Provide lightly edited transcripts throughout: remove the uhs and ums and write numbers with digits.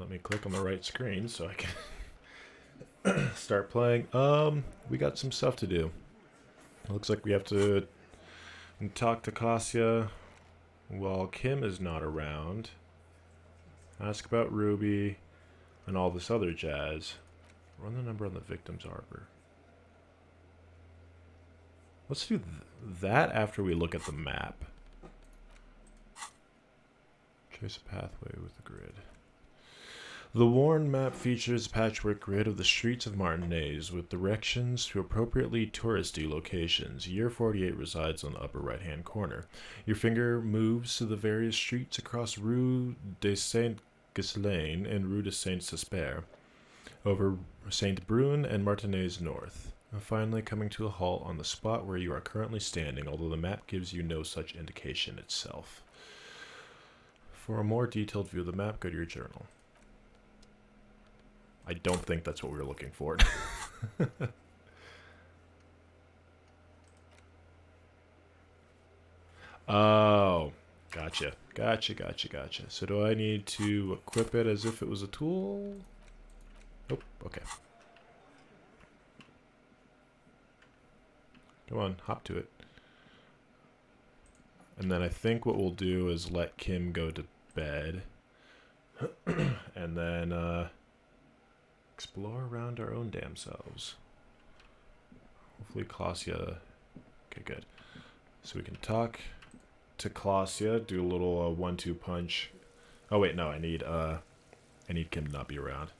Let me click on the right screen so I can start playing. We got some stuff to do. It looks like we have to talk to Kasia while Kim is not around. Ask about Ruby and all this other jazz. Run the number on the victim's arbor. Let's do that after we look at the map. Trace a pathway with the grid. The worn map features a patchwork grid of the streets of Martinez with directions to appropriately touristy locations. Year 48 resides on the upper right-hand corner. Your finger moves to the various streets across Rue de Saint-Ghislain and Rue de Saint-Cesper, over Saint-Brun and Martinez North, finally coming to a halt on the spot where you are currently standing, although the map gives you no such indication itself. For a more detailed view of the map, go to your journal. I don't think that's what we were looking for. Oh, gotcha. Gotcha. So do I need to equip it as if it was a tool? Nope, okay. Come on, hop to it. And then I think what we'll do is let Kim go to bed. And then, explore around our own damn selves. Hopefully Klasia... Okay, good. So we can talk to Klasia, do a little 1-2 punch. Oh wait, no, I need Kim to not be around.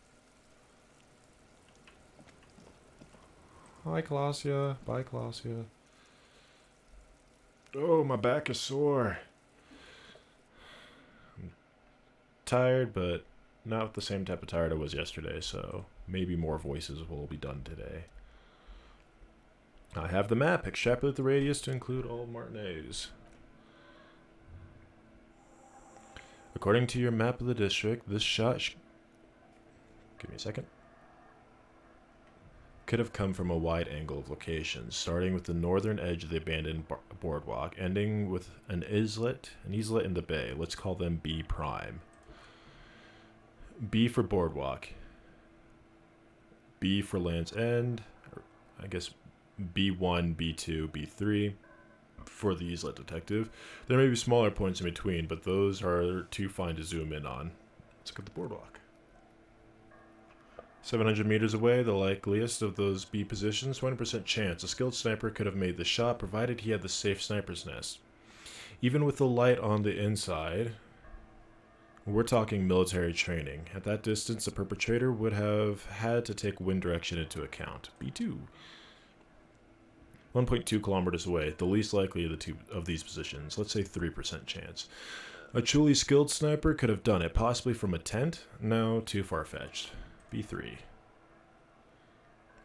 Hi Klasia, bye Klasia. Oh, my back is sore. I'm tired, but not with the same type of tired I was yesterday, so maybe more voices will be done today. I have the map. Extrapolate the radius to include all Martinez. According to your map of the district, this shot... Give me a second. Could have come from a wide angle of locations, starting with the northern edge of the abandoned boardwalk, ending with an islet in the bay. Let's call them B prime. B for boardwalk. B for Land's End. Or I guess B1, B2, B3 for the islet detective. There may be smaller points in between, but those are too fine to zoom in on. Let's look at the boardwalk. 700 meters away, the likeliest of those B positions, 20% chance. A skilled sniper could have made the shot, provided he had the safe sniper's nest. Even with the light on the inside, we're talking military training. At that distance, the perpetrator would have had to take wind direction into account. B2. 1.2 kilometers away, the least likely of the two of these positions. Let's say 3% chance. A truly skilled sniper could have done it, possibly from a tent. No, too far-fetched. B3.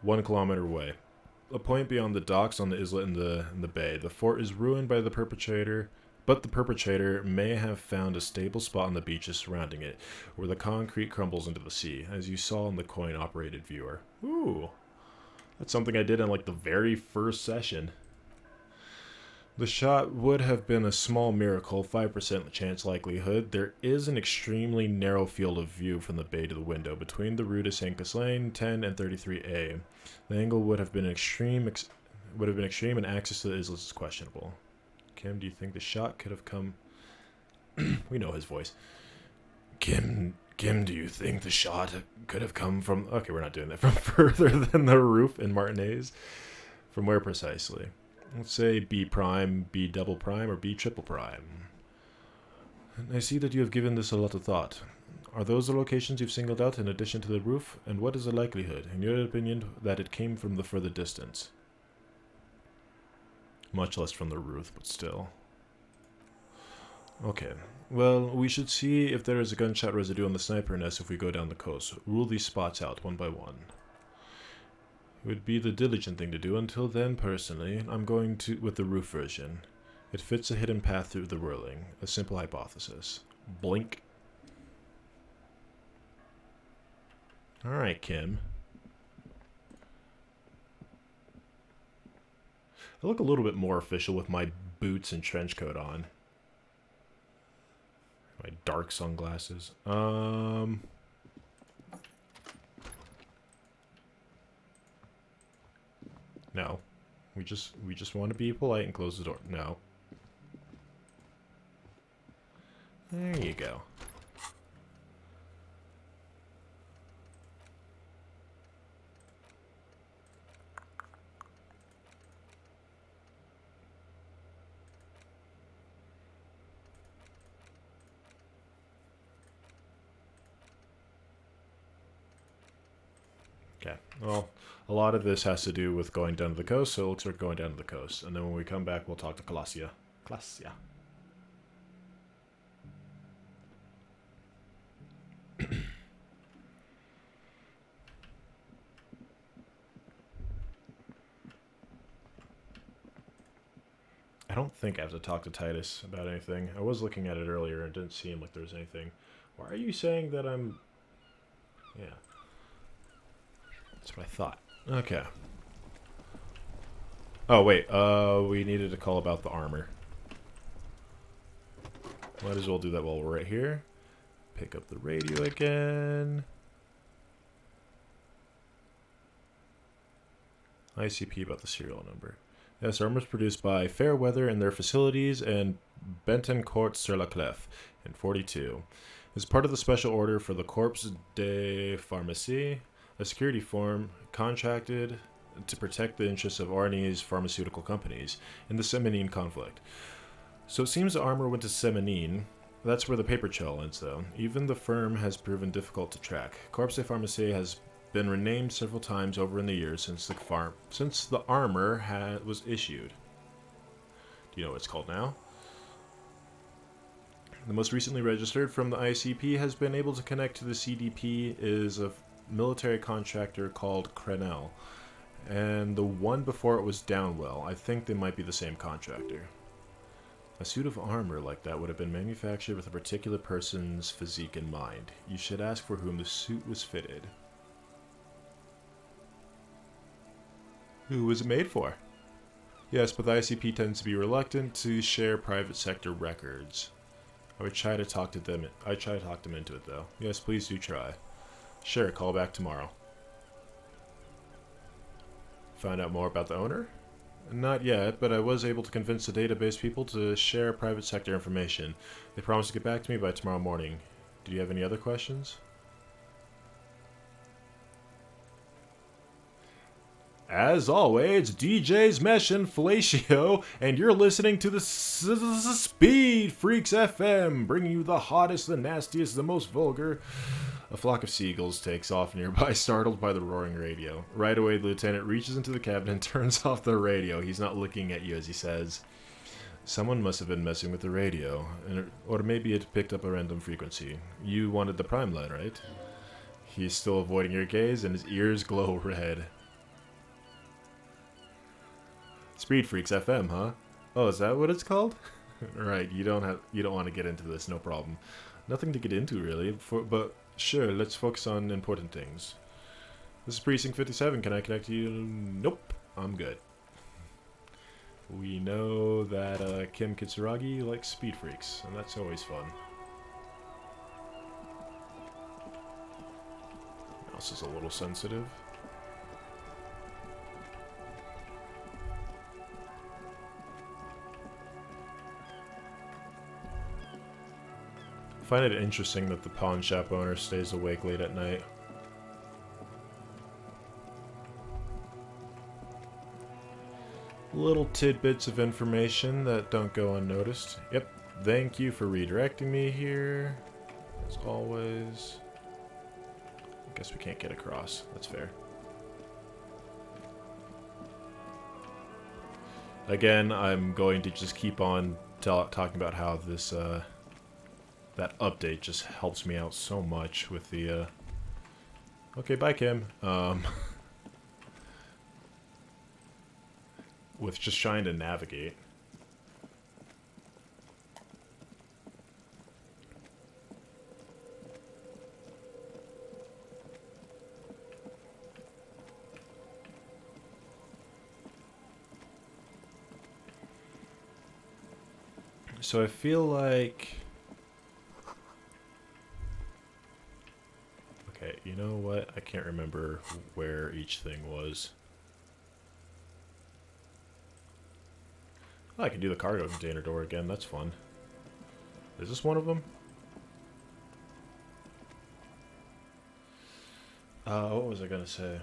1 kilometer away. A point beyond the docks on the islet in the bay. The fort is ruined by the perpetrator, but the perpetrator may have found a stable spot on the beaches surrounding it, where the concrete crumbles into the sea, as you saw in the coin-operated viewer. Ooh. That's something I did in like the very first session. The shot would have been a small miracle, 5% chance likelihood. There is an extremely narrow field of view from the bay to the window between the Rue de Saint-Ghislain 10 and 33A. The angle would have been extreme, and access to the islet is questionable. Kim, do you think the shot could have come... We know his voice. Kim, do you think the shot could have come from... Okay, we're not doing that. From further than the roof in Martinez? From where precisely? Let's say B prime, B double prime, or B triple prime. I see that you have given this a lot of thought. Are those the locations you've singled out in addition to the roof? And what is the likelihood, in your opinion, that it came from the further distance? Much less from the roof, but still. Okay. Well, we should see if there is a gunshot residue on the sniper nest if we go down the coast. Rule these spots out one by one. It would be the diligent thing to do. Until then, personally, I'm going with the roof version. It fits a hidden path through the whirling. A simple hypothesis. Blink. Alright, Kim. I look a little bit more official with my boots and trench coat on. My dark sunglasses. We just want to be polite and close the door. No. There you go. Okay, well, a lot of this has to do with going down to the coast, so it looks like going down to the coast. And then when we come back, we'll talk to Calasia. Calasia. I don't think I have to talk to Titus about anything. I was looking at it earlier and it didn't seem like there was anything. Why are you saying that I'm... Yeah. That's what I thought. Okay. Oh, wait. We needed to call about the armor. Might as well do that while we're right here. Pick up the radio again. ICP about the serial number. Yes, armor is produced by Fairweather in their facilities in Bentoncourt-sur-la-Clef in 42. As part of the special order for the Corps de Pharmacie, a security firm contracted to protect the interests of Arnese pharmaceutical companies in the Semenine conflict. So it seems the armor went to Semenine. That's where the paper trail ends, though. Even the firm has proven difficult to track. Corps de Pharmacie has been renamed several times over in the years since the armor was issued. Do you know what it's called now? The most recently registered from the ICP has been able to connect to the CDP is a military contractor called Crenel, and the one before it was Downwell. I think they might be the same contractor. A suit of armor like that would have been manufactured with a particular person's physique in mind. You should ask for whom the suit was fitted. Who was it made for? Yes, but the ICP tends to be reluctant to share private sector records. I would try to talk to them. I try to talk them into it, though. Yes, please do try. Sure, call back tomorrow. Find out more about the owner? Not yet, but I was able to convince the database people to share private sector information. They promised to get back to me by tomorrow morning. Do you have any other questions? As always, DJs Mesh and Fellatio, and you're listening to the Speed Freaks FM, bringing you the hottest, the nastiest, the most vulgar. A flock of seagulls takes off nearby, startled by the roaring radio. Right away, the lieutenant reaches into the cabin and turns off the radio. He's not looking at you as he says, "Someone must have been messing with the radio, or maybe it picked up a random frequency. You wanted the prime line, right?" He's still avoiding your gaze, and his ears glow red. Speed Freaks FM, huh? Oh, is that what it's called? Right, you don't want to get into this, no problem. Nothing to get into really, but sure, let's focus on important things. This is Precinct 57. Can I connect to you? Nope, I'm good. We know that Kim Kitsuragi likes Speed Freaks, and that's always fun. Mouse is a little sensitive. I find it interesting that the pawn shop owner stays awake late at night. Little tidbits of information that don't go unnoticed. Yep, thank you for redirecting me here, as always. I guess we can't get across, that's fair. Again, I'm going to just keep on talking about how this, that update just helps me out so much with the, Okay, bye, Kim. With just trying to navigate. So I feel like... Okay, you know what? I can't remember where each thing was. Oh, I can do the cargo container door again. That's fun. Is this one of them? What was I gonna say?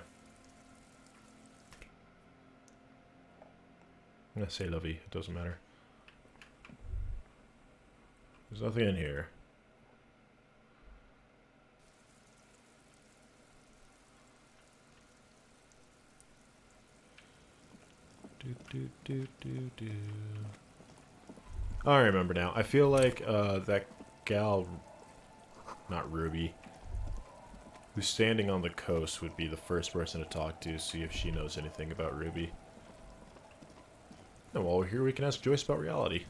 I'm gonna say lovey. It doesn't matter. There's nothing in here. I remember now. I feel like that gal, not Ruby, who's standing on the coast would be the first person to talk to, see if she knows anything about Ruby. And while we're here, we can ask Joyce about reality.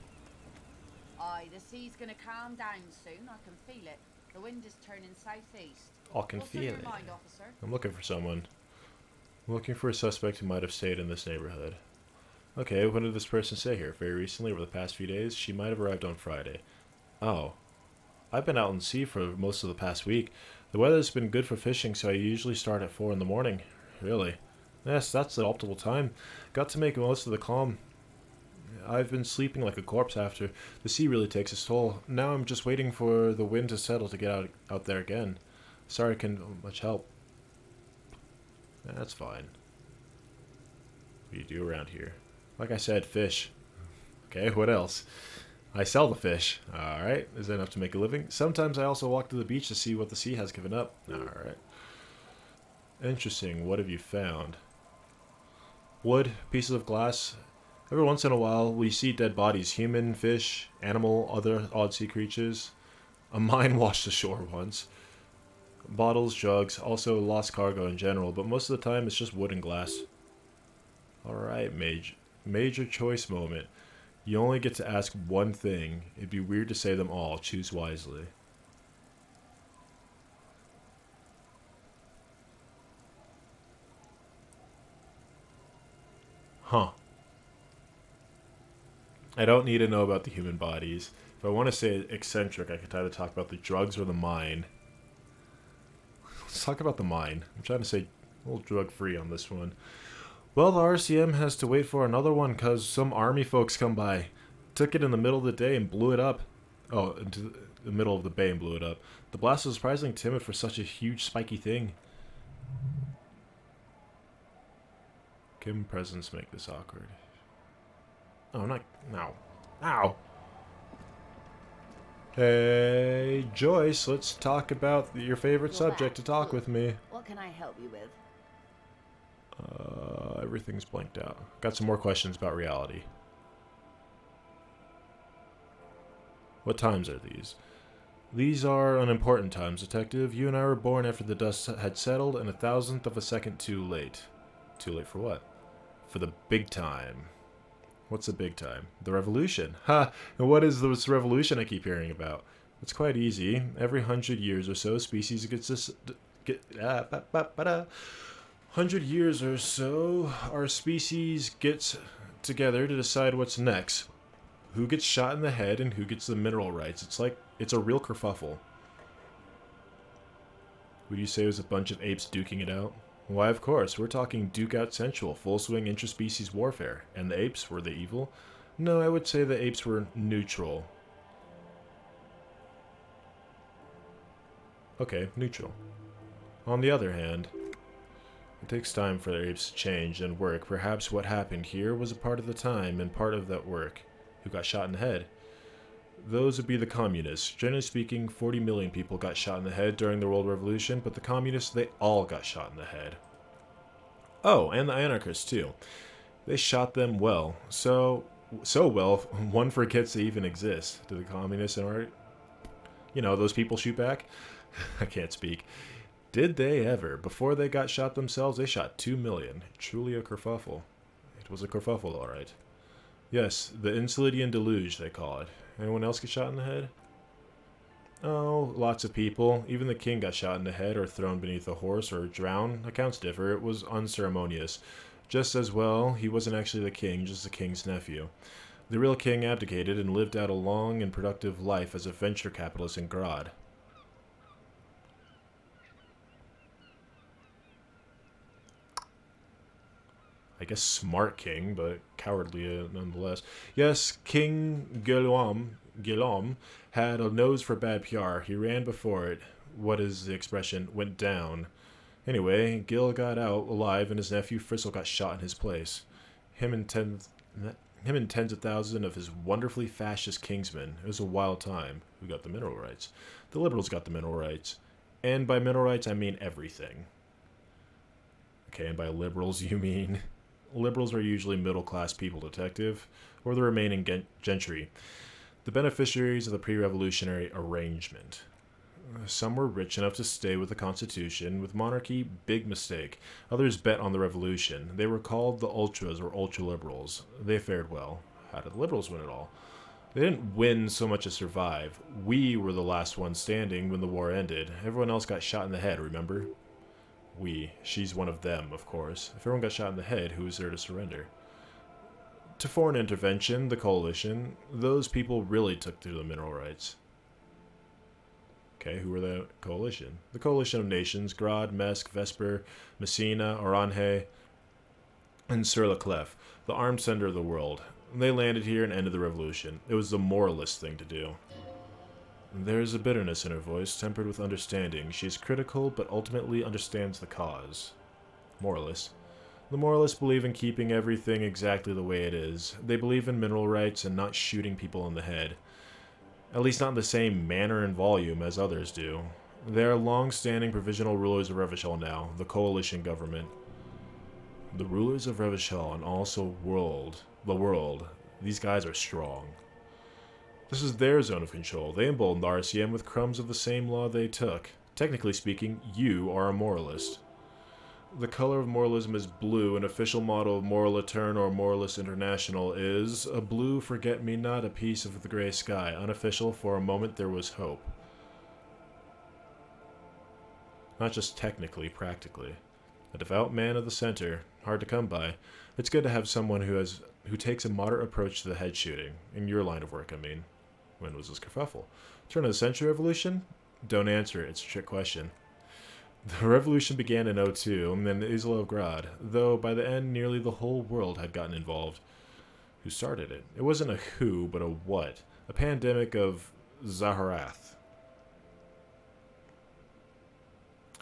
Aye, the sea's gonna calm down soon. I can feel it. The wind is turning southeast. I can What's on feel your it. mind, officer? I'm looking for someone. I'm looking for a suspect who might have stayed in this neighborhood. Okay, when did this person stay here? Very recently, over the past few days? She might have arrived on Friday. Oh. I've been out in sea for most of the past week. The weather's been good for fishing, so I usually start at 4 in the morning. Really? Yes, that's the optimal time. Got to make most of the calm. I've been sleeping like a corpse after. The sea really takes its toll. Now I'm just waiting for the wind to settle to get out there again. Sorry I couldn't much help. That's fine. What do you do around here? Like I said, fish. Okay, what else? I sell the fish. Alright, is that enough to make a living? Sometimes I also walk to the beach to see what the sea has given up. Alright. Interesting, what have you found? Wood, pieces of glass. Every once in a while, we see dead bodies. Human, fish, animal, other odd sea creatures. A mine washed ashore once. Bottles, jugs, also lost cargo in general, but most of the time it's just wood and glass. Alright, major choice moment. You only get to ask one thing. It'd be weird to say them all. Choose wisely. Huh. I don't need to know about the human bodies. If I want to say eccentric, I could either talk about the drugs or the mine. Let's talk about the mine. I'm trying to say a little drug-free on this one. Well, the RCM has to wait for another one because some army folks come by. Took it in the middle of the day and blew it up. Oh, into the middle of the bay and blew it up. The blast was surprisingly timid for such a huge, spiky thing. Kim presence make this awkward. Oh, not... No. Ow! Hey, Joyce, let's talk about your favorite subject to talk with me. What can I help you with? Everything's blanked out. Got some more questions about reality. What times are these? These are unimportant times, Detective. You and I were born after the dust had settled and 1,000th of a second too late. Too late for what? For the big time. What's the big time? The revolution. Ha! And what is this revolution I keep hearing about? It's quite easy. Every 100 years or so, species gets this... 100 years or so, our species gets together to decide what's next. Who gets shot in the head and who gets the mineral rights. It's a real kerfuffle. Would you say it was a bunch of apes duking it out? Why, of course. We're talking duke out sensual, full swing interspecies warfare. And the apes, were they evil? No, I would say the apes were neutral. Okay, neutral. On the other hand, it takes time for the apes to change and work. Perhaps what happened here was a part of the time and part of that work. Who got shot in the head? Those would be the communists. Generally speaking, 40 million people got shot in the head during the World Revolution, but the communists, they all got shot in the head. Oh, and the anarchists too. They shot them well. So well, one forgets they even exist. Do the communists and those people shoot back? I can't speak. Did they ever? Before they got shot themselves, they shot 2 million. Truly a kerfuffle. It was a kerfuffle, alright. Yes, the Insulidian deluge, they call it. Anyone else get shot in the head? Oh, lots of people. Even the king got shot in the head or thrown beneath a horse or drowned. Accounts differ. It was unceremonious. Just as well, he wasn't actually the king, just the king's nephew. The real king abdicated and lived out a long and productive life as a venture capitalist in Grod. I guess smart king, but cowardly nonetheless. Yes, King Guillaume had a nose for bad PR. He ran before it. What is the expression? Went down. Anyway, Gil got out alive, and his nephew Frizzle got shot in his place. Him and tens of thousands of his wonderfully fascist kingsmen. It was a wild time. Who got the mineral rights? The liberals got the mineral rights. And by mineral rights, I mean everything. Okay, and by liberals, you mean... Liberals are usually middle-class people, detective, or the remaining gentry, the beneficiaries of the pre-revolutionary arrangement. Some were rich enough to stay with the Constitution. With monarchy, big mistake. Others bet on the revolution. They were called the ultras or ultra-liberals. They fared well. How did the liberals win it all? They didn't win so much as survive. We were the last ones standing when the war ended. Everyone else got shot in the head, remember? We. She's one of them, of course. If everyone got shot in the head, who was there to surrender? To foreign intervention, the coalition, those people really took to the mineral rights. Okay, who were the coalition? The coalition of nations, Grad, Mesk, Vesper, Messina, Orange, and Sur-la-Clef, the armed center of the world. They landed here and ended the revolution. It was the moralist thing to do. There is a bitterness in her voice, tempered with understanding. She is critical, but ultimately understands the cause. Moralists. The moralists believe in keeping everything exactly the way it is. They believe in mineral rights and not shooting people in the head. At least not in the same manner and volume as others do. They are long-standing provisional rulers of Revachol now, the coalition government. The rulers of Revachol and also the world. These guys are strong. This is their zone of control. They emboldened RCM with crumbs of the same law they took. Technically speaking, you are a moralist. The color of moralism is blue. An official motto of Moralitern or Moralist International is a blue forget-me-not, a piece of the gray sky. Unofficial, for a moment there was hope. Not just technically, practically. A devout man of the center, hard to come by. It's good to have someone who takes a moderate approach to the head shooting. In your line of work, I mean. When was this kerfuffle? Turn of the century revolution? Don't answer it, it's a trick question. The revolution began in '02, and then the Isla of Grad, though by the end nearly the whole world had gotten involved. Who started it? It wasn't a who, but a what. A pandemic of Zaharath.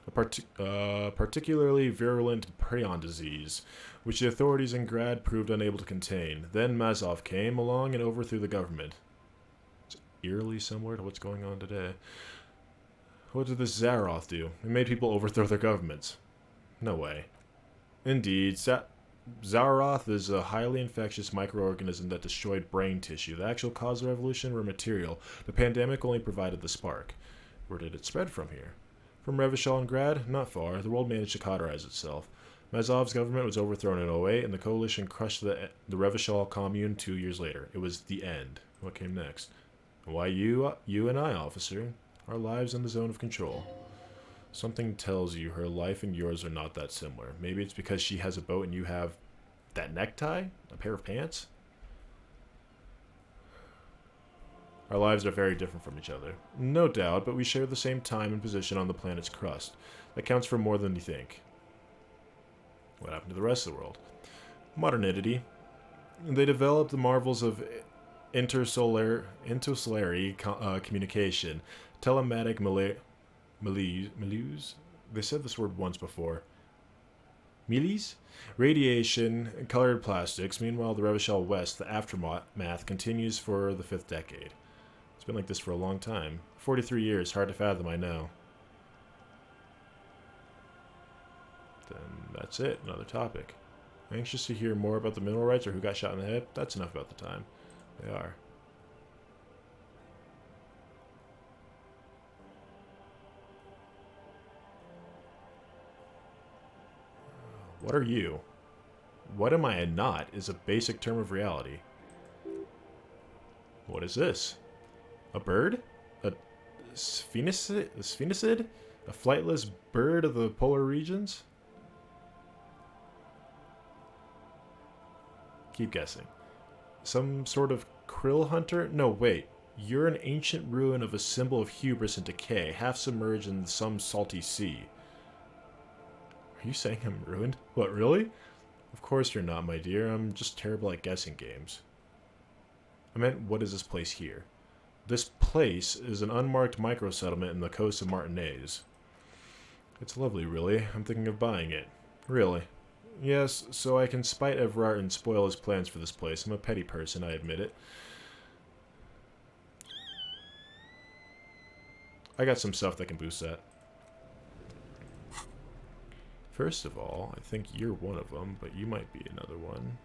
A particularly virulent prion disease, which the authorities in Grad proved unable to contain. Then Mazov came along and overthrew the government. It's eerily similar to what's going on today. What did this Zaroth do? It made people overthrow their governments. No way. Indeed, Zaroth is a highly infectious microorganism that destroyed brain tissue. The actual cause of the revolution were material. The pandemic only provided the spark. Where did it spread from here? From Revachol and Grad? Not far. The world managed to cauterize itself. Mazov's government was overthrown in '08, and the coalition crushed the Revachol commune 2 years later. It was the end. What came next? Why you and I, officer? Our lives in the zone of control. Something tells you her life and yours are not that similar. Maybe it's because she has a boat and you have that necktie? A pair of pants? Our lives are very different from each other. No doubt, but we share the same time and position on the planet's crust. That counts for more than you think. What happened to the rest of the world? Modernity. They developed the marvels of interstellary communication, telematic milieux. They said this word once before. Milies? Radiation, colored plastics. Meanwhile, the Revachol West, the aftermath, continues for the 5th decade. It's been like this for a long time. 43 years, hard to fathom, I know. Then that's it, another topic. Anxious to hear more about the mineral rights or who got shot in the head? That's enough about the time. They are. What are you? What am I not is a basic term of reality. What is this? A bird? A sphenocid? A flightless bird of the polar regions? Keep guessing. Some sort of krill hunter? No, wait. You're an ancient ruin of a symbol of hubris and decay, half submerged in some salty sea. Are you saying I'm ruined? What, really? Of course you're not, my dear. I'm just terrible at guessing games. I meant, what is this place here? This place is an unmarked micro-settlement in the coast of Martinaise. It's lovely, really. I'm thinking of buying it. Really? Yes, so I can spite Everard and spoil his plans for this place. I'm a petty person, I admit it. I got some stuff that can boost that. First of all, I think you're one of them, but you might be another one.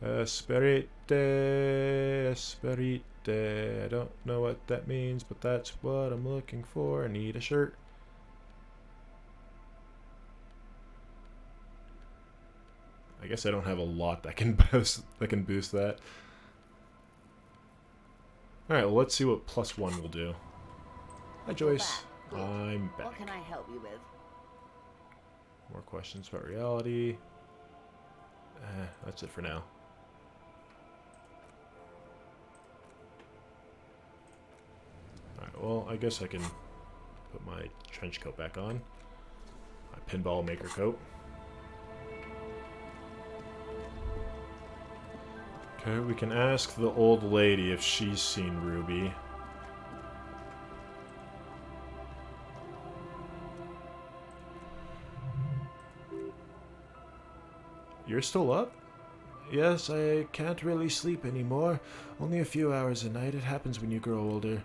Esperite, esperite. I don't know what that means, but that's what I'm looking for. I need a shirt. I guess I don't have a lot that can boost that. Alright, well, let's see what +1 will do. Hi, Joyce. I'm back. What can I help you with? More questions about reality. That's it for now. Alright, well, I guess I can put my trench coat back on. My pinball maker coat. Okay, we can ask the old lady if she's seen Ruby. You're still up? Yes, I can't really sleep anymore. Only a few hours a night. It happens when you grow older.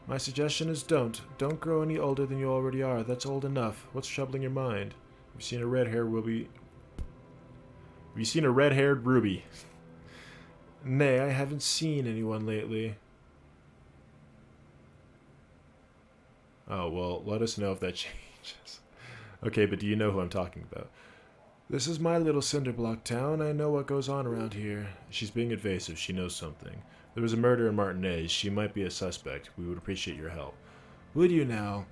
My suggestion is don't. Don't grow any older than you already are. That's old enough. What's troubling your mind? Have you seen a red-haired Ruby? Have you seen a red-haired Ruby? Nay, I haven't seen anyone lately. Oh, well, let us know if that changes. Okay, but do you know who I'm talking about? This is my little cinderblock town. I know what goes on around here. She's being evasive. She knows something. There was a murder in Martinaise. She might be a suspect. We would appreciate your help. Would you now?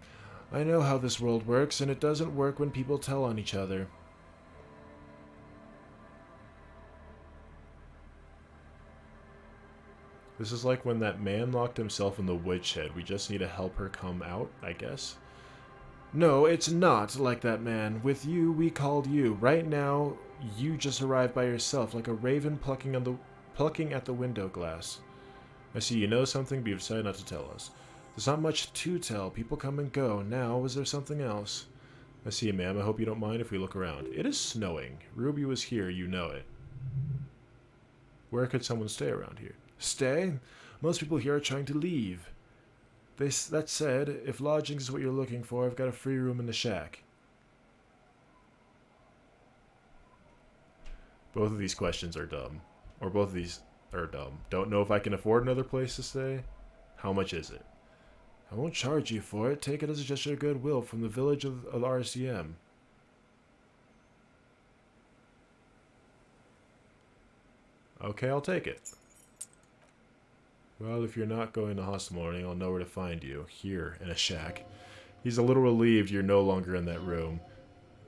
I know how this world works, and it doesn't work when people tell on each other. This is like when that man locked himself in the witch head. We just need to help her come out, I guess. No, it's not like that man. With you, we called you. Right now, you just arrived by yourself, like a raven plucking at the window glass. I see you know something, but you've decided not to tell us. There's not much to tell. People come and go. Now, was there something else? I see, ma'am. I hope you don't mind if we look around. It is snowing. Ruby was here. You know it. Where could someone stay around here? Stay? Most people here are trying to leave. That said, if lodgings is what you're looking for, I've got a free room in the shack. Both of these questions are dumb. Or both of these are dumb. Don't know if I can afford another place to stay? How much is it? I won't charge you for it. Take it as a gesture of goodwill from the village of RCM. Okay, I'll take it. Well, if you're not going to hostel morning, I'll know where to find you. Here, in a shack. He's a little relieved you're no longer in that room.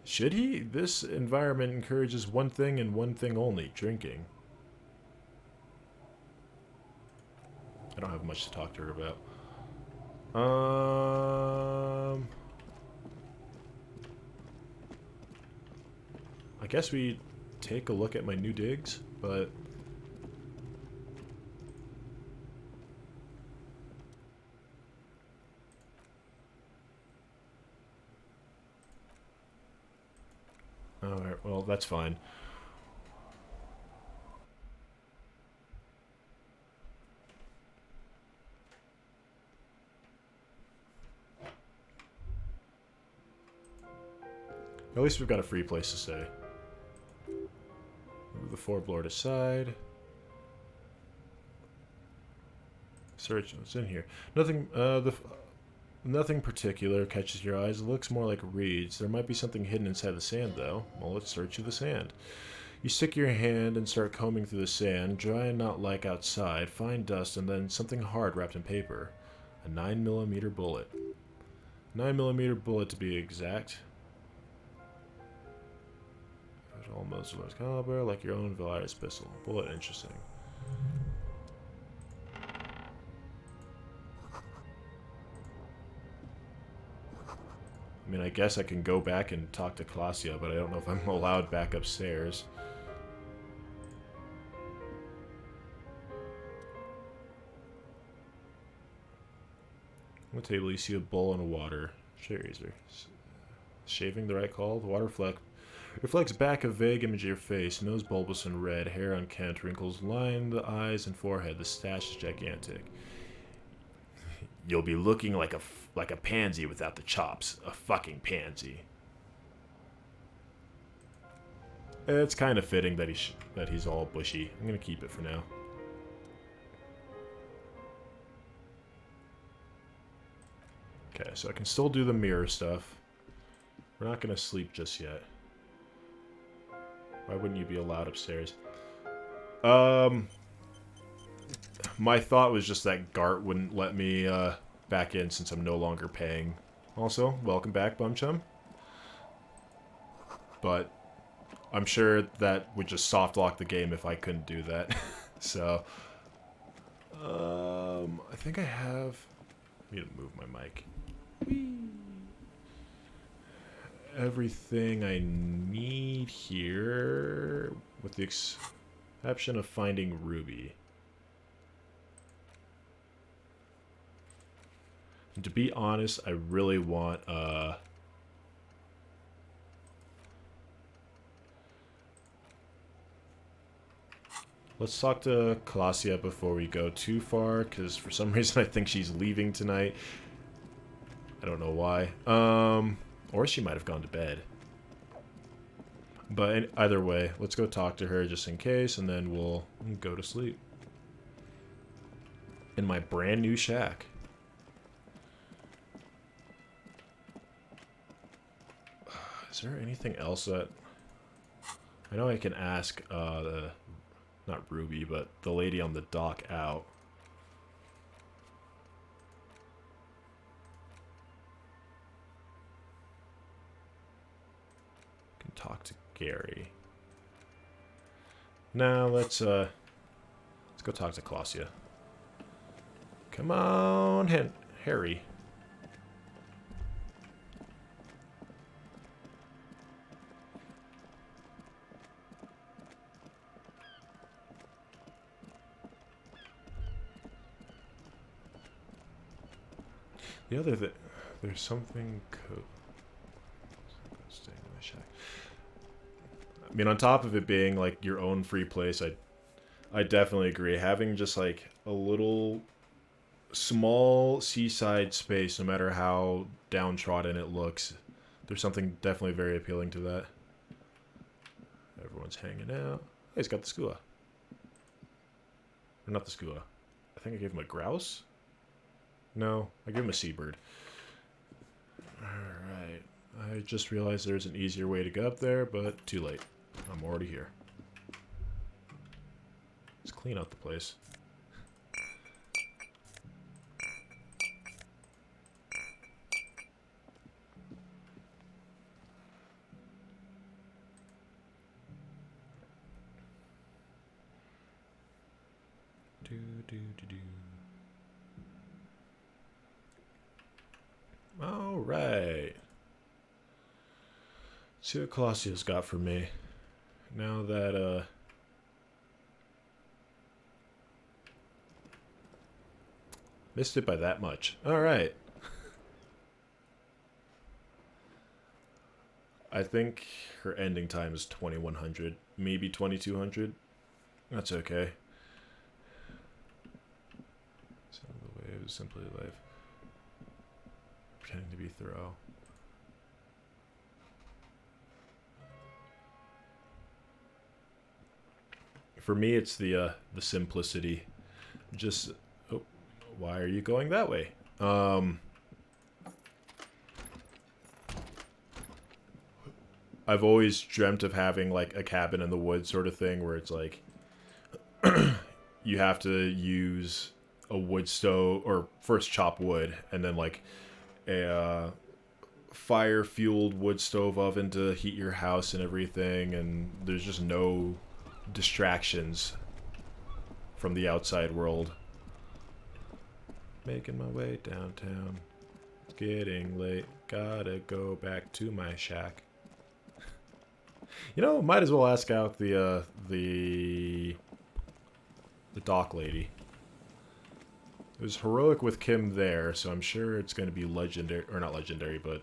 Should he? This environment encourages one thing and one thing only, drinking. I don't have much to talk to her about. I guess we take a look at my new digs, but... Alright, well, that's fine. At least we've got a free place to stay. Move the floorboard aside. Search what's in here. Nothing particular catches your eyes. It looks more like reeds. There might be something hidden inside the sand, though. Well, let's search through the sand. You stick your hand and start combing through the sand. Dry and not like outside. Find dust and then something hard wrapped in paper. A 9mm bullet. 9mm bullet to be exact. Almost large caliber, like your own Velitis pistol. Bullet, interesting. I mean, I guess I can go back and talk to Claudia, but I don't know if I'm allowed back upstairs. I'm gonna take Elysium a bowl and a water. Cherries are shaving the right call. The water reflects back a vague image of your face. Nose bulbous and red, hair unkempt, wrinkles line the eyes and forehead. The stash is gigantic. You'll be looking like a pansy without the chops. A fucking pansy. It's kind of fitting that he's all bushy. I'm gonna keep it for now. Okay, so I can still do the mirror stuff. We're not gonna sleep just yet. Why wouldn't you be allowed upstairs? My thought was just that Gart wouldn't let me back in since I'm no longer paying. Also, welcome back, Bumchum. But I'm sure that would just soft lock the game if I couldn't do that. So, I think I have. I need to move my mic. Everything I need here, with the exception of finding Ruby. And to be honest, I really want let's talk to Claudia before we go too far, because for some reason I think she's leaving tonight. I don't know why. Or she might have gone to bed. But either way, let's go talk to her just in case, and then we'll go to sleep. In my brand new shack. Is there anything else that... I know I can ask, not Ruby, but the lady on the dock out. Can talk to Gary. Now let's go talk to Claudia. Come on, Harry. The other thing, there's something staying in the shack. I mean, on top of it being like your own free place, I definitely agree. Having just like a little small seaside space, no matter how downtrodden it looks, there's something definitely very appealing to that. Everyone's hanging out. Hey, he's got the skua. Or not the skua. I think I gave him a grouse? No, I gave him a seabird. Alright. I just realized there's an easier way to get up there, but too late. I'm already here. Let's clean out the place. Alright. See what Claudia's got for me. Now that, missed it by that much. Alright. I think her ending time is 2100. Maybe 2200. That's okay. Sound of the waves, simply life. Pretending to be thorough. For me, it's the simplicity. Just, oh, why are you going that way? I've always dreamt of having like a cabin in the woods sort of thing, where it's like you have to use a wood stove, or first chop wood, and then like a fire-fueled wood stove oven to heat your house and everything, and there's just no distractions from the outside world. Making my way downtown. getting late. Gotta go back to my shack. You know, might as well ask out the dock lady. It was heroic with Kim there, so I'm sure it's going to be legendary, or not legendary, but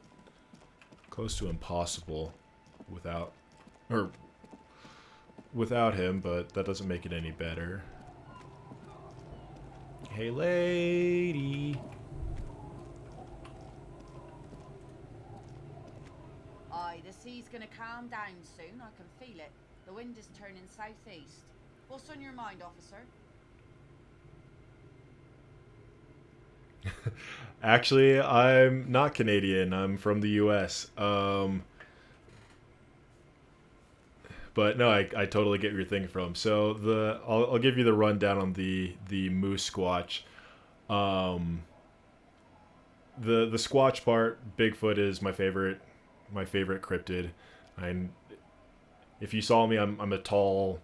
close to impossible without him, but that doesn't make it any better. Hey, lady. Aye, the sea's gonna calm down soon. I can feel it. The wind is turning southeast. What's on your mind, officer? Actually, I'm not Canadian. I'm from the U.S. But no, I totally get where you're thinking from. So I'll give you the rundown on the moose squatch. The squatch part, Bigfoot is my favorite cryptid. I'm if you saw me, I'm a tall,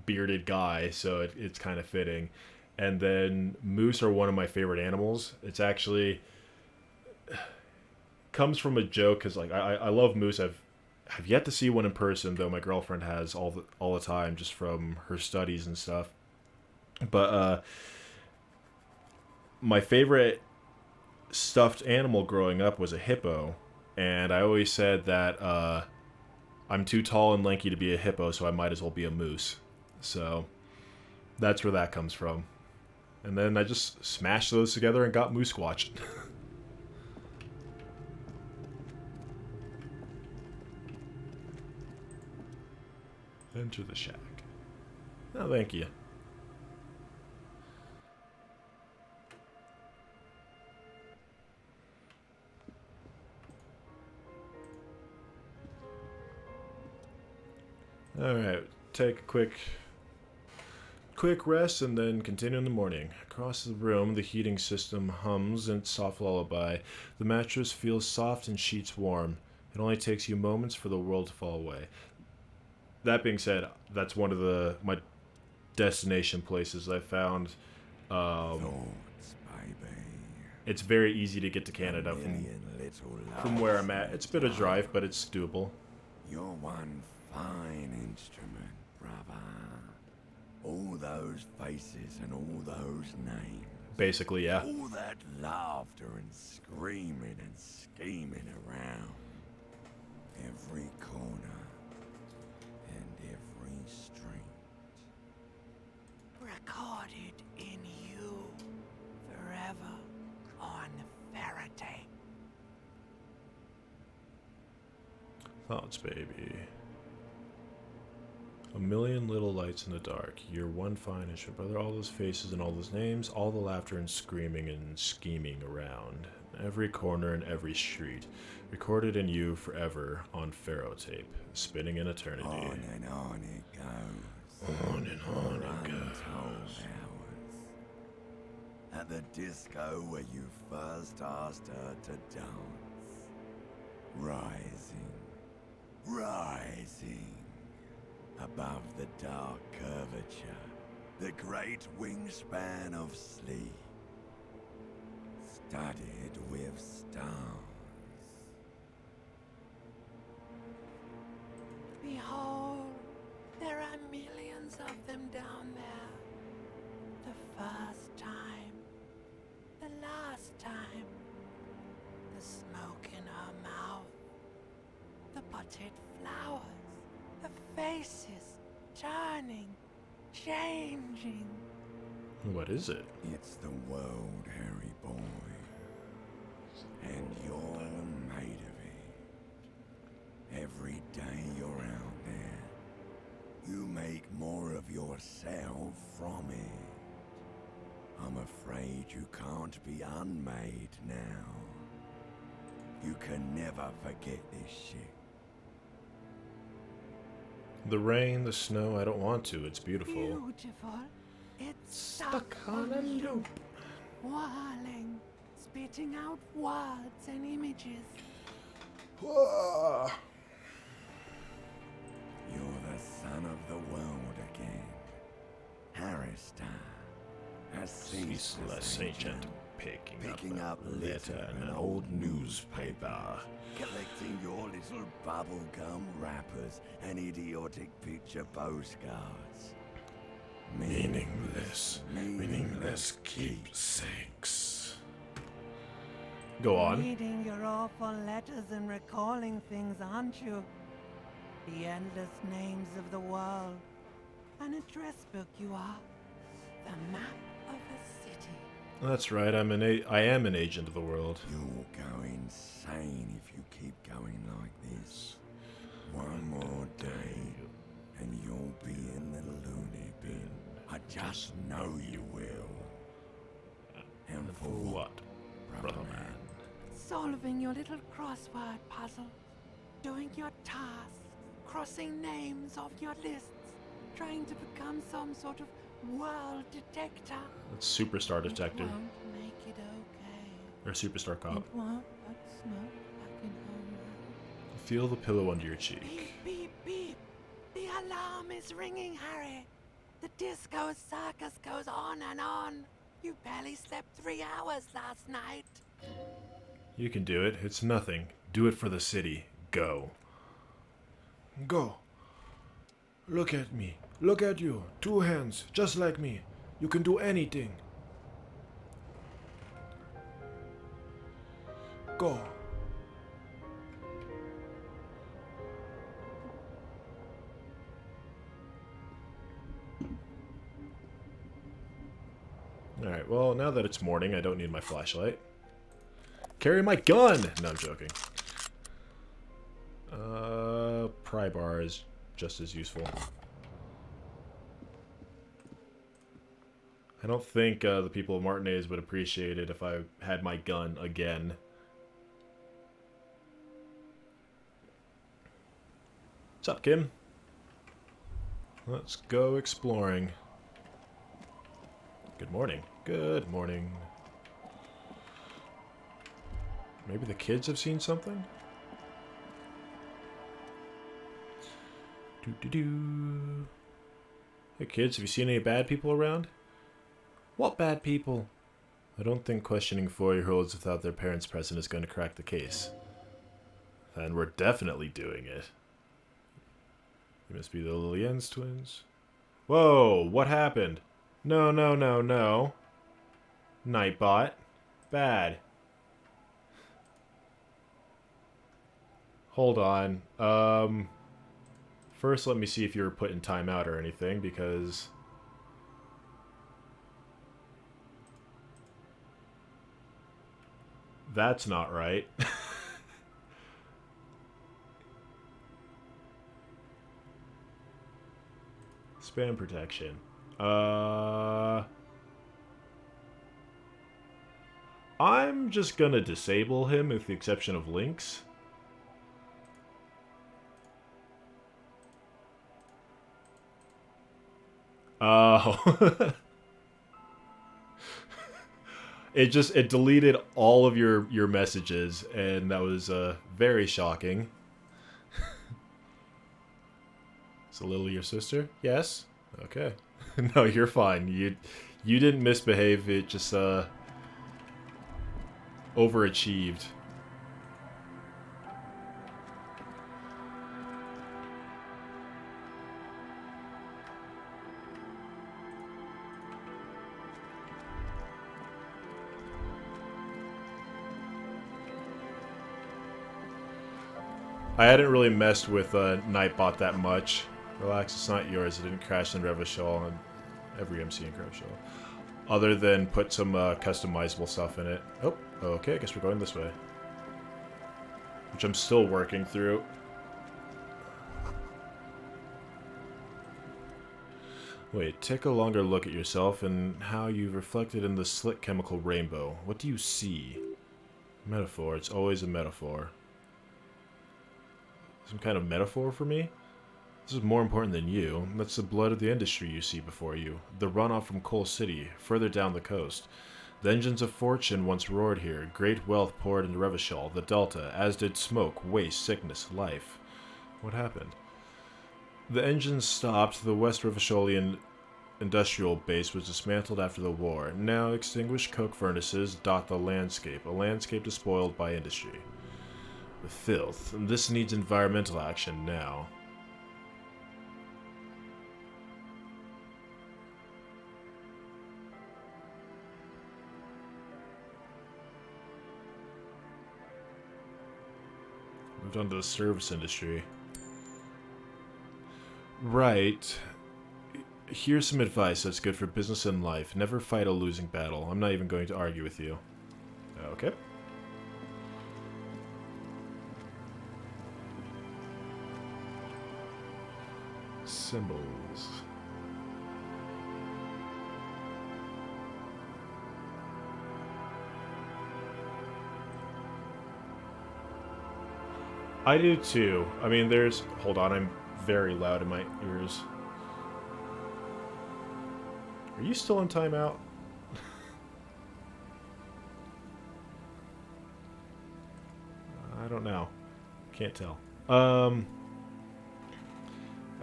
bearded guy, so it's kind of fitting. And then moose are one of my favorite animals. It's actually comes from a joke because like I love moose. I've yet to see one in person, though my girlfriend has all the time just from her studies and stuff. But my favorite stuffed animal growing up was a hippo, and I always said that I'm too tall and lanky to be a hippo, so I might as well be a moose. So that's where that comes from. And then I just smashed those together and got moose squatched. Enter the shack. Oh, thank you. Alright, take a quick rest and then continue in the morning. Across the room, the heating system hums in its soft lullaby. The mattress feels soft and sheets warm. It only takes you moments for the world to fall away. That being said, that's one of my destination places I found. Thoughts, baby. It's very easy to get to Canada from where I'm at. It's a bit of a drive, but it's doable. You're one fine instrument, brother. All those faces and all those names. Basically, yeah. All that laughter and screaming and scheming around. Every corner and every street. Recorded in you forever on Faraday. Thoughts, baby. A million little lights in the dark. You're one fine instrument, brother. All those faces and all those names, all the laughter and screaming and scheming around. Every corner and every street. Recorded in you forever on Pharaoh tape. Spinning in eternity. On and on it goes. On and on it Untold goes. hours. At the disco where you first asked her to dance. Rising. Rising. Above the dark curvature, the great wingspan of sleep, studded with stars. Behold, there are millions of them down there. The first time, the last time, the smoke in her mouth, the potted flowers. The faces turning, changing. What is it? It's the world, Harry boy. And you're made of it. Every day you're out there, you make more of yourself from it. I'm afraid you can't be unmade now. You can never forget this shit. The rain, the snow, I don't want to. It's beautiful. Beautiful. It's stuck on a loop. Whirling, spitting out words and images. You're the son of the world again. Harrister, a ceaseless agent, Picking up litter and old newspaper. Collecting your little bubblegum wrappers and idiotic picture postcards. Meaningless keepsakes. Go on. Reading your awful letters and recalling things, aren't you? The endless names of the world. An address book you are. The map of a city. That's right. I am an agent of the world. You'll go insane if you keep going like this. One more day, and you'll be in the loony bin. I just know you will. And for what, brother man? Solving your little crossword puzzle. Doing your tasks. Crossing names off your lists. Trying to become some sort of world detector. That's Superstar Detective. It won't make it okay. Or Superstar Cop. It won't but smoke back in homeland. Feel the pillow under your cheek. Beep, beep, beep. The alarm is ringing, Harry. The disco circus goes on and on. You barely slept 3 hours last night. You can do it. It's nothing. Do it for the city. Go. Go. Look at me. Look at you. 2 hands, just like me. You can do anything. Go. Alright, well, now that it's morning, I don't need my flashlight. Carry my gun! No, I'm joking. Pry bar is just as useful. I don't think the people of Martinez would appreciate it if I had my gun again. What's up, Kim? Let's go exploring. Good morning. Good morning. Maybe the kids have seen something? Doo-doo-doo. Hey kids, have you seen any bad people around? What bad people? I don't think questioning 4-year-olds without their parents present is going to crack the case. And we're definitely doing it. They must be the Lilien's twins. Whoa, what happened? No, no, no, no. Nightbot. Bad. Hold on. First, let me see if you were put in timeout or anything, because... That's not right. Spam protection. I'm just gonna disable him with the exception of links. Oh. It deleted all of your messages, and that was very shocking. Is Lily your sister? Yes. Okay. No, you're fine. You didn't misbehave. It just overachieved. I hadn't really messed with Nightbot that much. Relax, it's not yours. It didn't crash in Revachol and every MC in Revachol. Other than put some customizable stuff in it. Oh, okay, I guess we're going this way. Which I'm still working through. Wait, take a longer look at yourself and how you've reflected in the slick chemical rainbow. What do you see? Metaphor, it's always a metaphor. Some kind of metaphor for me? This is more important than you. That's the blood of the industry you see before you. The runoff from Coal City, further down the coast. The engines of fortune once roared here. Great wealth poured into Revachol, the Delta, as did smoke, waste, sickness, life. What happened? The engines stopped. The West Revacholian industrial base was dismantled after the war. Now extinguished coke furnaces dot the landscape, a landscape despoiled by industry. The filth. This needs environmental action now. Moved on to the service industry. Right. Here's some advice that's good for business and life. Never fight a losing battle. I'm not even going to argue with you. Okay. Symbols. I do too. I mean, there's... Hold on, I'm very loud in my ears. Are you still in timeout? I don't know. Can't tell. I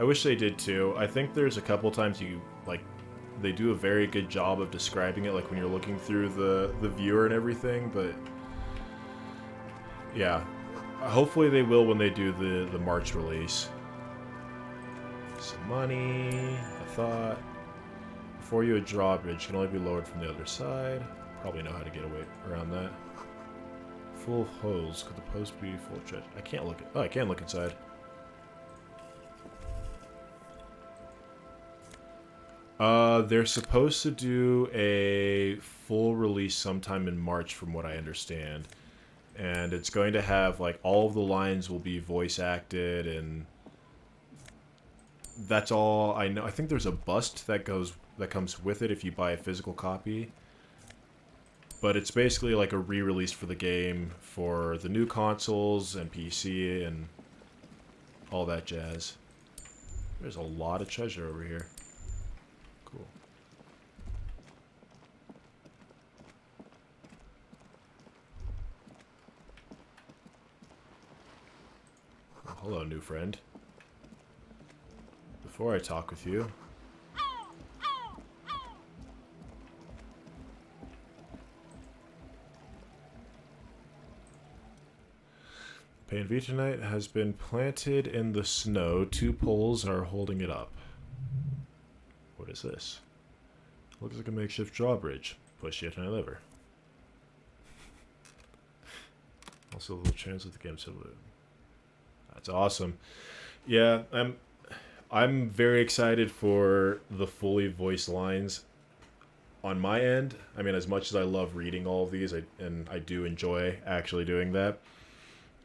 wish they did too. I think there's a couple times you, like, they do a very good job of describing it, like when you're looking through the viewer and everything, but... Yeah. Hopefully they will when they do the March release. Some money, a thought. Before you, a drawbridge can only be lowered from the other side. Probably know how to get away around that. Full of holes. Could the post be full of treasure? I can't look at... Oh, I can look inside. They're supposed to do a full release sometime in March from what I understand. And it's going to have, like, all of the lines will be voice acted, and that's all I know. I think there's a bust that comes with it if you buy a physical copy. But it's basically like a re-release for the game for the new consoles and PC and all that jazz. There's a lot of treasure over here. Cool. Well, hello, new friend. Before I talk with you... Pain Vitonite has been planted in the snow. 2 poles are holding it up. What is this? Looks like a makeshift drawbridge. Push yet another lever. Also, a little chance with the game to loot. That's awesome. Yeah, I'm very excited for the fully voiced lines on my end. I mean, as much as I love reading all of these, and I do enjoy actually doing that.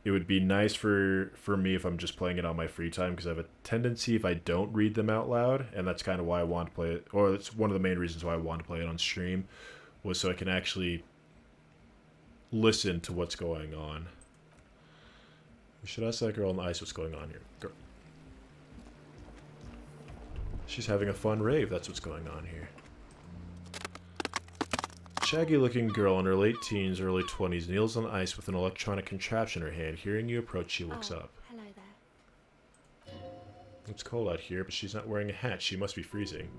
It would be nice for me if I'm just playing it on my free time, because I have a tendency if I don't read them out loud, and that's kind of why I want to play it, or it's one of the main reasons why I want to play it on stream, was so I can actually listen to what's going on. We should ask that girl on the ice what's going on here. Girl. She's having a fun rave, that's what's going on here. Shaggy-looking girl in her late teens, early 20s kneels on the ice with an electronic contraption in her hand. Hearing you approach, she looks up. Hello there. It's cold out here, but she's not wearing a hat. She must be freezing.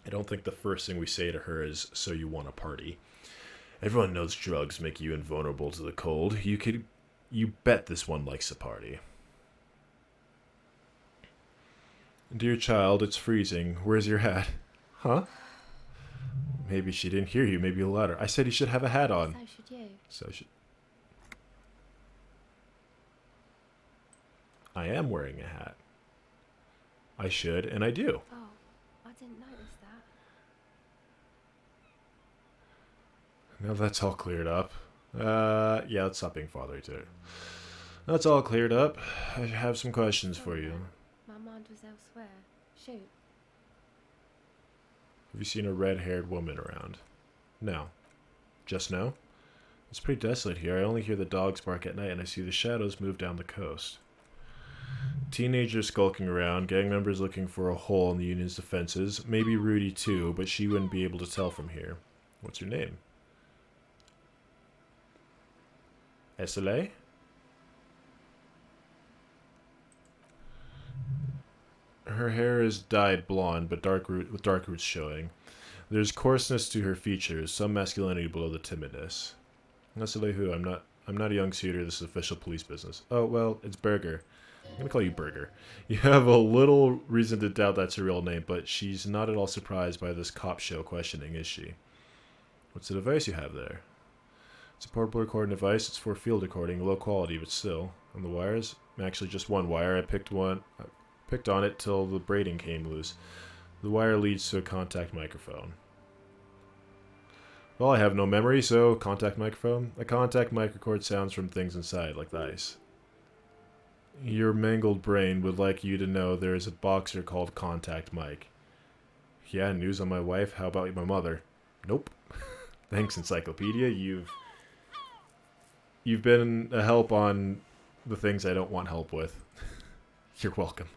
I don't think the first thing we say to her is, "So you want a party?" Everyone knows drugs make you invulnerable to the cold. You bet this one likes a party. Dear child, it's freezing. Where's your hat? Huh? Maybe she didn't hear you. Maybe louder. I said you should have a hat on. So should you. So should... I am wearing a hat. I should, and I do. Oh, I didn't notice that. Now that's all cleared up. Yeah, let's stop being fatherly to her. That's all cleared up. I have some questions for you. My mind was elsewhere. Shoot. Have you seen a red-haired woman around? No. Just no? It's pretty desolate here. I only hear the dogs bark at night, and I see the shadows move down the coast. Teenagers skulking around, gang members looking for a hole in the Union's defenses. Maybe Rudy too, but she wouldn't be able to tell from here. What's your name? Esele? Her hair is dyed blonde, but with dark roots showing. There's coarseness to her features, some masculinity below the timidness. Necessarily who? I'm not a young suitor. This is official police business. Oh well, it's Burger. I'm gonna call you Burger. You have a little reason to doubt that's her real name, but she's not at all surprised by this cop show questioning, is she? What's the device you have there? It's a portable recording device. It's for field recording, low quality, but still. And the wires? Actually, just one wire. I picked on it till the braiding came loose. The wire leads to a contact microphone. Well, I have no memory, so contact microphone. A contact mic records sounds from things inside, like the ice. Your mangled brain would like you to know there is a boxer called Contact Mike. Yeah, news on my wife. How about my mother? Nope. Thanks, Encyclopedia. You've been a help on the things I don't want help with. You're welcome.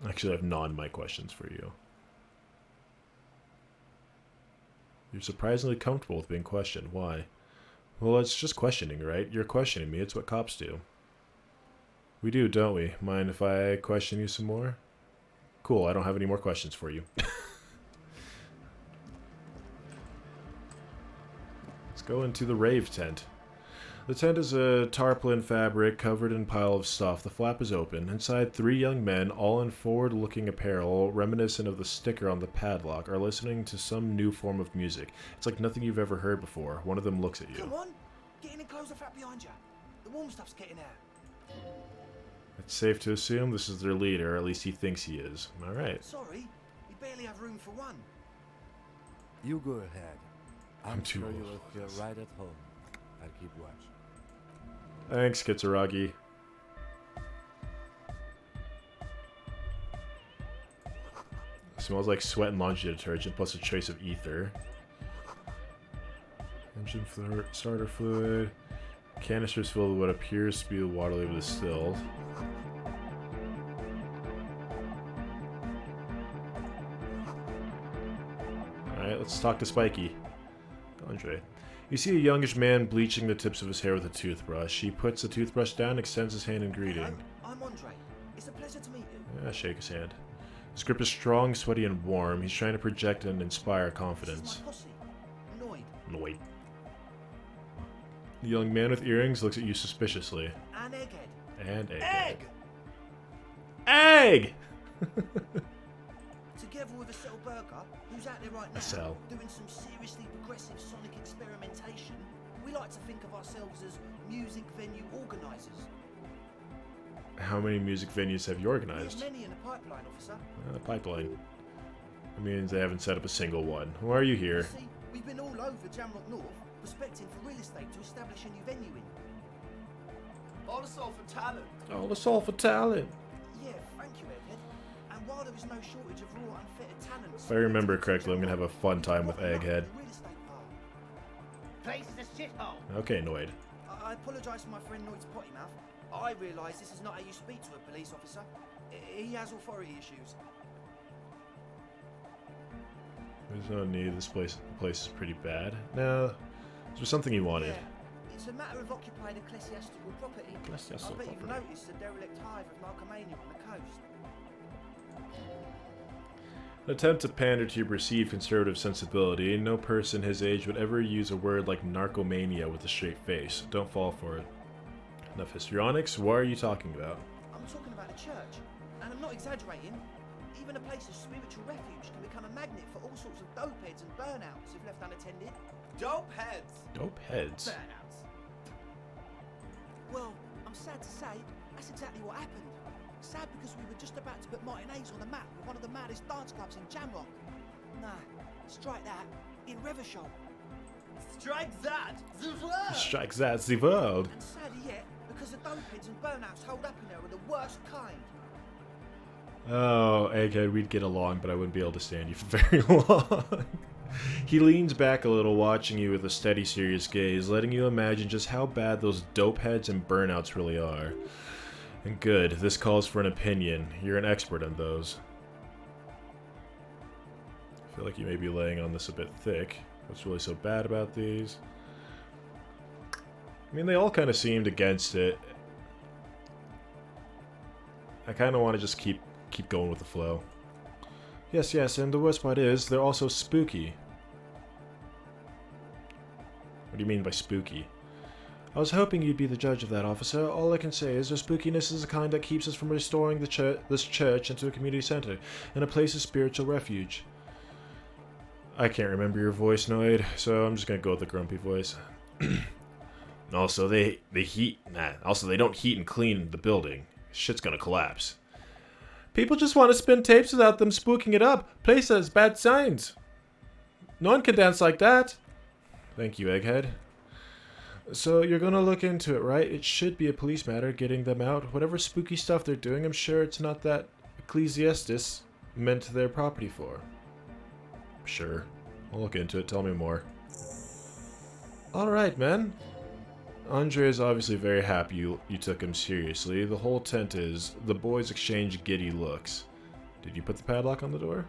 Actually, I have non-mic questions for you. You're surprisingly comfortable with being questioned. Why? Well, it's just questioning, right? You're questioning me. It's what cops do. We do, don't we? Mind if I question you some more? Cool, I don't have any more questions for you. Let's go into the rave tent. The tent is a tarpaulin fabric covered in a pile of stuff. The flap is open. Inside, 3 young men, all in forward-looking apparel, reminiscent of the sticker on the padlock, are listening to some new form of music. It's like nothing you've ever heard before. One of them looks at you. Come on, get in and close the flap behind you. The warm stuff's getting out. It's safe to assume this is their leader, or at least he thinks he is. Alright. Sorry, we barely have room for one. You go ahead. I'm too sure old you will for feel this. right at home. I'll keep watch. Thanks, Kitsuragi. Smells like sweat and laundry detergent, plus a trace of ether. Engine starter fluid. Canisters filled with what appears to be the water label distilled. Alright, let's talk to Spiky. Andre. You see a youngish man bleaching the tips of his hair with a toothbrush. He puts the toothbrush down, extends his hand in greeting. Hello, I'm Andre. It's a pleasure to meet you. Shake his hand. His grip is strong, sweaty, and warm. He's trying to project and inspire This confidence. is my posse. Noid. Wait. The young man with earrings looks at you suspiciously. And Egghead. And egg. Egg! Egg! Together with a Cell Burger, who's out there right now, Cell. doing some seriously progressive sonic experimentation. We like to think of ourselves as music venue organisers. How many music venues have you There's organized? many in the pipeline, officer. Pipeline. That means they haven't set up a single one. Why are you You here? see, we've been all over Jamrock North, prospecting for real estate to establish a new venue in. All the soul for talent. All the soul for talent. Yeah, thank you, Egghead. And while there is no shortage of raw unfettered talent... If I remember correctly, I'm gonna have a fun time with Egghead. Place is a shithole. Okay, Noid. I apologise for my friend Noid's potty mouth. I realise this is not how you speak to a police officer. He has authority issues. There's no need. The place is pretty bad. No, is there something you wanted? Yeah, it's a matter of occupying ecclesiastical property. Ecclesiastical I bet you've property. noticed the derelict hive of Narcomania on the coast. An attempt to pander to your perceived conservative sensibility. No person his age would ever use a word like narcomania with a straight face. Don't fall for it. Enough histrionics. What are you talking about? I'm talking about a church, and I'm not exaggerating. Even a place of spiritual refuge can become a magnet for all sorts of dopeheads and burnouts if left unattended. Dope heads. Dope heads. Burnouts. Well, I'm sad to say, that's exactly what happened. Sad because we were just about to put Martinez on the map with one of the maddest dance clubs in Jamrock. Nah, strike that. In Revershop. Strike that. Strikes that's the world. And sadder yet, because the dopeheads and burnouts holed up in there are the worst kind. Oh, Egghead, we'd get along, but I wouldn't be able to stand you for very long. He leans back a little, watching you with a steady, serious gaze, letting you imagine just how bad those dope heads and burnouts really are. And good, this calls for an opinion. You're an expert on those. I feel like you may be laying on this a bit thick. What's really so bad about these? I mean, they all kind of seemed against it. I kind of want to just keep going with the flow. Yes, yes, and the worst part is they're also spooky. What do you mean by spooky? I was hoping you'd be the judge of that, officer. All I can say is their spookiness is the kind that keeps us from restoring this church into a community center and a place of spiritual refuge. I can't remember your voice, Noid, so I'm just gonna go with the grumpy voice. Also, they don't heat and clean the building. Shit's gonna collapse. People just want to spin tapes without them spooking it up. Place has bad signs. No one can dance like that. Thank you, Egghead. So you're gonna look into it, right? It should be a police matter, getting them out. Whatever spooky stuff they're doing, I'm sure it's not that Ecclesiastes meant their property for. Sure. I'll look into it. Tell me more. Alright, man. Andre is obviously very happy you took him seriously. The whole tent is. The boys exchange giddy looks. Did you put the padlock on the door?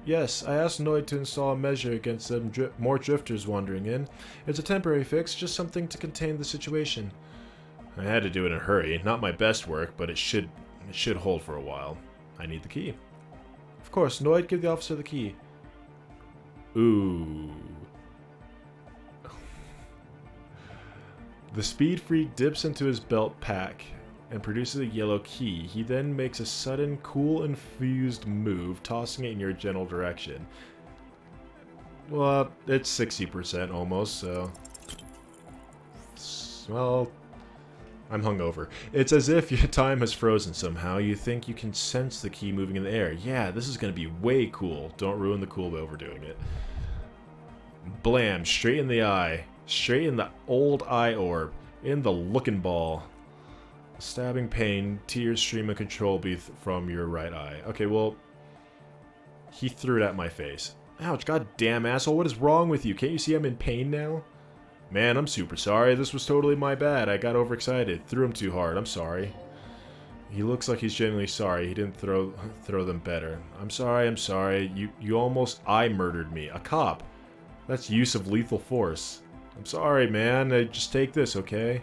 Yes, I asked Noid to install a measure against them more drifters wandering in. It's a temporary fix, just something to contain the situation. I had to do it in a hurry. Not my best work, but it should hold for a while. I need the key. Of course, Noid, give the officer the key. Ooh. The speed freak dips into his belt pack and produces a yellow key. He then makes a sudden, cool, infused move, tossing it in your general direction. Well, it's 60% almost, so... Well, I'm hungover. It's as if your time has frozen somehow. You think you can sense the key moving in the air. Yeah, this is going to be way cool. Don't ruin the cool by overdoing it. Blam, straight in the eye. Straight in the old eye orb. In the looking ball. Stabbing pain, tears stream uncontrollably from your right eye. Okay, well, he threw it at my face. Ouch, goddamn asshole, what is wrong with you? Can't you see I'm in pain now? Man, I'm super sorry. This was totally my bad. I got overexcited. Threw him too hard. I'm sorry. He looks like he's genuinely sorry. He didn't throw them better. I'm sorry. You almost murdered me. A cop. That's use of lethal force. I'm sorry, man. Just take this, okay?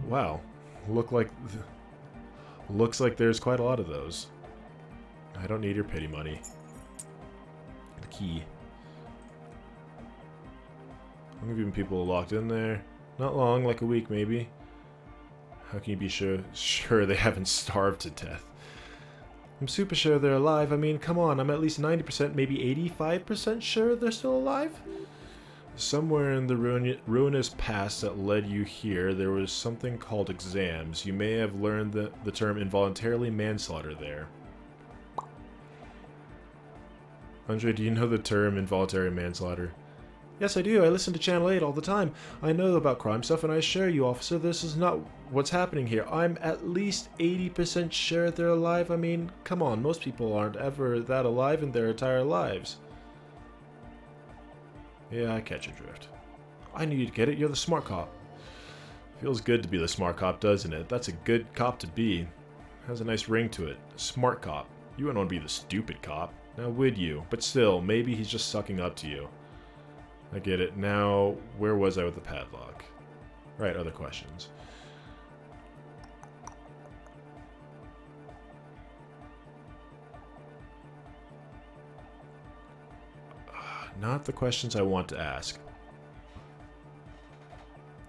Wow. Looks like there's quite a lot of those. I don't need your pity money. The key. How long have you been people locked in there? Not long, like a week maybe. How can you be sure they haven't starved to death? I'm super sure they're alive. I mean, come on, I'm at least 90%, maybe 85% sure they're still alive? Somewhere in the ruinous past that led you here, there was something called exams. You may have learned the term involuntarily manslaughter there. Andre, do you know the term involuntary manslaughter? Yes, I do. I listen to Channel 8 all the time. I know about crime stuff, and I assure you, officer, this is not what's happening here. I'm at least 80% sure they're alive. I mean, come on, most people aren't ever that alive in their entire lives. Yeah, I catch your drift. I knew you'd get it. You're the smart cop. Feels good to be the smart cop, doesn't it? That's a good cop to be. Has a nice ring to it. Smart cop. You wouldn't want to be the stupid cop. Now would you? But still, maybe he's just sucking up to you. I get it. Now, where was I with the padlock? Right, other questions. Not the questions I want to ask.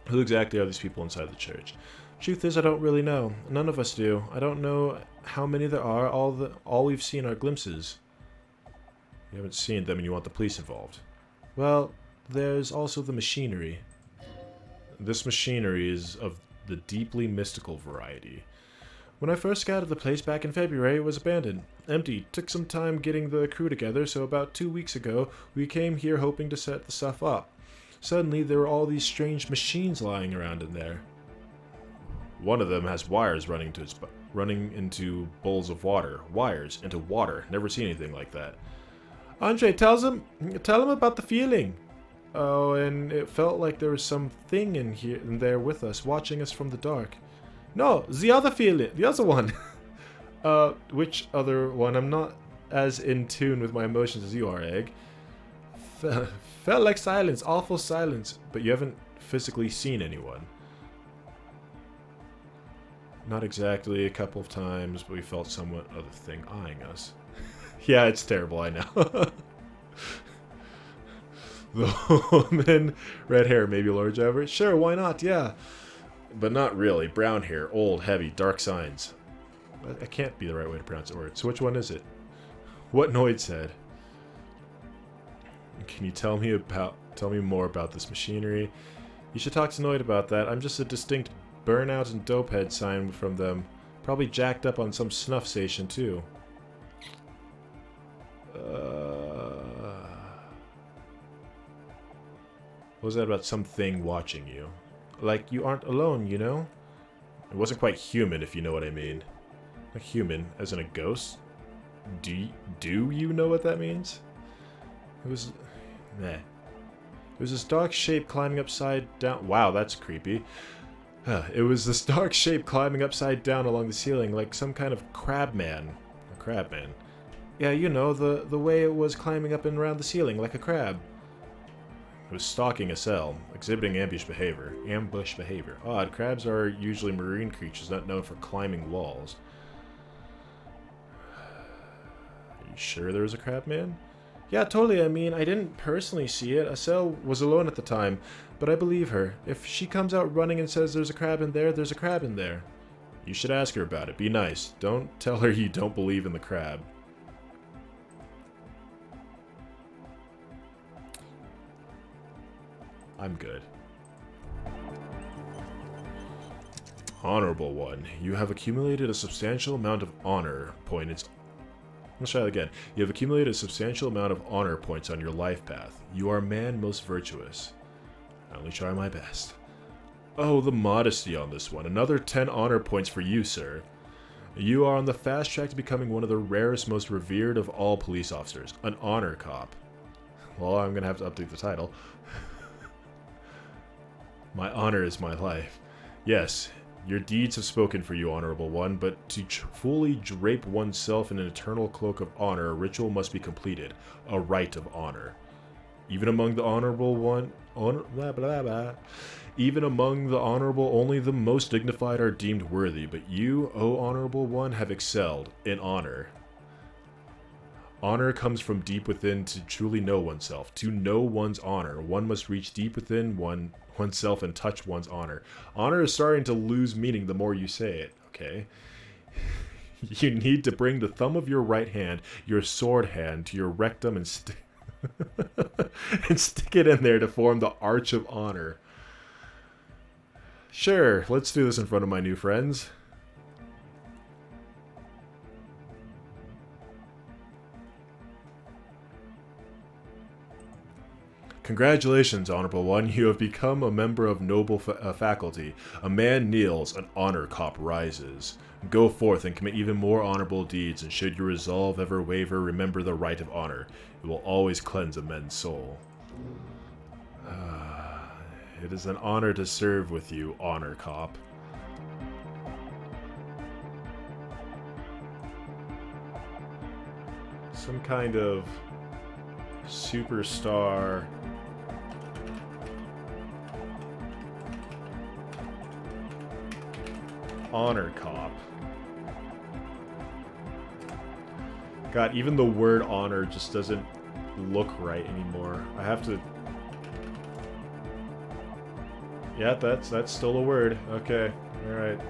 Who exactly are these people inside the church? Truth is, I don't really know. None of us do. I don't know how many there are. All we've seen are glimpses. You haven't seen them and you want the police involved. Well, there's also the machinery. This machinery is of the deeply mystical variety. When I first scouted the place back in February, it was abandoned. Empty. Took some time getting the crew together, so about 2 weeks ago, we came here hoping to set the stuff up. Suddenly, there were all these strange machines lying around in there. One of them has wires running into bowls of water. Wires into water. Never seen anything like that. Andre, tell him about the feeling. Oh, and it felt like there was something in there with us, watching us from the dark. No, the other feeling, the other one. Which other one? I'm not as in tune with my emotions as you are, Egg. Felt like silence, awful silence, but you haven't physically seen anyone. Not exactly. A couple of times, but we felt somewhat of the thing eyeing us. Yeah, it's terrible, I know. The woman, red hair, maybe large average? Sure, why not? Yeah. But not really. Brown hair, old, heavy, dark signs. I can't be the right way to pronounce the word. So which one is it? What Noid said. Can you tell me more about this machinery? You should talk to Noid about that. I'm just a distinct burnout and dopehead sign from them. Probably jacked up on some snuff station too. What was that about something watching you? Like you aren't alone, you know? It wasn't quite human, if you know what I mean. Not human, as in a ghost? Do you know what that means? It was... meh. It was this dark shape climbing upside down... Wow, that's creepy. It was this dark shape climbing upside down along the ceiling, like some kind of crab man. A crab man. Yeah, you know, the way it was climbing up and around the ceiling, like a crab. It was stalking a cell, exhibiting ambush behavior. Odd, crabs are usually marine creatures not known for climbing walls. Are you sure there was a crab man? Yeah, totally. I mean, I didn't personally see it. Acel was alone at the time, but I believe her. If she comes out running and says there's a crab in there, there's a crab in there. You should ask her about it. Be nice. Don't tell her you don't believe in the crab. I'm good. Honorable one. You have accumulated a substantial amount of honor points. Let's try that again. You have accumulated a substantial amount of honor points on your life path. You are man most virtuous. I only try my best. Oh, the modesty on this one. Another 10 honor points for you, sir. You are on the fast track to becoming one of the rarest, most revered of all police officers. An honor cop. Well, I'm going to have to update the title. My honor is my life. Yes, your deeds have spoken for you, Honorable One, but to fully drape oneself in an eternal cloak of honor, a ritual must be completed. A rite of honor. Even among the Honorable One... Even among the Honorable, only the most dignified are deemed worthy, but you, O Honorable One, have excelled in honor. Honor comes from deep within to truly know oneself. To know one's honor, one must reach deep within oneself and touch one's honor. Honor is starting to lose meaning the more you say it, okay? You need to bring the thumb of your right hand, your sword hand, to your rectum and and stick it in there to form the arch of honor. Sure, let's do this in front of my new friends. Congratulations, Honorable One. You have become a member of noble faculty. A man kneels, an honor cop rises. Go forth and commit even more honorable deeds, and should your resolve ever waver, remember the right of honor. It will always cleanse a man's soul. It is an honor to serve with you, honor cop. Some kind of superstar honor cop. God, even the word honor just doesn't look right anymore. I have to... Yeah, that's still a word. Okay, alright.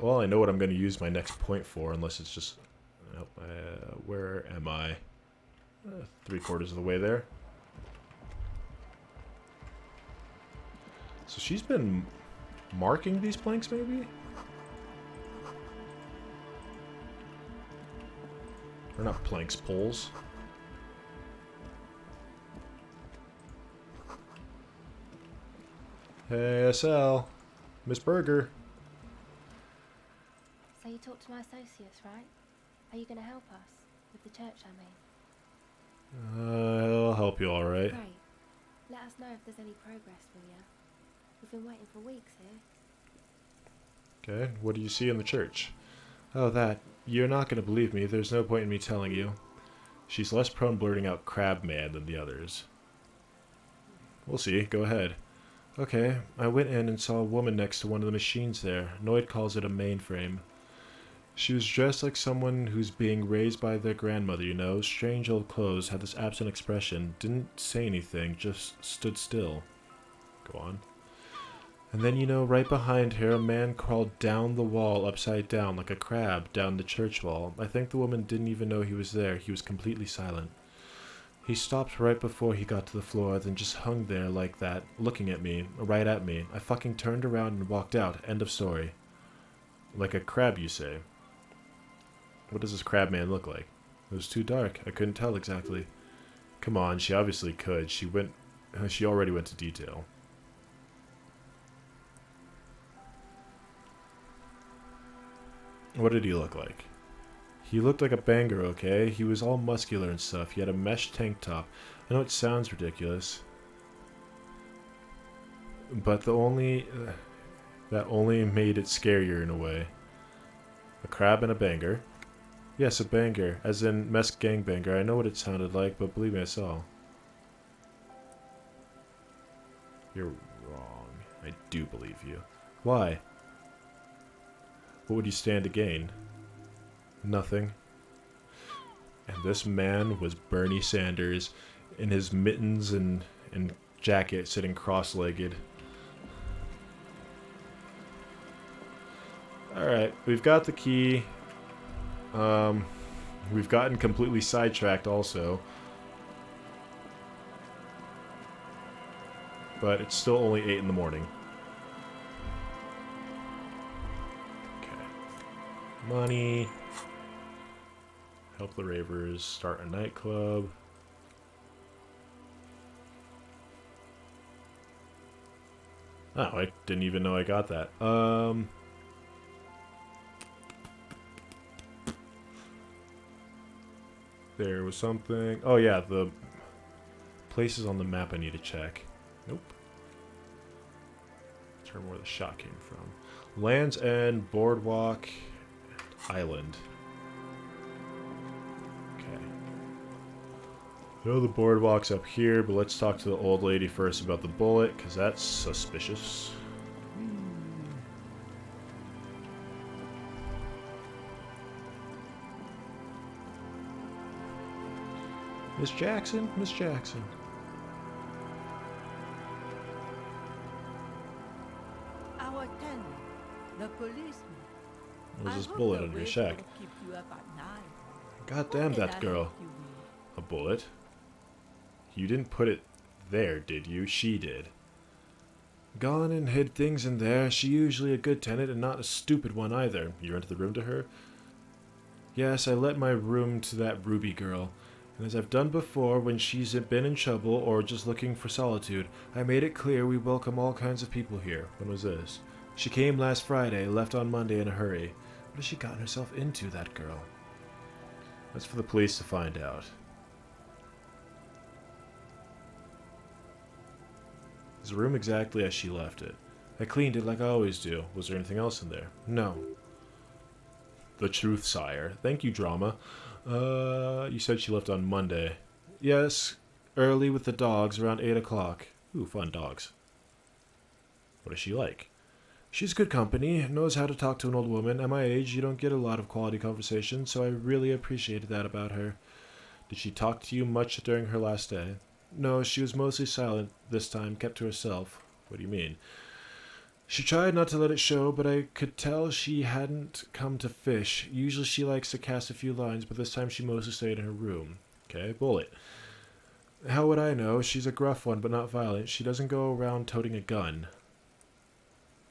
Well, I know what I'm going to use my next point for, unless it's just... where am I? 3/4 of the way there. So she's been marking these planks, maybe? Or not planks, poles. Hey, SL. Miss Berger. So you talked to my associates, right? Are you going to help us? With the church, I mean. I'll help you, alright. Great. Let us know if there's any progress, will ya? We've been waiting for weeks here. Okay, what do you see in the church? Oh, that. You're not going to believe me. There's no point in me telling you. She's less prone blurting out crab man than the others. We'll see. Go ahead. Okay, I went in and saw a woman next to one of the machines there. Noid calls it a mainframe. She was dressed like someone who's being raised by their grandmother, you know. Strange old clothes, had this absent expression, didn't say anything, just stood still. Go on. And then, you know, right behind her, a man crawled down the wall upside down like a crab down the church wall. I think the woman didn't even know he was there. He was completely silent. He stopped right before he got to the floor, then just hung there like that, looking at me, right at me. I fucking turned around and walked out. End of story. Like a crab, you say? What does this crab man look like? It was too dark. I couldn't tell exactly. Come on, she obviously could. She already went to detail. What did he look like? He looked like a banger, okay? He was all muscular and stuff. He had a mesh tank top. I know it sounds ridiculous, but that only made it scarier in a way. A crab and a banger. Yes, a banger, as in mess gangbanger. I know what it sounded like, but believe me, I saw. You're wrong. I do believe you. Why? What would you stand to gain? Nothing. And this man was Bernie Sanders in his mittens and jacket sitting cross-legged. Alright, we've got the key. We've gotten completely sidetracked also. But it's still only 8 in the morning. Money. Help the ravers. Start a nightclub. Oh, I didn't even know I got that. There was something. Oh yeah, the places on the map I need to check. Nope. Determine where the shot came from. Land's End, Boardwalk, Island. Okay. I know the boardwalk's up here, but let's talk to the old lady first about the bullet, because that's suspicious. Miss Jackson? Miss Jackson. Our tenant, the policeman. There's this I hope bullet the under your whistle shack. will keep you up at night. God What damn did I that girl. help you with? A bullet? You didn't put it there, did you? She did. Gone and hid things in there. She usually a good tenant and not a stupid one either. You rented the room to her? Yes, I let my room to that Ruby girl. And as I've done before when she's been in trouble or just looking for solitude, I made it clear we welcome all kinds of people here. When was this? She came last Friday, left on Monday in a hurry. What has she gotten herself into, that girl? That's for the police to find out. Is the room exactly as she left it? I cleaned it like I always do. Was there anything else in there? No. The truth, sire. Thank you, drama. You said she left on Monday. Yes, early with the dogs, around 8 o'clock. Ooh, fun dogs. What is she like? She's good company, knows how to talk to an old woman. At my age, you don't get a lot of quality conversation, so I really appreciated that about her. Did she talk to you much during her last day? No, she was mostly silent this time, kept to herself. What do you mean? She tried not to let it show, but I could tell she hadn't come to fish. Usually she likes to cast a few lines, but this time she mostly stayed in her room. Okay, bullet. How would I know? She's a gruff one, but not violent. She doesn't go around toting a gun.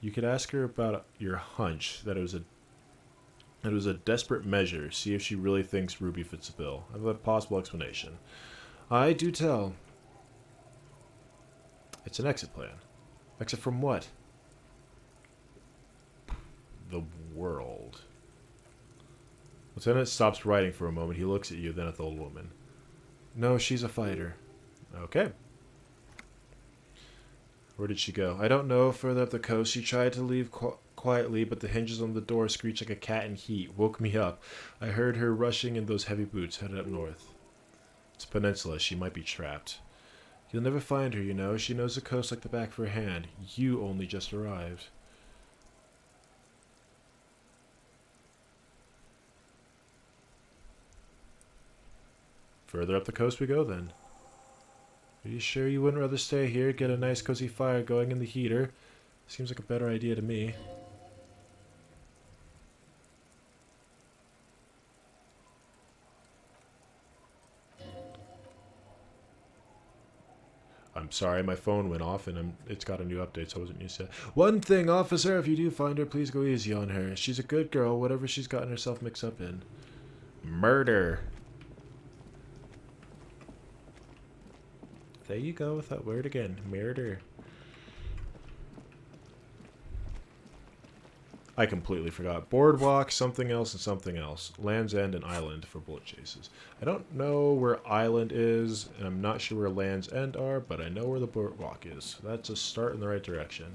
You could ask her about your hunch that it was a desperate measure. See if she really thinks Ruby fits the bill. I have a possible explanation. I do tell. It's an exit plan. Exit from what? The world. Lieutenant stops writing for a moment. He looks at you, then at the old woman. No, she's a fighter. Okay. Where did she go? I don't know. Further up the coast, she tried to leave quietly, but the hinges on the door screeched like a cat in heat. Woke me up. I heard her rushing in those heavy boots, headed up north. It's a peninsula. She might be trapped. You'll never find her, you know. She knows the coast like the back of her hand. You only just arrived. Further up the coast we go, then. Are you sure you wouldn't rather stay here, get a nice cozy fire going in the heater? Seems like a better idea to me. I'm sorry, my phone went off and it's got a new update, so I wasn't used to it. One thing, officer, if you do find her, please go easy on her. She's a good girl, whatever she's gotten herself mixed up in. Murder. There you go with that word again. Murder. I completely forgot. Boardwalk, something else, and something else. Land's End and Island for bullet chases. I don't know where Island is, and I'm not sure where Land's End are, but I know where the boardwalk is. That's a start in the right direction.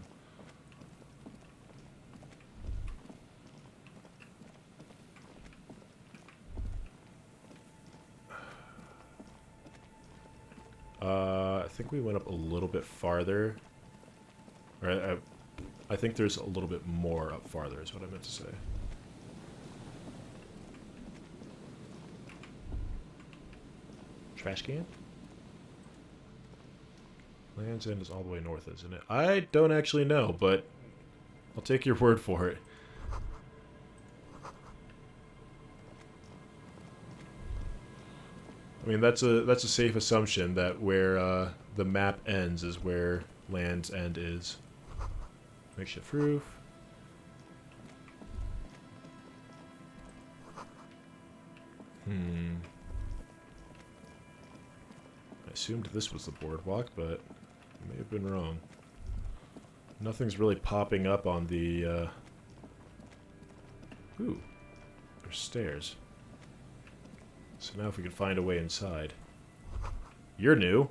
I think we went up a little bit farther. Or I think there's a little bit more up farther is what I meant to say. Trash can? Land's End is all the way north, isn't it? I don't actually know, but I'll take your word for it. I mean, that's a safe assumption that where the map ends is where Land's End is. Makeshift roof. I assumed this was the boardwalk, but I may have been wrong. Nothing's really popping up on the... Ooh, there's stairs. So now if we can find a way inside. You're new.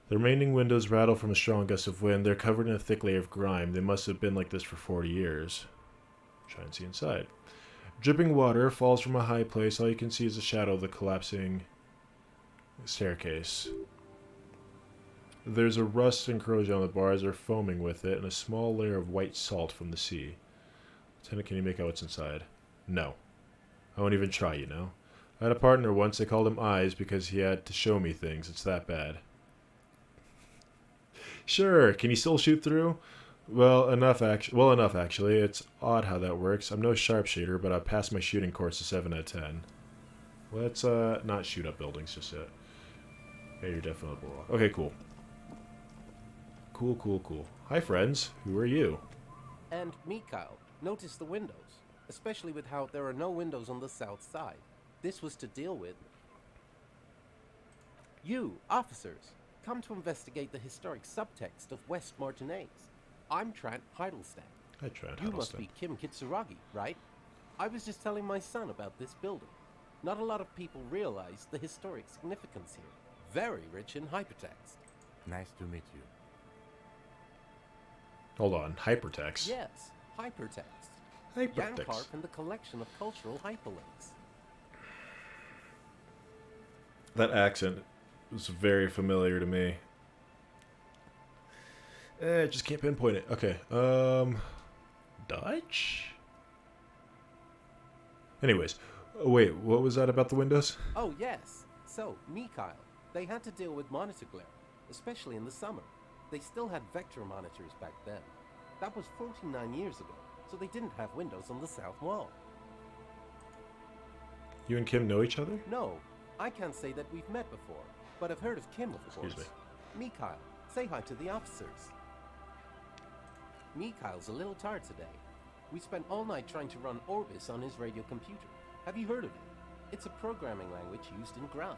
The remaining windows rattle from a strong gust of wind. They're covered in a thick layer of grime. They must have been like this for 40 years. Try and see inside. Dripping water falls from a high place. All you can see is the shadow of the collapsing staircase. There's a rust and corrosion on the bars. They're foaming with it, and a small layer of white salt from the sea. Lieutenant, can you make out what's inside? No. I won't even try, you know. I had a partner once. They called him Eyes because he had to show me things. It's that bad. Sure. Can you still shoot through? Well, enough actually. It's odd how that works. I'm no sharpshooter, but I passed my shooting course to 7 out of 10. Let's not shoot up buildings just yet. Yeah, you're definitely a bulldog. Okay, cool. Cool. Hi, friends. Who are you? And me, Kyle. Notice the windows, especially with how there are no windows on the south side. This was to deal with. You, officers, come to investigate the historic subtext of West Martinez. I'm Trant Heidelstein. Hi, Trant You Heidelstein. must be Kim Kitsuragi, right? I was just telling my son about this building. Not a lot of people realize the historic significance here. Very rich in hypertext. Nice to meet you. Hold on. Hypertext. Yes, hypertext. Hypertext. Yankarp and the collection of cultural hyperlinks. That accent was very familiar to me. I just can't pinpoint it. Okay. Dutch? Anyways. Oh, wait, what was that about the windows? Oh, yes. So, me, Kyle. They had to deal with monitor glare, especially in the summer. They still had vector monitors back then. That was 49 years ago, so they didn't have windows on the south wall. You and Kim know each other? No, I can't say that we've met before, but I've heard of Kim, of course. Excuse Me, Kyle. Say hi to the officers. Me, Kyle's a little tired today. We spent all night trying to run Orbis on his radio computer. Have you heard of it? It's a programming language used in Grad.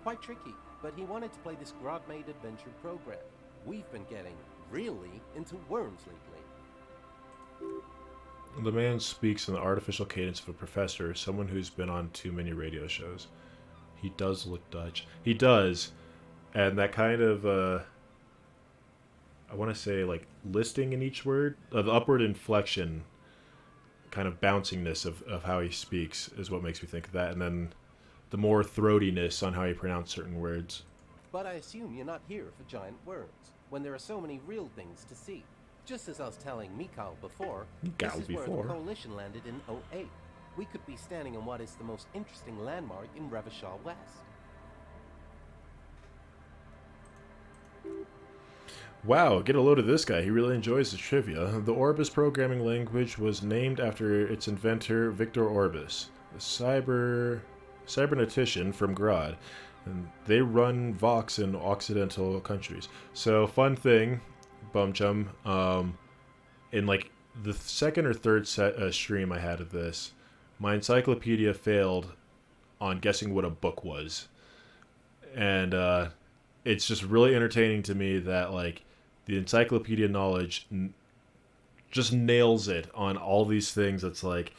Quite tricky, but he wanted to play this Grad-made adventure program. We've been getting really into worms lately. The man speaks in the artificial cadence of a professor, someone who's been on too many radio shows. He does look Dutch. He does. And that kind of, I want to say like listing in each word, the upward inflection, kind of bouncingness of how he speaks is what makes me think of that, and then the more throatiness on how he pronounced certain words. But I assume you're not here for giant worms, when there are so many real things to see. Just as I was telling Mikhail before, this is where the Coalition landed in '08. We could be standing on what is the most interesting landmark in Revachol West. Wow, get a load of this guy. He really enjoys the trivia. The Orbis programming language was named after its inventor, Victor Orbis, a cybernetician from Grad. And they run Vox in Occidental countries. So, fun thing, Bumchum, in like the second or third stream I had of this, my encyclopedia failed on guessing what a book was. And it's just really entertaining to me that like the encyclopedia knowledge just nails it on all these things. It's like,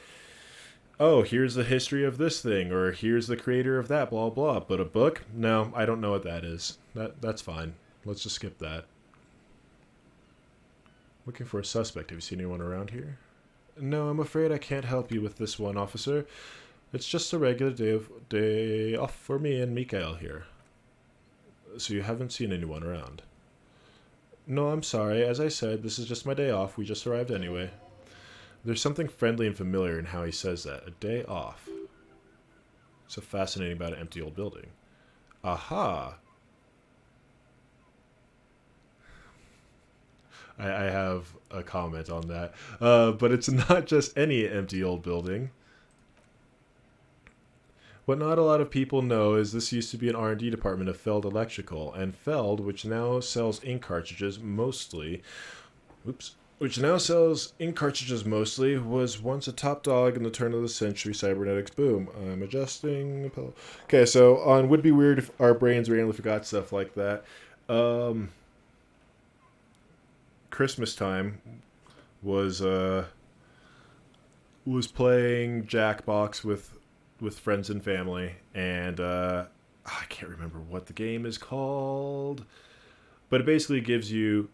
oh, here's the history of this thing, or here's the creator of that, blah, blah. But a book? No, I don't know what that is. That's fine. Let's just skip that. Looking for a suspect. Have you seen anyone around here? No, I'm afraid I can't help you with this one, officer. It's just a regular day off for me and Mikhail here. So you haven't seen anyone around? No, I'm sorry. As I said, this is just my day off. We just arrived anyway. There's something friendly and familiar in how he says that. A day off. So fascinating about an empty old building. Aha! I have a comment on that. But it's not just any empty old building. What not a lot of people know is this used to be an R&D department of Feld Electrical, and Feld, which now sells ink cartridges mostly, was once a top dog in the turn of the century cybernetics boom. I'm adjusting. Okay, so on Would Be Weird if our brains randomly forgot stuff like that. Christmas time was playing Jackbox with friends and family, and I can't remember what the game is called, but it basically gives you,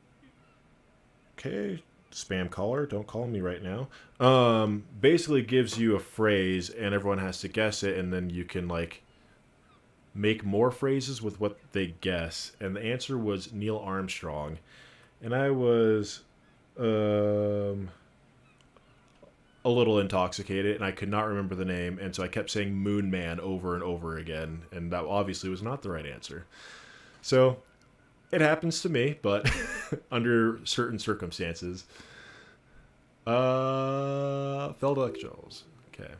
okay, spam caller, don't call me right now, basically gives you a phrase and everyone has to guess it, and then you can like make more phrases with what they guess, and the answer was Neil Armstrong, and I was a little intoxicated, and I could not remember the name, and so I kept saying Moon Man over and over again, and that obviously was not the right answer. So, it happens to me, but under certain circumstances. Feld Electricals. Okay.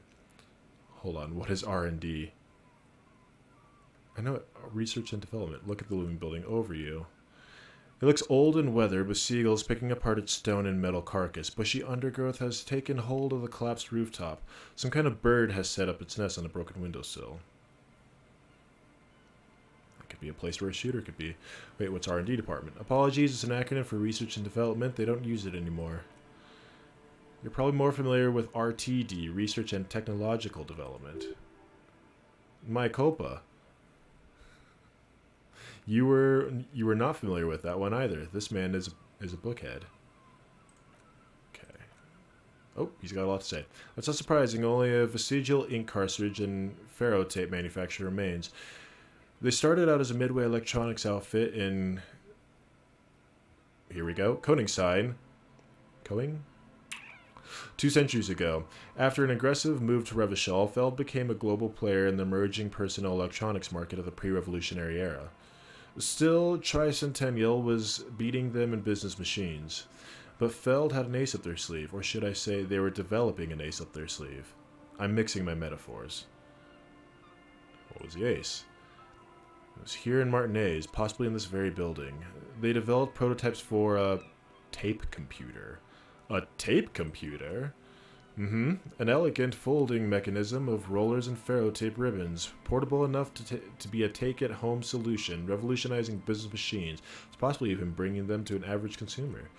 Hold on, what is R&D? I know it, research and development. Look at the looming building over you. It looks old and weathered, with seagulls picking apart its stone and metal carcass. Bushy undergrowth has taken hold of the collapsed rooftop. Some kind of bird has set up its nest on a broken windowsill. That could be a place where a shooter could be. Wait, what's R&D department? Apologies, it's an acronym for research and development. They don't use it anymore. You're probably more familiar with RTD, research and technological development. My culpa. You were not familiar with that one either. This man is a bookhead. Okay. Oh, he's got a lot to say. That's not surprising. Only a vestigial ink cartridge and ferrotape manufacturer remains. They started out as a Midway Electronics outfit in, here we go, Koningstein. 2 centuries ago. After an aggressive move to Revachol, Feld became a global player in the emerging personal electronics market of the pre-revolutionary era. Still, Tricentennial was beating them in business machines. But Feld had an ace up their sleeve, or should I say they were developing an ace up their sleeve. I'm mixing my metaphors. What was the ace? It was here in Martinez, possibly in this very building. They developed prototypes for a tape computer. A tape computer? An elegant folding mechanism of rollers and ferrotape ribbons, portable enough to be a take-at-home solution, revolutionizing business machines, possibly even bringing them to an average consumer.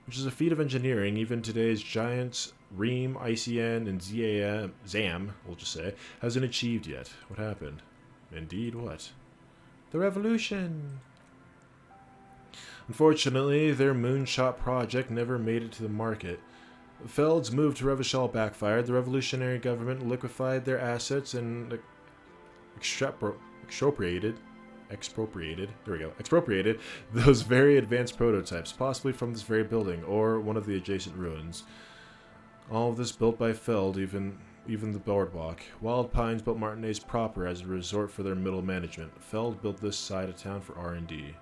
Which is a feat of engineering even today's giants, Ream, ICN, and ZAM, we'll just say, hasn't achieved yet. What happened? Indeed, what? The revolution! Unfortunately, their moonshot project never made it to the market. Feld's move to Revachol backfired. The revolutionary government liquefied their assets and expropriated those very advanced prototypes, possibly from this very building or one of the adjacent ruins. All of this built by Feld, even the boardwalk. Wild Pines built Martinez proper as a resort for their middle management. Feld built this side of town for R&D.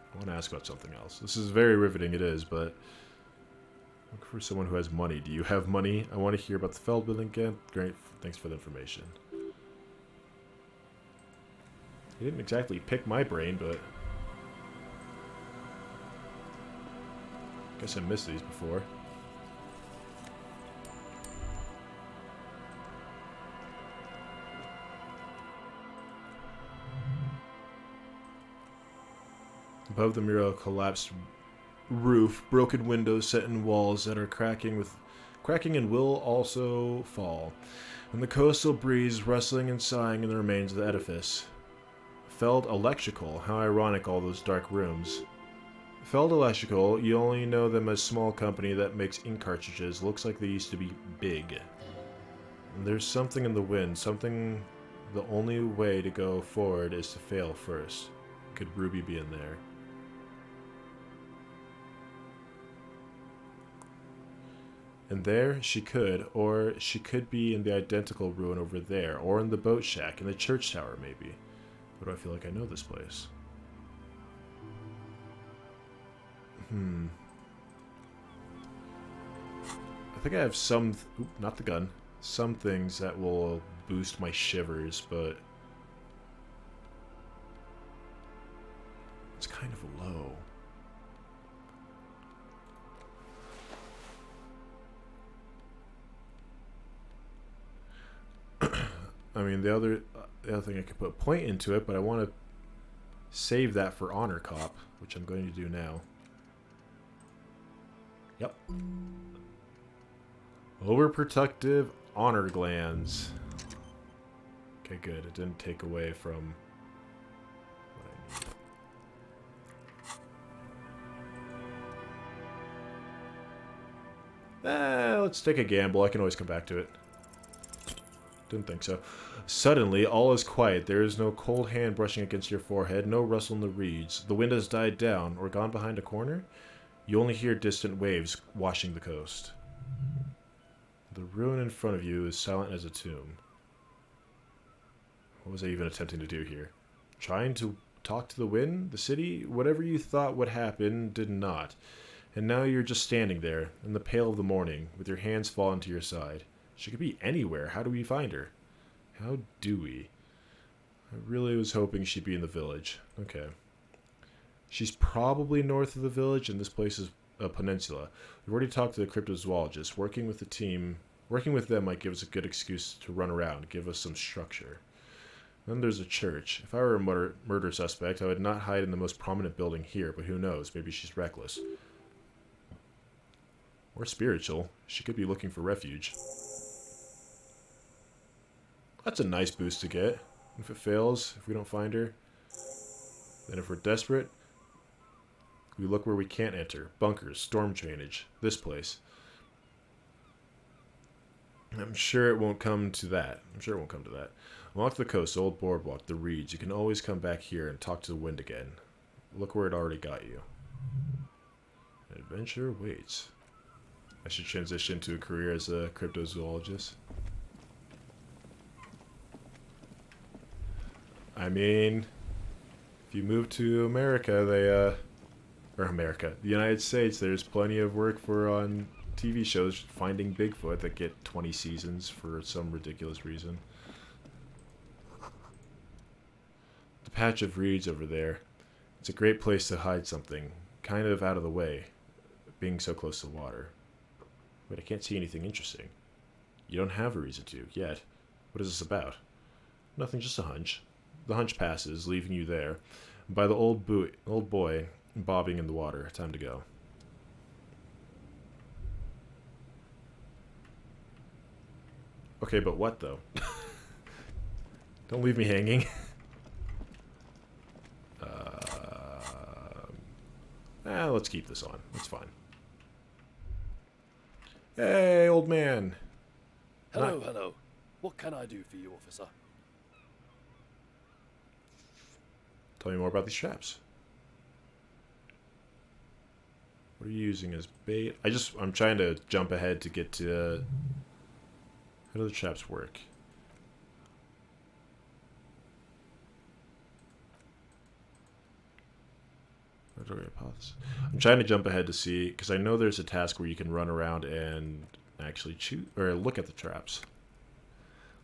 I want to ask about something else. This is very riveting, it is, but look for someone who has money. Do you have money? I want to hear about the Feld building again. Great, thanks for the information. He didn't exactly pick my brain, but I guess I missed these before. Above the mural, collapsed roof, broken windows set in walls that are cracking and will also fall, and the coastal breeze rustling and sighing in the remains of the edifice. Feld Electrical, how ironic all those dark rooms. Feld Electrical, you only know them as a small company that makes ink cartridges. Looks like they used to be big. And there's something in the wind, something the only way to go forward is to fail first. Could Ruby be in there? And there she could, or she could be in the identical ruin over there, or in the boat shack, in the church tower maybe. But do I feel like I know this place? I think I have some, not the gun, some things that will boost my shivers, but it's kind of low. I mean, the other thing I could put point into it, but I want to save that for Honor Cop, which I'm going to do now. Yep. Overprotective honor glands. Okay, good. It didn't take away from what I need. Let's take a gamble. I can always come back to it. Didn't think so. Suddenly, all is quiet. There is no cold hand brushing against your forehead, no rustle in the reeds. The wind has died down or gone behind a corner. You only hear distant waves washing the coast. The ruin in front of you is silent as a tomb. What was I even attempting to do here? Trying to talk to the wind? The city? Whatever you thought would happen did not. And now you're just standing there, in the pale of the morning, with your hands fallen to your side. She could be anywhere. How do we find her? How do we? I really was hoping she'd be in the village. Okay. She's probably north of the village, and this place is a peninsula. We've already talked to the cryptozoologist. Working with them might give us a good excuse to run around, give us some structure. Then there's a church. If I were a murder suspect, I would not hide in the most prominent building here, but who knows? Maybe she's reckless. Or spiritual. She could be looking for refuge. That's a nice boost to get. If it fails, if we don't find her, then if we're desperate, we look where we can't enter. Bunkers, storm drainage, this place. I'm sure it won't come to that. Along the coast, the old boardwalk, the reeds. You can always come back here and talk to the wind again. Look where it already got you. An adventure waits. I should transition to a career as a cryptozoologist. I mean, if you move to America, the United States, there's plenty of work for on TV shows finding Bigfoot that get 20 seasons for some ridiculous reason. The patch of reeds over there, it's a great place to hide something, kind of out of the way, being so close to water. But I can't see anything interesting. You don't have a reason to, yet. What is this about? Nothing, just a hunch. The hunch passes, leaving you there, by the old boy bobbing in the water. Time to go. Okay, but what though? Don't leave me hanging. Let's keep this on. That's fine. Hey, old man. Hello, hello. What can I do for you, officer? Tell me more about these traps. What are you using as bait? I'm trying to jump ahead to get to... how do the traps work? I'm trying to jump ahead to see, because I know there's a task where you can run around and actually choose, or look at the traps.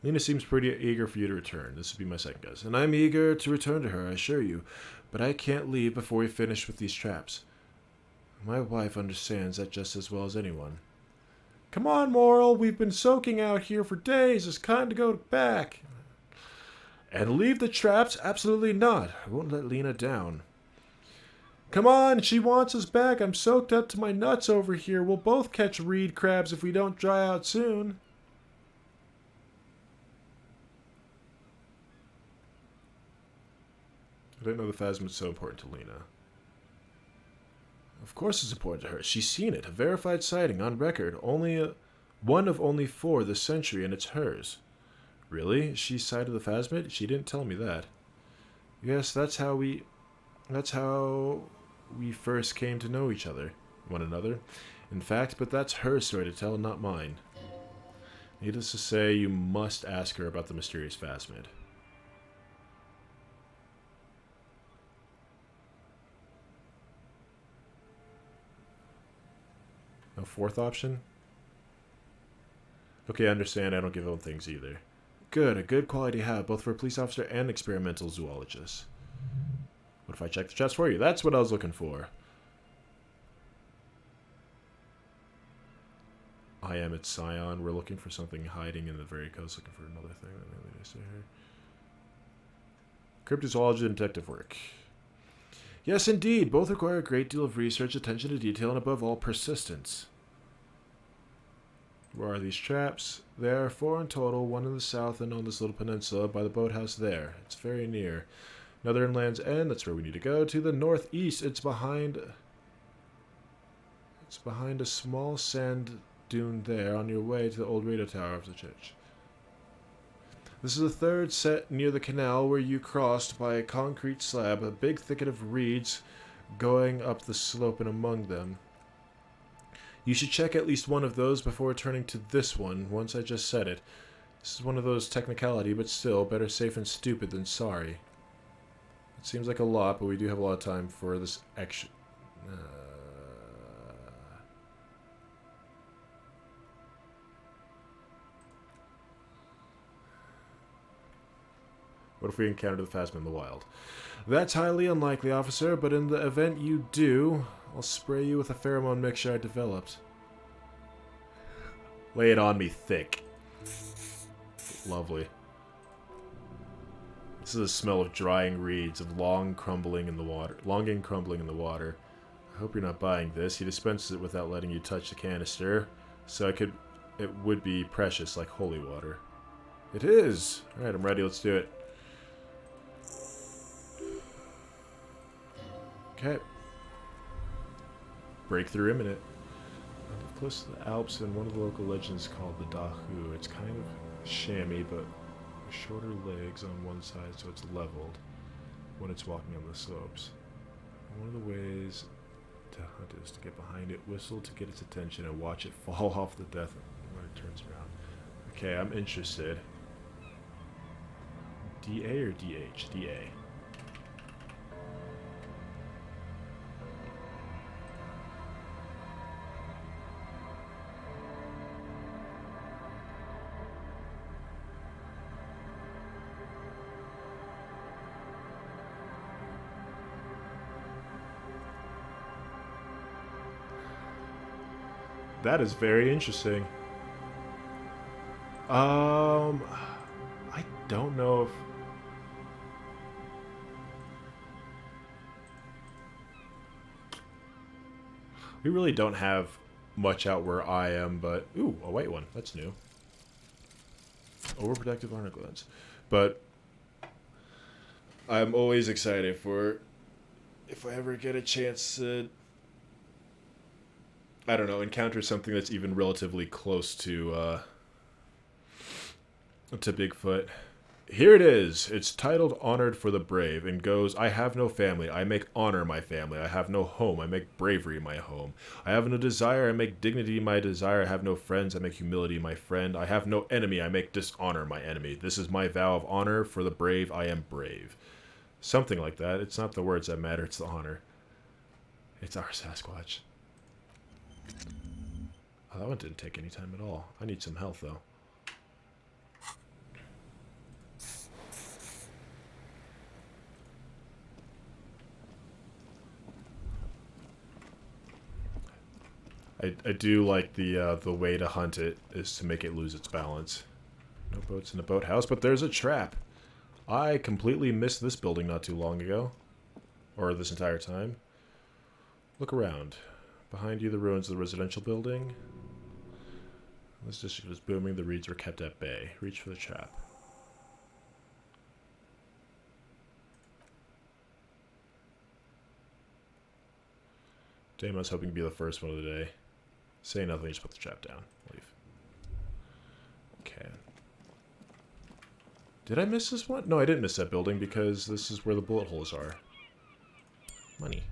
Lena seems pretty eager for you to return. This would be my second guess. And I'm eager to return to her, I assure you. But I can't leave before we finish with these traps. My wife understands that just as well as anyone. Come on, Moral. We've been soaking out here for days. It's time to go back. And leave the traps? Absolutely not. I won't let Lena down. Come on, she wants us back. I'm soaked up to my nuts over here. We'll both catch reed crabs if we don't dry out soon. I didn't know the phasm was so important to Lena. Of course it's important to her. She's seen it. A verified sighting on record. One of only 4 this century, and it's hers. Really? She sighted the phasmid? She didn't tell me that. Yes, that's how we first came to know one another. In fact, but that's her story to tell, not mine. Needless to say, you must ask her about the mysterious phasmid. No 4th option? Okay, I understand. I don't give up things either. Good, a good quality to have, both for a police officer and experimental zoologist. What if I check the chest for you? That's what I was looking for. I am at Scion. We're looking for something hiding in the very coast. Looking for another thing. Cryptozoology and detective work. Yes, indeed. Both require a great deal of research, attention to detail, and above all, persistence. Where are these traps? There are 4 in total, 1 in the south and on this little peninsula by the boathouse there. It's very near. Another in Land's End, that's where we need to go. To the northeast, it's behind a small sand dune there on your way to the old radio tower of the church. This is the 3rd set near the canal where you crossed by a concrete slab, a big thicket of reeds going up the slope and among them. You should check at least one of those before returning to this one, once I just said it. This is one of those technicality, but still, better safe and stupid than sorry. It seems like a lot, but we do have a lot of time for this action. What if we encounter the phasma in the wild? That's highly unlikely, officer, but in the event you do, I'll spray you with a pheromone mixture I developed. Lay it on me thick. Lovely. This is the smell of drying reeds, of long crumbling in the water. I hope you're not buying this. He dispenses it without letting you touch the canister, so it would be precious like holy water. It is! Alright, I'm ready, let's do it. Okay. Breakthrough imminent. I live close to the Alps, and one of the local legends is called the Dahu. It's kind of chamois, but with shorter legs on one side, so it's leveled when it's walking on the slopes. And one of the ways to hunt is to get behind it, whistle to get its attention, and watch it fall off the death when it turns around. Okay, I'm interested. DA or DH? DA. That is very interesting. I don't know if... We really don't have much out where I am, but... Ooh, a white one. That's new. Overprotective article lens. But I'm always excited for... if I ever get a chance to I don't know, encounter something that's even relatively close to Bigfoot. Here it is. It's titled Honored for the Brave and goes, I have no family. I make honor my family. I have no home. I make bravery my home. I have no desire. I make dignity my desire. I have no friends. I make humility my friend. I have no enemy. I make dishonor my enemy. This is my vow of honor. For the brave, I am brave. Something like that. It's not the words that matter. It's the honor. It's our Sasquatch. Oh, that one didn't take any time at all. I need some health, though. I do like the way to hunt it is to make it lose its balance. No boats in the boathouse, but there's a trap. I completely missed this building not too long ago. Or this entire time. Look around. Behind you, the ruins of the residential building. This district is booming. The reeds were kept at bay. Reach for the trap. Damn, I was hoping to be the first one of the day. Say nothing, just put the trap down. Leave. Okay. Did I miss this one? No, I didn't miss that building because this is where the bullet holes are. Money.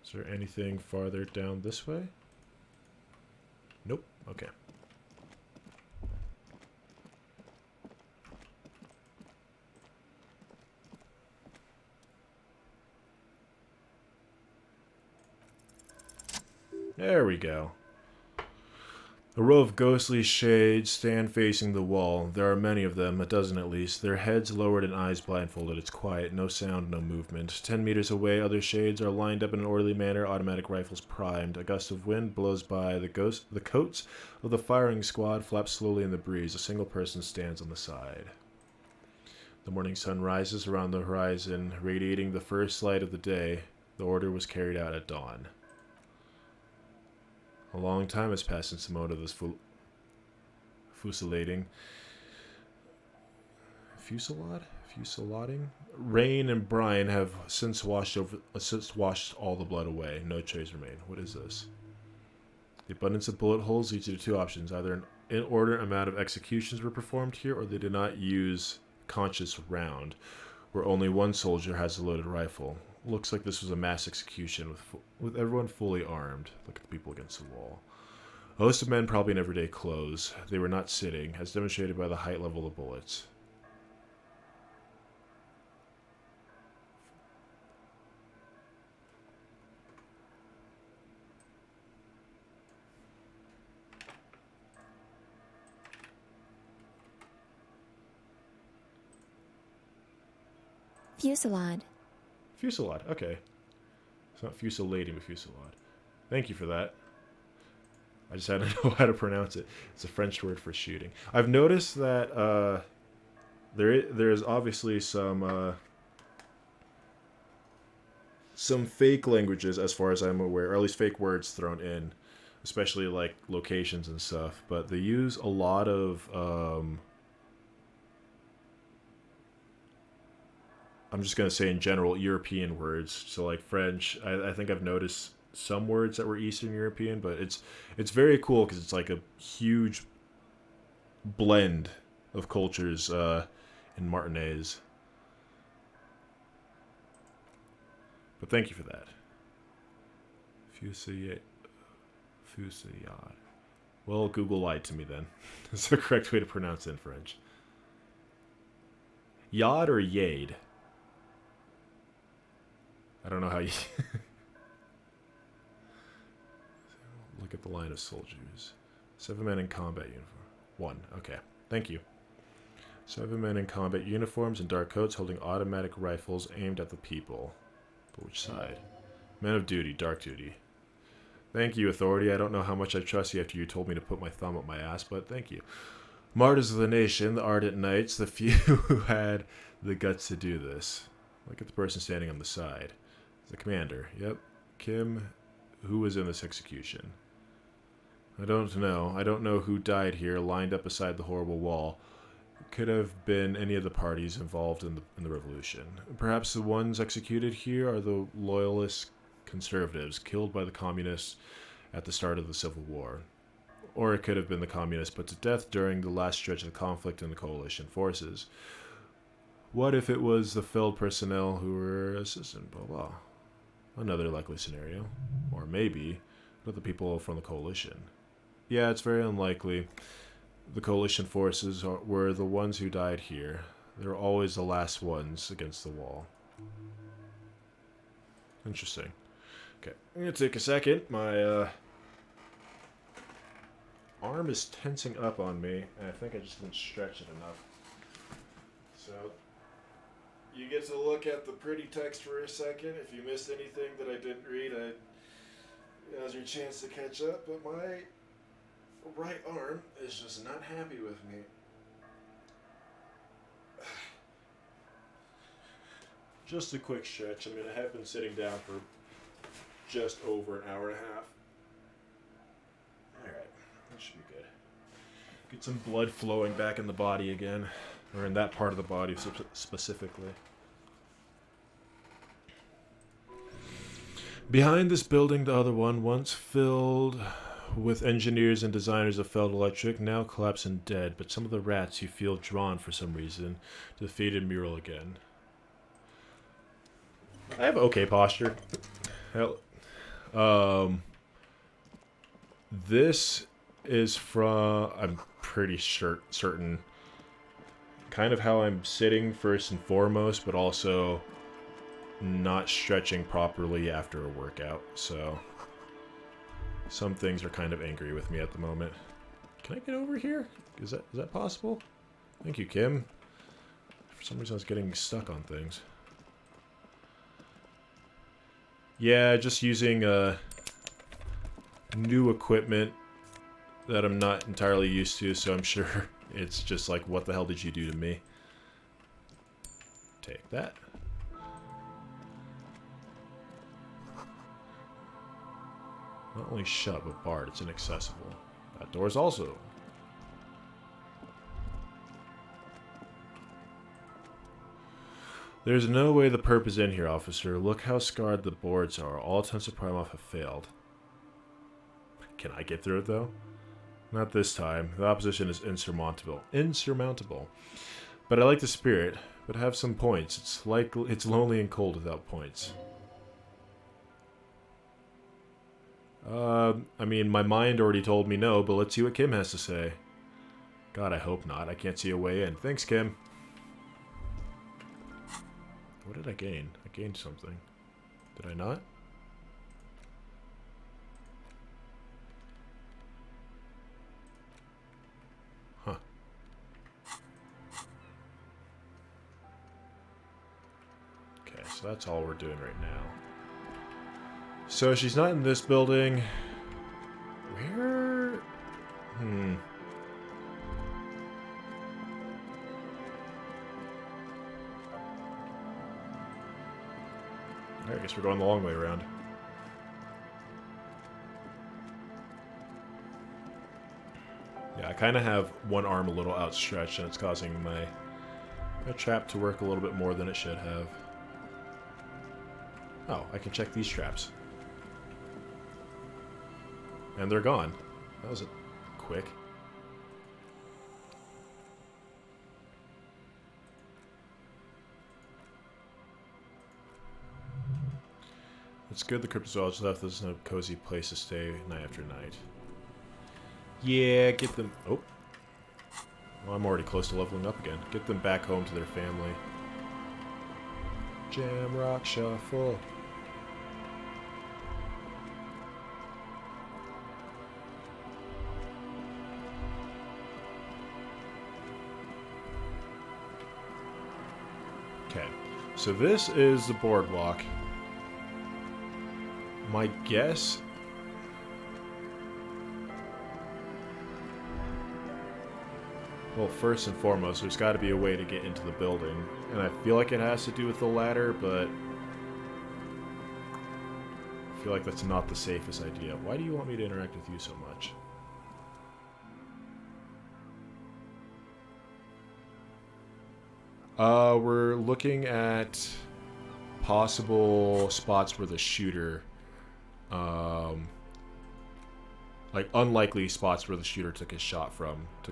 Is there anything farther down this way? Nope. Okay. There we go. A row of ghostly shades stand facing the wall. There are many of them, a dozen at least. Their heads lowered and eyes blindfolded. It's quiet, no sound, no movement. 10 meters away, other shades are lined up in an orderly manner, automatic rifles primed. A gust of wind blows by. The coats of the firing squad flap slowly in the breeze. A single person stands on the side. The morning sun rises around the horizon, radiating the first light of the day. The order was carried out at dawn. A long time has passed since the mode of this fusillading. Fusillading? Rain and brine have since washed all the blood away. No trace remain. What is this? The abundance of bullet holes leads you to two options. Either an inordinate amount of executions were performed here, or they did not use conscious round, where only one soldier has a loaded rifle. Looks like this was a mass execution with everyone fully armed. Look at the people against the wall. A host of men, probably in everyday clothes. They were not sitting, as demonstrated by the height level of bullets. Fusillade. Fusillade, okay. It's not fusillading, but fusillade. Thank you for that. I just had to know how to pronounce it. It's a French word for shooting. I've noticed that there is obviously some fake languages, as far as I'm aware, or at least fake words thrown in, especially like locations and stuff. But they use a lot of I'm just going to say in general, European words. So like French, I think I've noticed some words that were Eastern European, but it's very cool because it's like a huge blend of cultures in Martinez. But thank you for that. Fusillade. Well, Google lied to me then. That's the correct way to pronounce it in French. Yad or Yade? I don't know how you... Look at the line of soldiers. 7 men in combat uniform. 1. Okay. Thank you. 7 men in combat uniforms and dark coats holding automatic rifles aimed at the people. But which side? Men of duty. Dark duty. Thank you, authority. I don't know how much I trust you after you told me to put my thumb up my ass, but thank you. Martyrs of the nation, the ardent knights, the few who had the guts to do this. Look at the person standing on the side. The commander. Yep. Kim, who was in this execution? I don't know. I don't know who died here, lined up beside the horrible wall. Could have been any of the parties involved in the revolution. Perhaps the ones executed here are the loyalists conservatives killed by the communists at the start of the Civil War. Or it could have been the communists put to death during the last stretch of the conflict in the coalition forces. What if it was the filled personnel who were assistant, blah blah. Another likely scenario. Or maybe the people from the coalition. Yeah, it's very unlikely. The coalition forces were the ones who died here. They were always the last ones against the wall. Interesting. Okay, I'm gonna take a second. My arm is tensing up on me, and I think I just didn't stretch it enough. So, you get to look at the pretty text for a second. If you missed anything that I didn't read, now's your chance to catch up. But my right arm is just not happy with me. Just a quick stretch. I mean, I have been sitting down for just over an hour and a half. Alright, that should be good. Get some blood flowing back in the body again. Or in that part of the body specifically. Behind this building, the other one, once filled with engineers and designers of Feld Electric, now collapsed and dead, but some of the rats you feel drawn for some reason to the faded mural again. I have okay posture. Hell, this is from, I'm pretty certain, kind of how I'm sitting first and foremost, but also not stretching properly after a workout, so some things are kind of angry with me at the moment. Can I get over here? Is that possible? Thank you, Kim. For some reason I was getting stuck on things. Yeah, just using new equipment that I'm not entirely used to, so I'm sure it's just like, what the hell did you do to me? Take that. Not only shut, but barred. It's inaccessible. That door's also. There's no way the perp is in here, officer. Look how scarred the boards are. All attempts to pry them off have failed. Can I get through it, though? Not this time. The opposition is insurmountable. Insurmountable. But I like the spirit. But have some points. It's lonely and cold without points. I mean, my mind already told me no, but let's see what Kim has to say. God, I hope not. I can't see a way in. Thanks, Kim. What did I gain? I gained something. Did I not? Huh. Okay, so that's all we're doing right now. So she's not in this building. Where? I guess we're going the long way around. Yeah, I kind of have one arm a little outstretched, and it's causing my trap to work a little bit more than it should have. Oh, I can check these traps. And they're gone. That was quick. It's good the cryptozoologist left us in a cozy place to stay night after night. Yeah, get them... Oh. Well, I'm already close to leveling up again. Get them back home to their family. Jam rock shuffle. Okay, so this is the boardwalk. My guess... Well, first and foremost, there's got to be a way to get into the building. And I feel like it has to do with the ladder, but... I feel like that's not the safest idea. Why do you want me to interact with you so much? We're looking at possible spots where the shooter like unlikely spots where the shooter took their shot from. I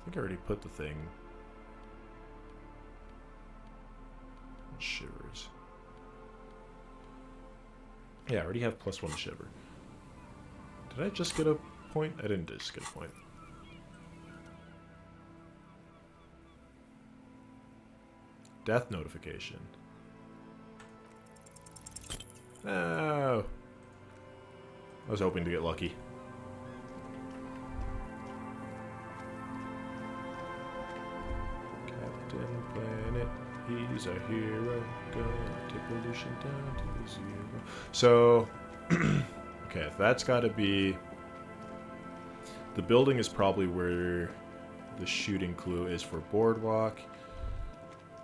think I already put the thing. Shivers. Yeah, I already have +1 to shiver. Did I just get a point? I didn't just get a point. Death notification. No. I was hoping to get lucky. Captain Planet, he's a hero. Gonna take pollution down to 0. So, okay, that's got to be. The building is probably where the shooting clue is for Boardwalk.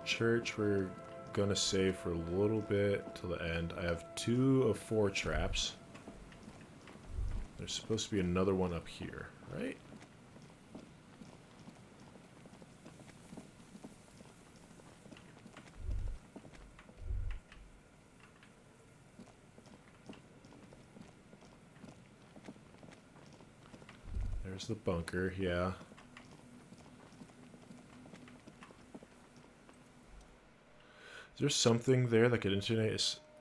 Church, we're gonna save for a little bit till the end. I have 2 of 4 traps. There's supposed to be another one up here, right? There's the bunker, yeah. Is there something there that could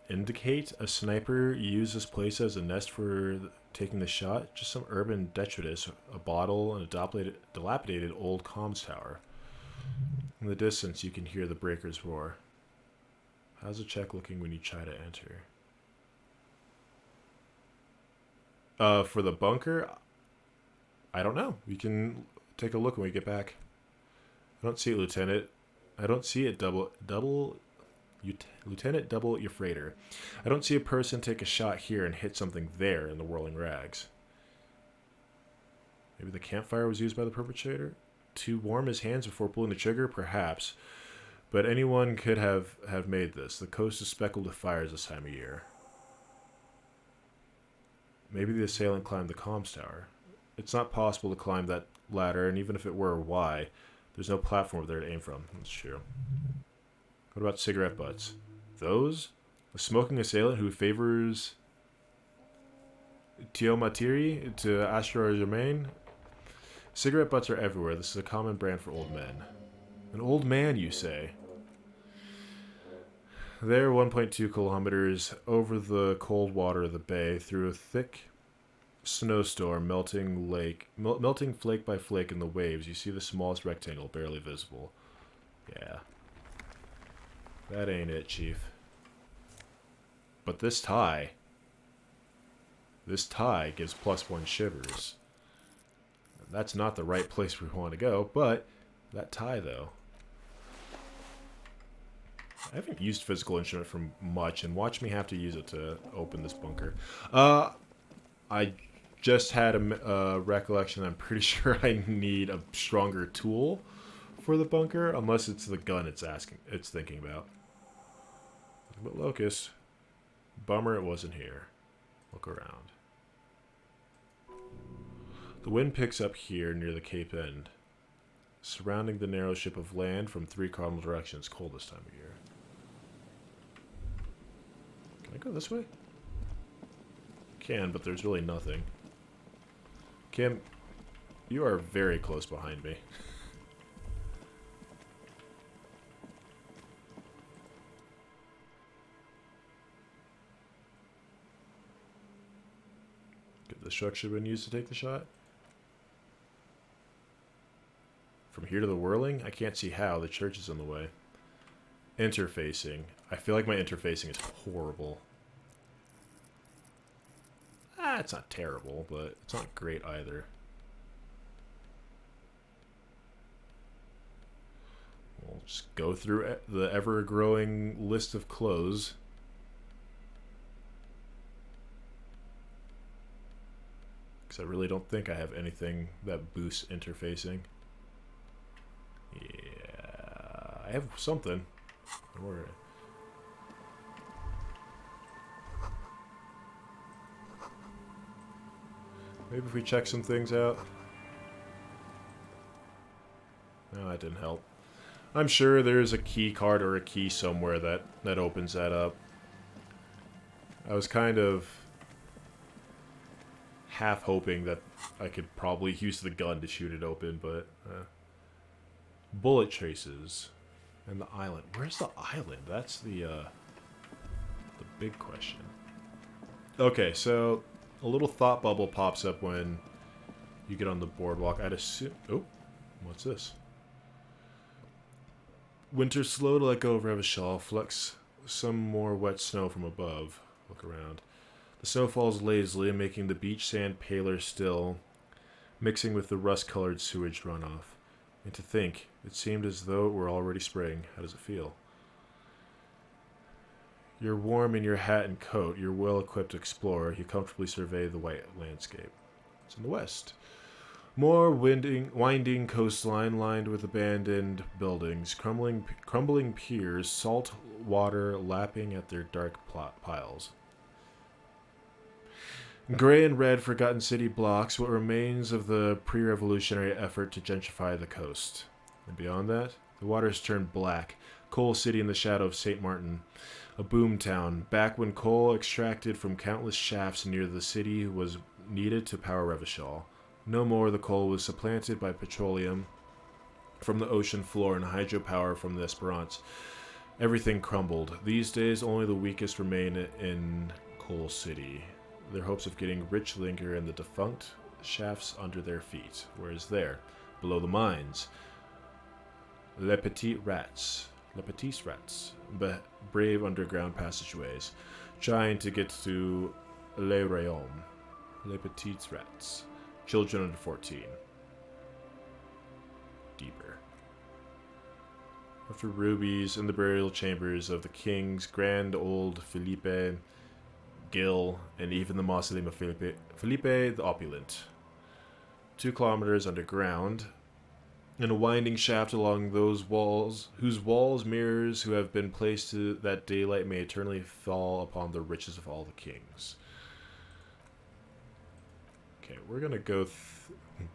indicate a sniper used this place as a nest for taking the shot? Just some urban detritus, a bottle, and a dilapidated old comms tower. In the distance, you can hear the breakers roar. How's the check looking when you try to enter? For the bunker, I don't know. We can take a look when we get back. I don't see it, Lieutenant. I don't see it, Lieutenant Double your freighter. I don't see a person take a shot here and hit something there in the whirling rags. Maybe the campfire was used by the perpetrator? To warm his hands before pulling the trigger? Perhaps. But anyone could have made this. The coast is speckled with fires this time of year. Maybe the assailant climbed the comms tower. It's not possible to climb that ladder, and even if it were, why? There's no platform there to aim from. That's true. What about cigarette butts? Those? A smoking assailant who favors Tiomatiri to Astro Germain? Cigarette butts are everywhere. This is a common brand for old men. An old man, you say? There, 1.2 kilometers over the cold water of the bay, through a thick snowstorm, melting flake by flake in the waves, you see the smallest rectangle, barely visible. Yeah. That ain't it, Chief. But this tie gives +1 shivers. That's not the right place we want to go, but that tie, though. I haven't used physical instrument for much, and watch me have to use it to open this bunker. I just had a recollection. I'm pretty sure I need a stronger tool for the bunker, unless it's the gun it's thinking about. But Locust, bummer it wasn't here. Look around. The wind picks up here near the Cape End, surrounding the narrow strip of land from 3 cardinal directions. Cold this time of year. Can I go this way? Can, but there's really nothing. Kim, you are very close behind me. Could the structure been used to take the shot? From here to the whirling? I can't see how. The church is in the way. Interfacing. I feel like my interfacing is horrible. It's not terrible, but it's not great either. We'll just go through the ever-growing list of clothes. Because I really don't think I have anything that boosts interfacing. Yeah, I have something. Don't worry. Maybe if we check some things out. No, that didn't help. I'm sure there's a key card or a key somewhere that opens that up. I was kind of half hoping that I could probably use the gun to shoot it open, but bullet traces and the island. Where's the island? That's the big question. Okay, so a little thought bubble pops up when you get on the boardwalk. I'd assume. Oh, what's this? Winter's slow to let go of Revachol, flecks some more wet snow from above. Look around. The snow falls lazily, making the beach sand paler still, mixing with the rust-colored sewage runoff. And to think, it seemed as though it were already spring. How does it feel? You're warm in your hat and coat. You're well-equipped to explore. You comfortably survey the white landscape. It's in the west. More winding coastline lined with abandoned buildings, crumbling piers, salt water lapping at their dark piles. Gray and red forgotten city blocks, what remains of the pre-revolutionary effort to gentrify the coast. And beyond that, the waters turned black. Coal City in the shadow of St. Martin, a boom town, back when coal extracted from countless shafts near the city was needed to power Revachol. No more the coal was supplanted by petroleum from the ocean floor and hydropower from the Esperance. Everything crumbled. These days, only the weakest remain in Coal City. Their hopes of getting rich linger in the defunct shafts under their feet, whereas there, below the mines, les petits rats, brave underground passageways, trying to get to les royaumes, les petits rats, children under 14. Deeper. After rubies in the burial chambers of the kings, grand old Felipe, Gil, and even the mausoleum of Felipe the Opulent. 2 kilometers underground, in a winding shaft along those walls, whose walls mirrors who have been placed to that daylight may eternally fall upon the riches of all the kings. Okay, we're gonna go.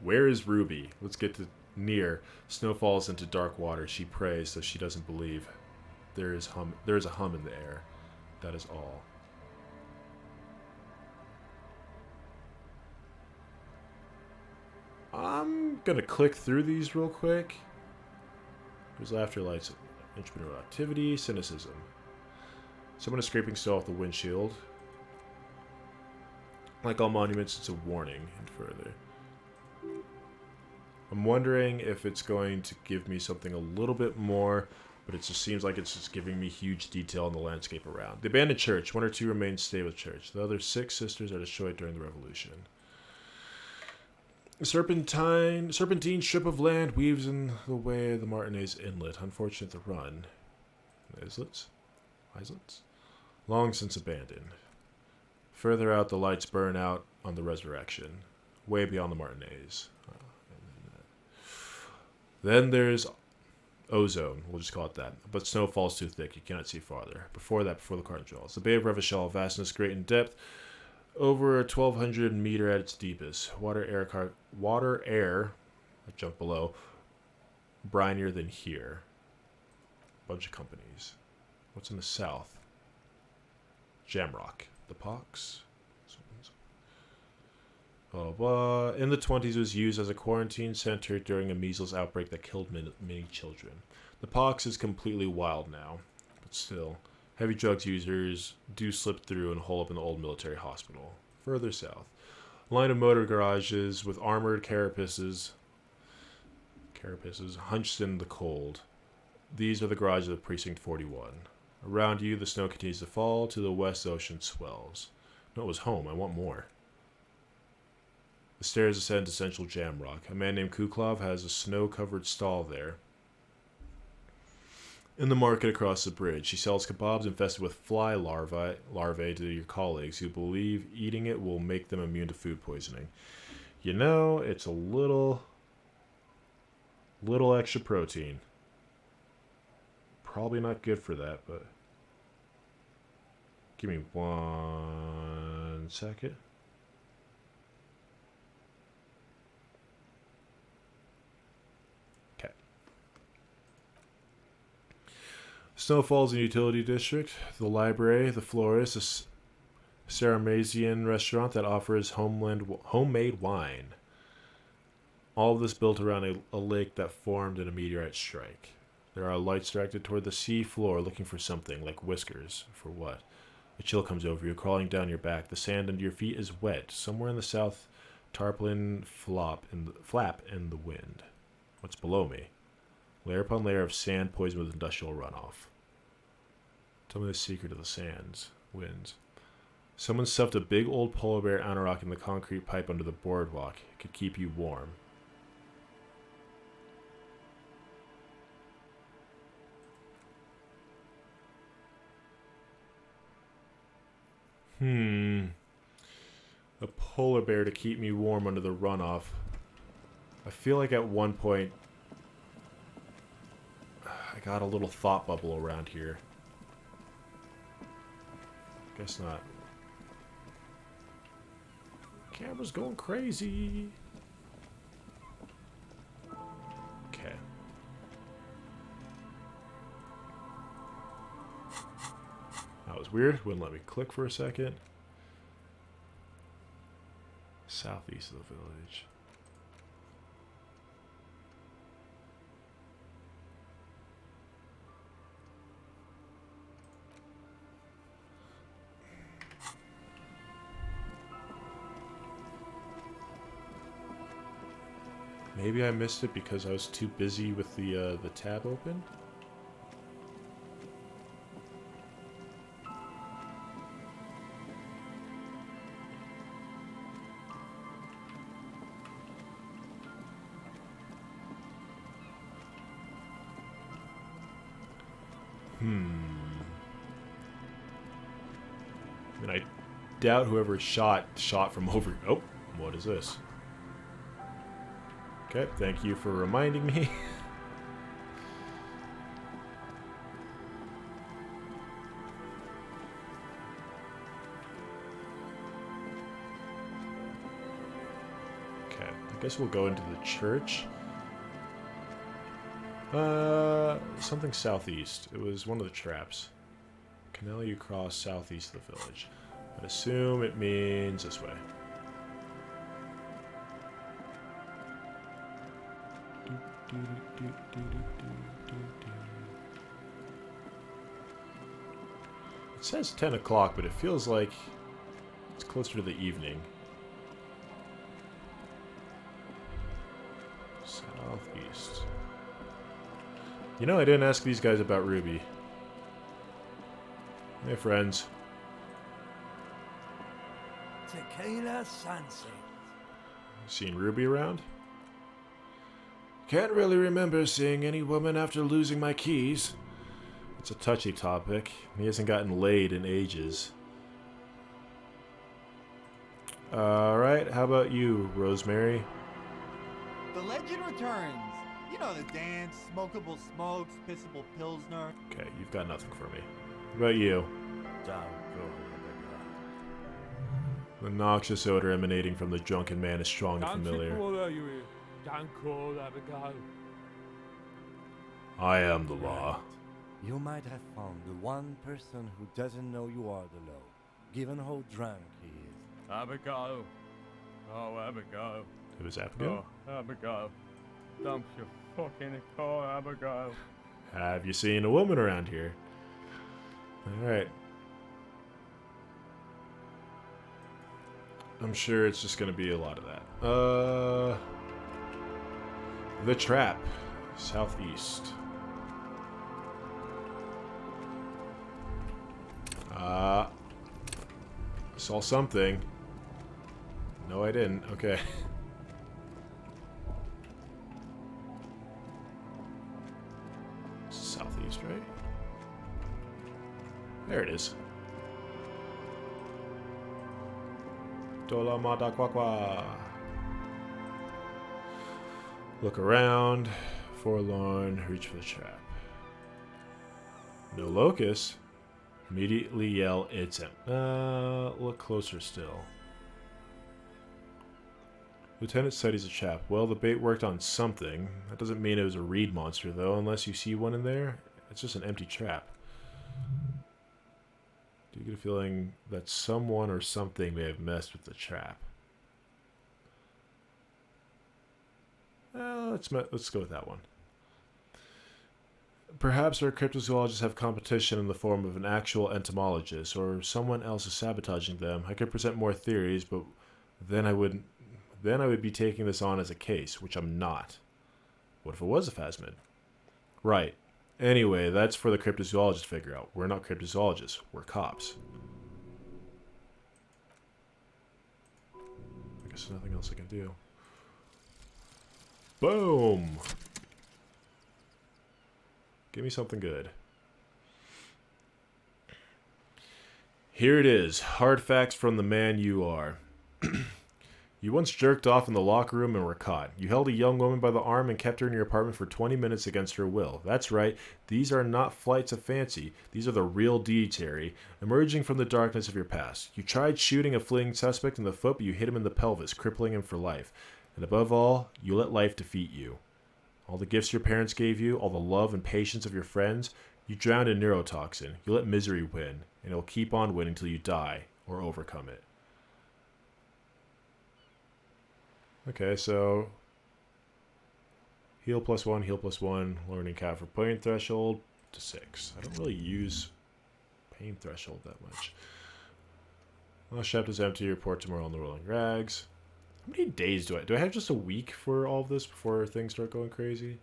Where is Ruby? Let's get to near. Snow falls into dark water. She prays, though she doesn't believe. There is a hum in the air. That is all. I'm gonna click through these real quick. There's laughter, lights, instrumental activity, cynicism. Someone is scraping snow off the windshield. Like all monuments, it's a warning and further. I'm wondering if it's going to give me something a little bit more, but it just seems like it's just giving me huge detail on the landscape around. The abandoned church. 1 or 2 remains stay with church. The other 6 sisters are destroyed during the revolution. A serpentine strip of land weaves in the way of the Martinez Inlet. Unfortunate to run. Islets? Long since abandoned. Further out, the lights burn out on the resurrection. Way beyond the Martinez. Then there's ozone. We'll just call it that. But snow falls too thick. You cannot see farther. Before that, before the Cardinals. The Bay of Revachol, vastness great in depth. Over 1,200 meter at its deepest. Water air, I jump below, brinier than here. Bunch of companies. What's in the south? Jamrock. The Pox. Blah, blah. In the 20s, it was used as a quarantine center during a measles outbreak that killed many children. The Pox is completely wild now, but still. Heavy drugs users do slip through and hole up in the old military hospital. Further south, a line of motor garages with armored carapaces hunched in the cold. These are the garages of Precinct 41. Around you, the snow continues to fall. To the west, the ocean swells. No, it was home. I want more. The stairs ascend to Central Jamrock. A man named Kuklov has a snow-covered stall there. In the market across the bridge, she sells kebabs infested with fly larvae to your colleagues who believe eating it will make them immune to food poisoning. You know, it's a little extra protein. Probably not good for that, but give me 1 second. Snow falls in Utility District, the library, the florist, Saramasian restaurant that offers homemade wine. All of this built around a lake that formed in a meteorite strike. There are lights directed toward the sea floor looking for something, like whiskers. For what? A chill comes over you, crawling down your back. The sand under your feet is wet. Somewhere in the south, tarpaulin flap in the wind. What's below me? Layer upon layer of sand poisoned with industrial runoff. Tell me the secret of the winds. Someone stuffed a big old polar bear anorak in the concrete pipe under the boardwalk. It could keep you warm. A polar bear to keep me warm under the runoff. I feel like at one point I got a little thought bubble around here. Guess not. Camera's going crazy. Okay. That was weird. Wouldn't let me click for a second. Southeast of the village. Maybe I missed it because I was too busy with the tab open. And I doubt whoever shot from over. Oh, what is this? Okay, thank you for reminding me. Okay, I guess we'll go into the church. Something southeast. It was one of the traps. Canal you cross southeast of the village. I'd assume it means this way. It says 10 o'clock, but it feels like it's closer to the evening. Southeast. You know, I didn't ask these guys about Ruby. Hey, friends. Tequila sunset. Seen Ruby around? Can't really remember seeing any woman after losing my keys. It's a touchy topic. He hasn't gotten laid in ages. Alright, how about you, Rosemary? The legend returns. You know the dance, smokable smokes, pissable pilsner. Okay, you've got nothing for me. What about you? The noxious odor emanating from the drunken man is strong and familiar. I am the law. You might have found the one person who doesn't know you are the law, given how drunk he is. Abigail. Oh, Abigail. It was Abigail? Oh, Abigail. Dump your fucking car, Abigail. Have you seen a woman around here? Alright. I'm sure it's just gonna be a lot of that. The Trap. Southeast. Saw something. No, I didn't. Okay. Southeast, right? There it is. Dolamada Kwakwa. Look around. Forlorn. Reach for the trap. No locust. Immediately yell, it's him. Look closer still. Lieutenant studies a trap. Well, the bait worked on something. That doesn't mean it was a reed monster, though. Unless you see one in there, it's just an empty trap. Do you get a feeling that someone or something may have messed with the trap? Let's go with that one. Perhaps our cryptozoologists have competition in the form of an actual entomologist, or someone else is sabotaging them. I could present more theories, but then I would be taking this on as a case, which I'm not. What if it was a phasmid? Right. Anyway, that's for the cryptozoologists to figure out. We're not cryptozoologists. We're cops. I guess there's nothing else I can do. Boom! Give me something good. Here it is. Hard facts from the man you are. You once jerked off in the locker room and were caught. You held a young woman by the arm and kept her in your apartment for 20 minutes against her will. That's right. These are not flights of fancy. These are the real deeds, Terry, emerging from the darkness of your past. You tried shooting a fleeing suspect in the foot, but you hit him in the pelvis, crippling him for life. And above all, you let life defeat you. All the gifts your parents gave you, all the love and patience of your friends, you drowned in neurotoxin. You let misery win, and it will keep on winning till you die or overcome it. Okay, so heal +1, learning cap for pain threshold to 6. I don't really use pain threshold that much. Last chapter's empty, report tomorrow on the rolling rags. How many days do I have just a week for all of this before things start going crazy?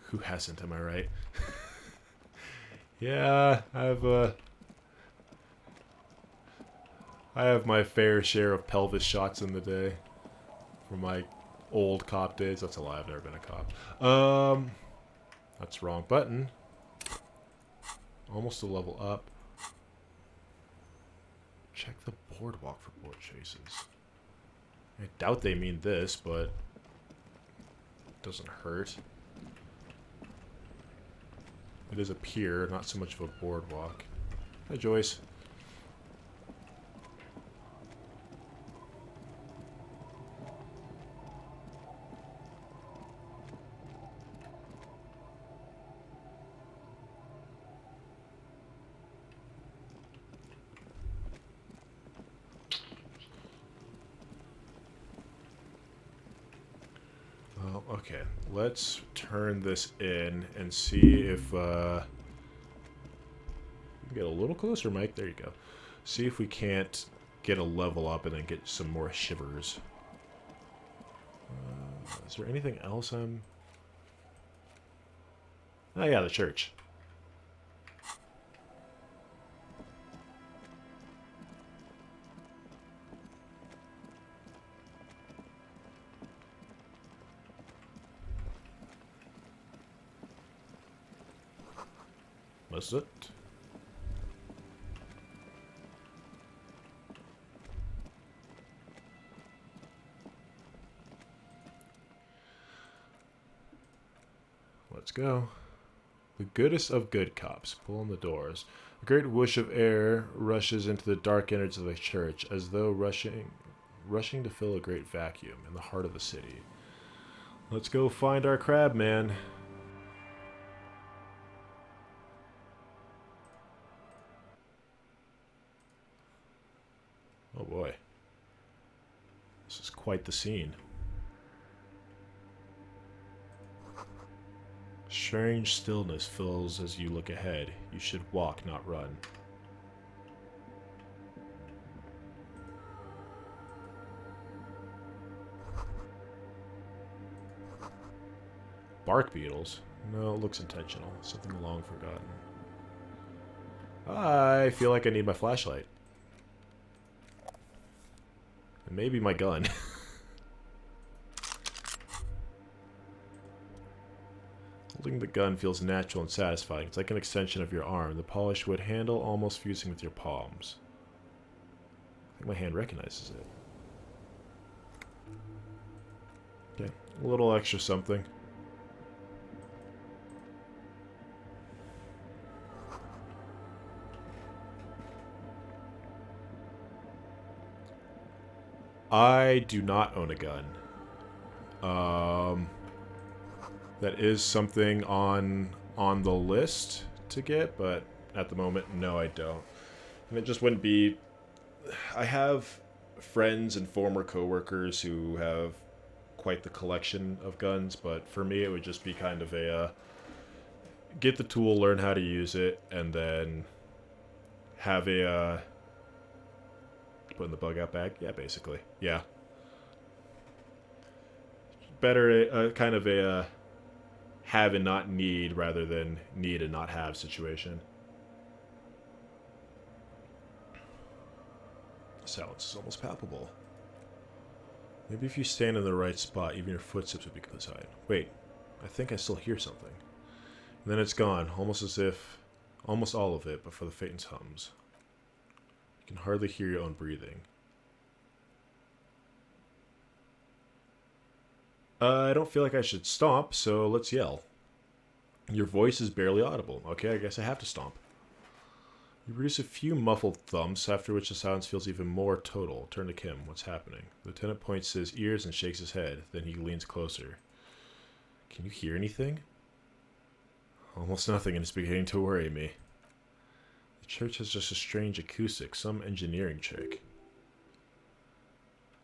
Who hasn't, am I right? Yeah, I have my fair share of pelvis shots in the day from my old cop days. That's a lie, I've never been a cop. That's wrong button. Almost a level up. Check the boardwalk for board chases. I doubt they mean this, but it doesn't hurt. It is a pier, not so much of a boardwalk. Hi, Joyce. Well, okay. Let's turn this in and see if get a little closer, Mike. There you go. See if we can't get a level up and then get some more shivers. Is there anything else I'm... Oh yeah, the church. That's it. Let's go. The goodest of good cops. Pull on the doors. A great whoosh of air rushes into the dark innards of the church, as though rushing to fill a great vacuum in the heart of the city. Let's go find our crab man. Oh boy. This is quite the scene. Strange stillness fills as you look ahead. You should walk, not run. Bark beetles? No, it looks intentional. Something long forgotten. I feel like I need my flashlight. And maybe my gun. Holding the gun feels natural and satisfying. It's like an extension of your arm. The polished wood handle almost fusing with your palms. I think my hand recognizes it. Okay, a little extra something. I do not own a gun. That is something on the list to get, but at the moment, no, I don't. And it just wouldn't be... I have friends and former coworkers who have quite the collection of guns, but for me, it would just be kind of a... get the tool, learn how to use it, and then have a... put in the bug out bag? Yeah, basically. Yeah. Better kind of a... have and not need rather than need and not have situation. Silence is almost palpable. Maybe if you stand in the right spot, even your footsteps would be coincide. Wait, I think I still hear something. And then it's gone, almost as if... almost all of it, but for the faint hums. You can hardly hear your own breathing. I don't feel like I should stomp, so let's yell. Your voice is barely audible. Okay, I guess I have to stomp. You produce a few muffled thumps, after which the silence feels even more total. Turn to Kim. What's happening? The lieutenant points to his ears and shakes his head. Then he leans closer. Can you hear anything? Almost nothing, and it's beginning to worry me. The church has just a strange acoustic, some engineering trick.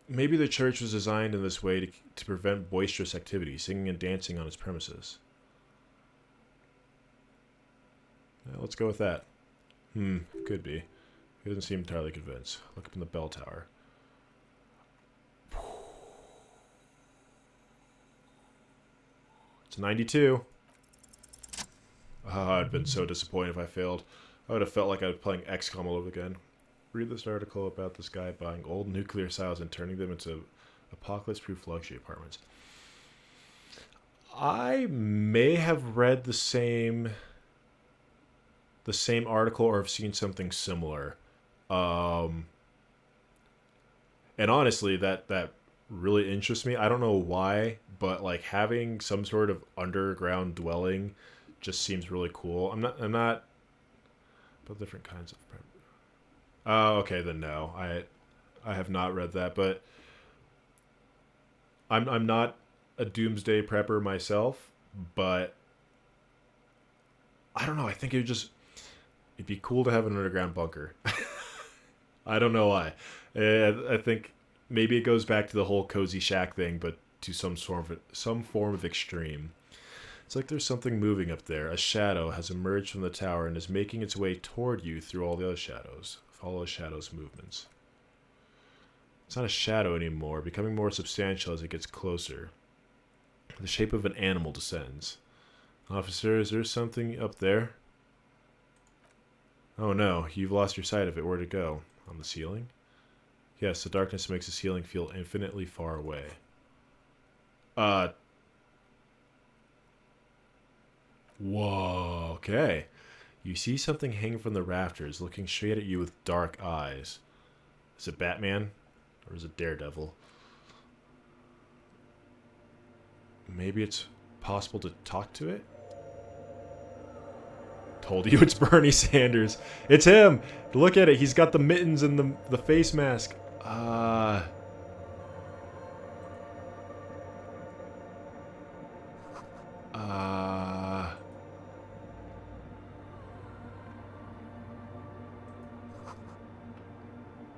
Maybe the church was designed in this way to prevent boisterous activity, singing and dancing on its premises. Yeah, let's go with that. Could be. He doesn't seem entirely convinced. Look up in the bell tower. It's 92. I'd been so disappointed if I failed. I would have felt like I was playing XCOM all over again. Read this article about this guy buying old nuclear silos and turning them into apocalypse-proof luxury apartments. I may have read the same article or have seen something similar. And honestly, that really interests me. I don't know why, but like having some sort of underground dwelling just seems really cool. I'm not but different kinds of Oh, okay, then no. I have not read that, but I'm not a doomsday prepper myself, but I don't know, I think it'd be cool to have an underground bunker. I don't know why. I think maybe it goes back to the whole cozy shack thing, but to some form of extreme. It's like there's something moving up there. A shadow has emerged from the tower and is making its way toward you through all the other shadows. Follow the shadow's movements. It's not a shadow anymore, becoming more substantial as it gets closer. The shape of an animal descends. Officer, is there something up there? Oh no, you've lost your sight of it. Where'd it go? On the ceiling? Yes, the darkness makes the ceiling feel infinitely far away. Whoa, okay. You see something hanging from the rafters, looking straight at you with dark eyes. Is it Batman? Or is it Daredevil? Maybe it's possible to talk to it? Told you it's Bernie Sanders. It's him! Look at it, he's got the mittens and the face mask.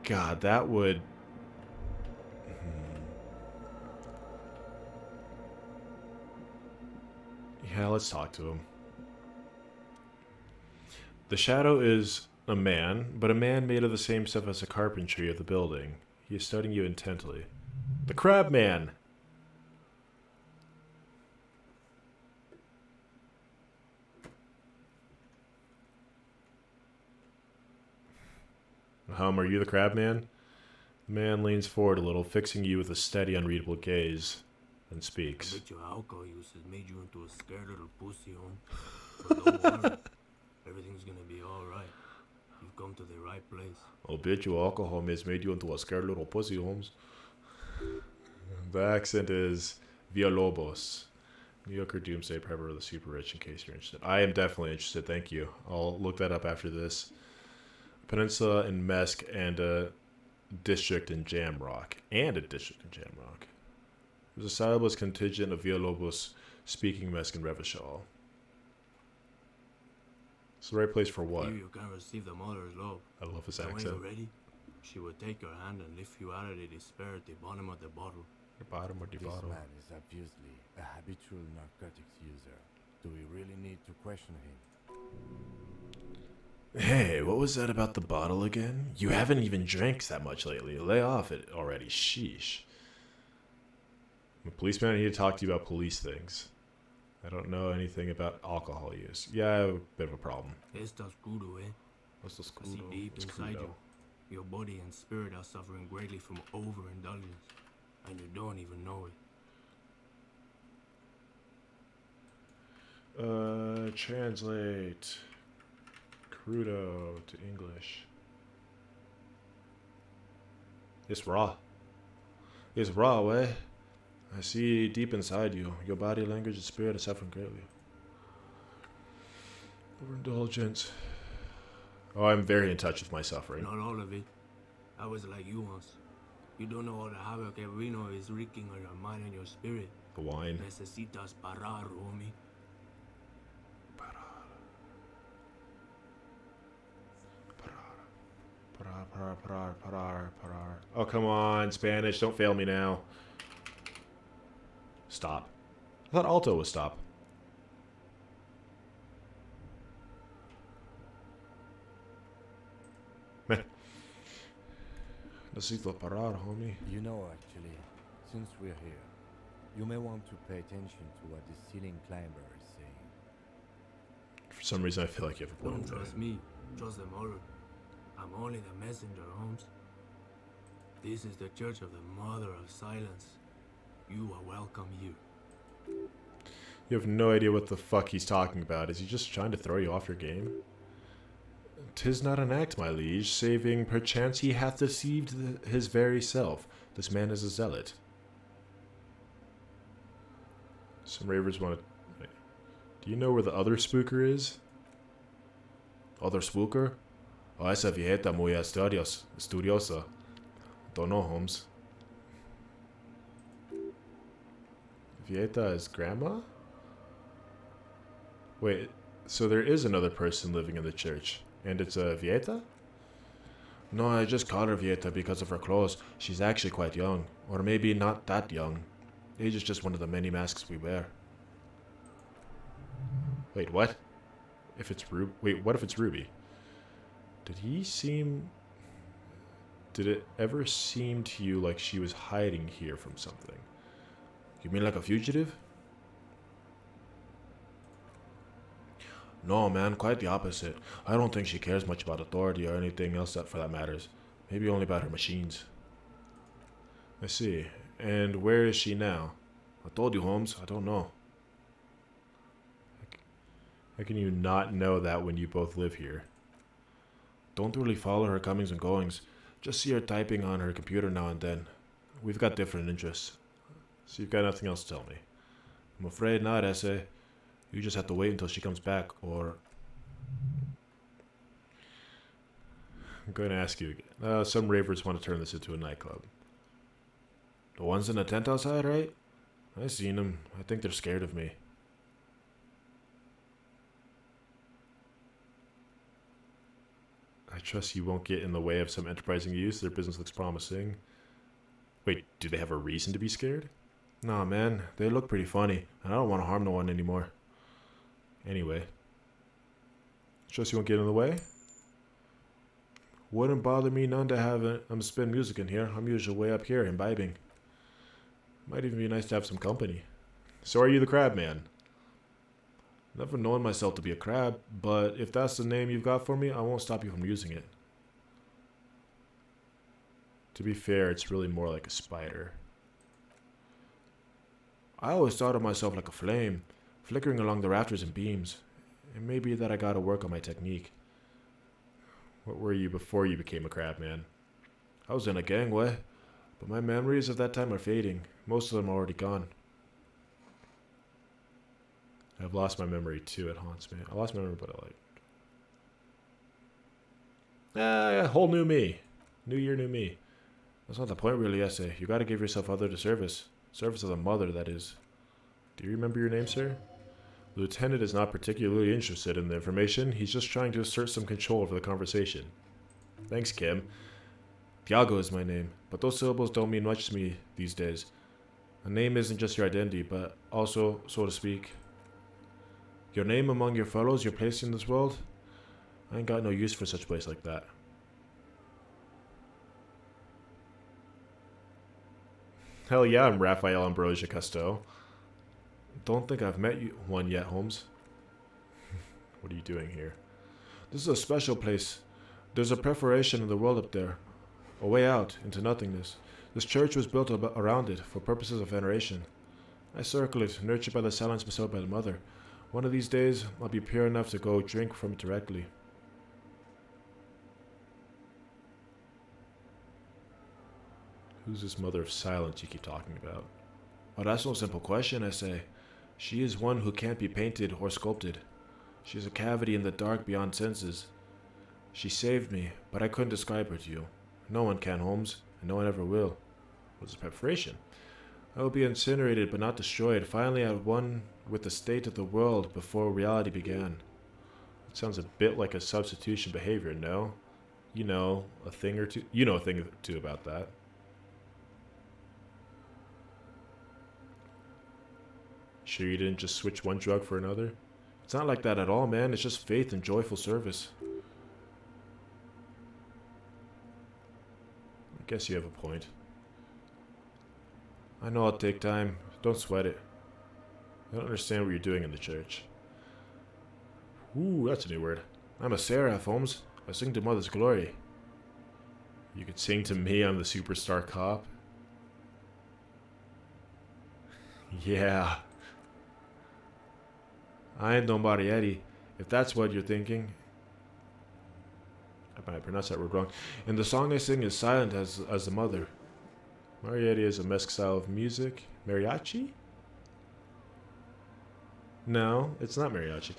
God, that would... Yeah, let's talk to him. The shadow is a man, but a man made of the same stuff as the carpentry of the building. He is studying you intently. The Crab Man! Are you the Crab Man? The man leans forward a little, fixing you with a steady, unreadable gaze, and speaks. I bet your alcohol use has made you into a scared little pussy, home. But don't worry. Everything's gonna be alright. You've come to the right place. I'll bet your alcohol has made you into a scared little pussy, Holmes. The accent is Villalobos. New Yorker doomsday prepper of the super rich, in case you're interested. I am definitely interested, thank you. I'll look that up after this. Peninsula in Mesk and a district in Jamrock. There's a Salabas contingent of Villalobos speaking Mexican Revachol. It's the right place for what? Here you can receive the mother's love. I love his And when accent. you're ready, she will take your hand and lift you out of the despair at the bottom of the bottle. The bottom of the This bottle. man is obviously a habitual narcotics user. Do we really need to question him? Hey, what was that about the bottle again? You haven't even drank that much lately. Lay off it already. Sheesh. I'm a policeman. I need to talk to you about police things. I don't know anything about alcohol use. Yeah, I have a bit of a problem. Esto oscuro, eh? What's the I see deep It's inside crudo. you. Your body and spirit are suffering greatly from overindulgence, and you don't even know it. Translate crudo to English. It's raw. It's raw, way. I see deep inside you. Your body, language, and spirit are suffering greatly. Overindulgence. Oh, I'm very in touch with my suffering. Not all of it. I was like you once. You don't know all the havoc el vino is wreaking on your mind and your spirit. The wine. Necesitas parar, homie. Parar. Oh, come on, Spanish. Don't fail me now. Stop. I thought alto was stop. Meh. Necesito parar, homie. You know, actually, since we're here, you may want to pay attention to what the ceiling climber is saying. For some reason, I feel like you have a Don't point. trust me. Trust the mother. I'm only the messenger, Holmes. This is the Church of the Mother of Silence. You are welcome here. You have no idea what the fuck he's talking about. Is he just trying to throw you off your game? 'Tis not an act, my liege, saving perchance he hath deceived his very self. This man is a zealot. Some ravers want to... Do you know where the other spooker is? Other spooker? Oh, esa viejita muy estudiosa. Don't know, Holmes. Vieta is grandma? Wait, so there is another person living in the church, and it's a Vieta? No, I just call her Vieta because of her clothes. She's actually quite young, or maybe not that young. Age is just one of the many masks we wear. Wait, what? If it's Ruby? Wait, what if it's Ruby? Did it ever seem to you like she was hiding here from something? You mean like a fugitive? No, man, quite the opposite. I don't think she cares much about authority or anything else that for that matters. Maybe only about her machines. I see. And where is she now? I told you, Holmes. I don't know. How can you not know that when you both live here? Don't really follow her comings and goings. Just see her typing on her computer now and then. We've got different interests. So you've got nothing else to tell me. I'm afraid not, Esse. You just have to wait until she comes back, or... I'm going to ask you again. Some ravers want to turn this into a nightclub. The ones in the tent outside, right? I seen them. I think they're scared of me. I trust you won't get in the way of some enterprising youth. Their business looks promising. Wait, do they have a reason to be scared? Nah, man. They look pretty funny, and I don't want to harm no one anymore. Anyway. Trust you won't get in the way? Wouldn't bother me none to have spin music in here. I'm usually way up here imbibing. Might even be nice to have some company. So are you the crab man? Never known myself to be a crab, but if that's the name you've got for me, I won't stop you from using it. To be fair, it's really more like a spider. I always thought of myself like a flame, flickering along the rafters and beams. It may be that I gotta work on my technique. What were you before you became a crab man? I was in a gangway, but my memories of that time are fading. Most of them are already gone. I've lost my memory too. It haunts me. I lost my memory, but I like... whole new me. New year, new me. That's not the point really, Essay. You gotta give yourself other to service. Service of the mother, that is. Do you remember your name, sir? The lieutenant is not particularly interested in the information. He's just trying to assert some control over the conversation. Thanks, Kim. Thiago is my name, but those syllables don't mean much to me these days. A name isn't just your identity, but also, so to speak, your name among your fellows, your place in this world. I ain't got no use for such a place like that. Hell yeah, I'm Raphael Ambrosia Cousteau. Don't think I've met one yet, Holmes. What are you doing here? This is a special place. There's a perforation in the world up there. A way out into nothingness. This church was built around it for purposes of veneration. I circle it, nurtured by the silence bestowed by the mother. One of these days, I'll be pure enough to go drink from it directly. Who's this mother of silence you keep talking about? Well, that's no simple question, I say. She is one who can't be painted or sculpted. She is a cavity in the dark beyond senses. She saved me, but I couldn't describe her to you. No one can, Holmes, and no one ever will. What's the preparation? I will be incinerated but not destroyed, finally at one with the state of the world before reality began. It sounds a bit like a substitution behavior, no? You know a thing or two about that. Sure you didn't just switch one drug for another? It's not like that at all, man. It's just faith and joyful service. I guess you have a point. I know I'll take time. Don't sweat it. I don't understand what you're doing in the church. Ooh, that's a new word. I'm a seraph, Holmes. I sing to Mother's glory. You could sing to me, I'm the superstar cop. Yeah. I ain't no Marietti, if that's what you're thinking. I might pronounce that word wrong. And the song I sing is silent as the mother. Marietti is a mesque style of music. Mariachi? No, it's not mariachi.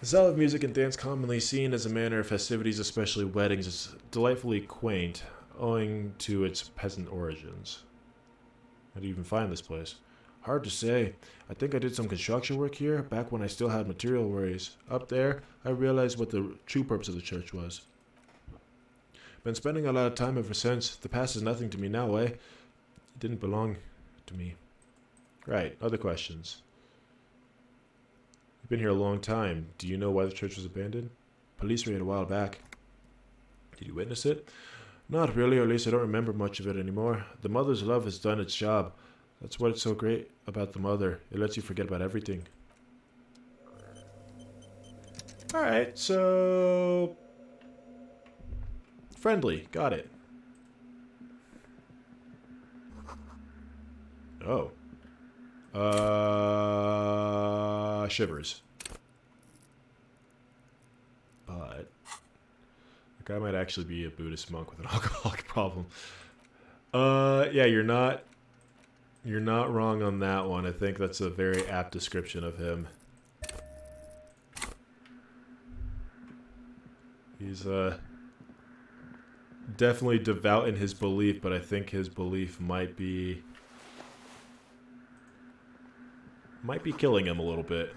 The style of music and dance commonly seen as a manner of festivities, especially weddings, is delightfully quaint, owing to its peasant origins. How do you even find this place? Hard to say. I think I did some construction work here, back when I still had material worries. Up there, I realized what the true purpose of the church was. Been spending a lot of time ever since. The past is nothing to me now, eh? It didn't belong to me. Right, other questions. You've been here a long time. Do you know why the church was abandoned? Police raid a while back. Did you witness it? Not really, or at least I don't remember much of it anymore. The mother's love has done its job. That's what's so great about the mother. It lets you forget about everything. Alright, so... friendly. Got it. Oh. Shivers. But... the guy might actually be a Buddhist monk with an alcoholic problem. Yeah, you're not wrong on that one. I think that's a very apt description of him. He's definitely devout in his belief, but I think his belief might be killing him a little bit.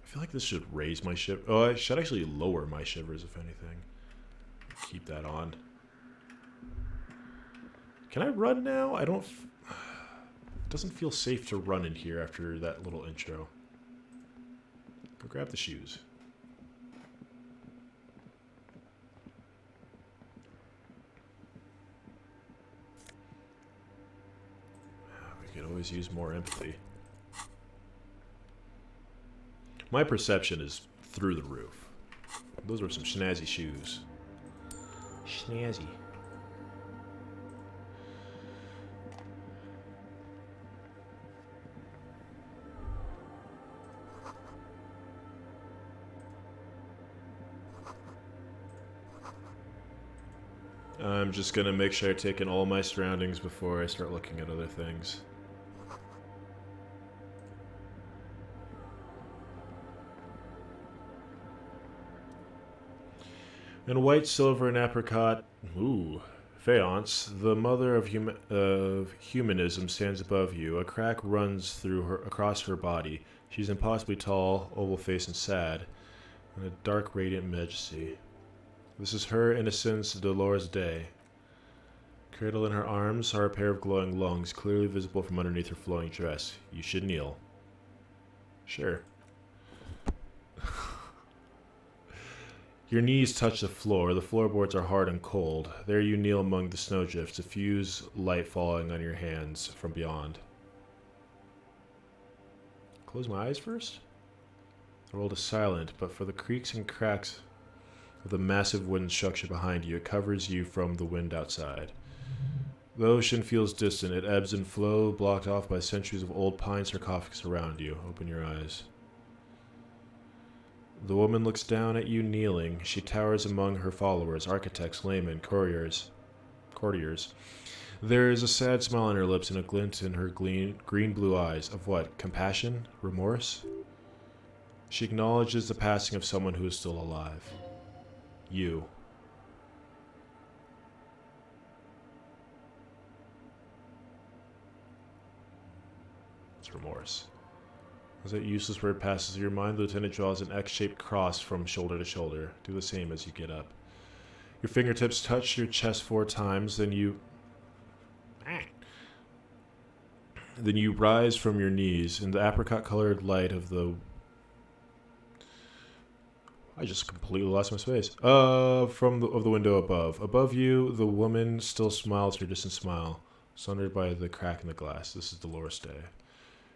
I feel like this should raise my shiver. Oh, I should actually lower my shivers, if anything. Keep that on. Can I run now? I don't... it doesn't feel safe to run in here after that little intro. Go grab the shoes. We could always use more empathy. My perception is through the roof. Those were some snazzy shoes. Snazzy. I'm just gonna make sure I take in all my surroundings before I start looking at other things. In white, silver, and apricot, faience, the mother of humanism stands above you. A crack runs through her across her body. She's impossibly tall, oval-faced, and sad, in a dark, radiant majesty. This is her innocence, Dolores Day. Cradled in her arms are a pair of glowing lungs, clearly visible from underneath her flowing dress. You should kneel. Sure. Your knees touch the floor. The floorboards are hard and cold. There you kneel among the snowdrifts, diffuse light falling on your hands from beyond. Close my eyes first? The world is silent, but for the creaks and cracks of the massive wooden structure behind you, it covers you from the wind outside. The ocean feels distant. It ebbs and flows, blocked off by centuries of old pine sarcophagus around you. Open your eyes. The woman looks down at you kneeling. She towers among her followers, architects, laymen, courtiers. There is a sad smile on her lips and a glint in her green-blue eyes. Of what? Compassion? Remorse? She acknowledges the passing of someone who is still alive. You. It's remorse. As that useless word passes through your mind, the lieutenant draws an X-shaped cross from shoulder to shoulder. Do the same as you get up. Your fingertips touch your chest 4 times, then you rise from your knees in the apricot-colored light of the... I just completely lost my space. Of the window above. Above you, the woman still smiles her distant smile, sundered by the crack in the glass. This is Dolores Day.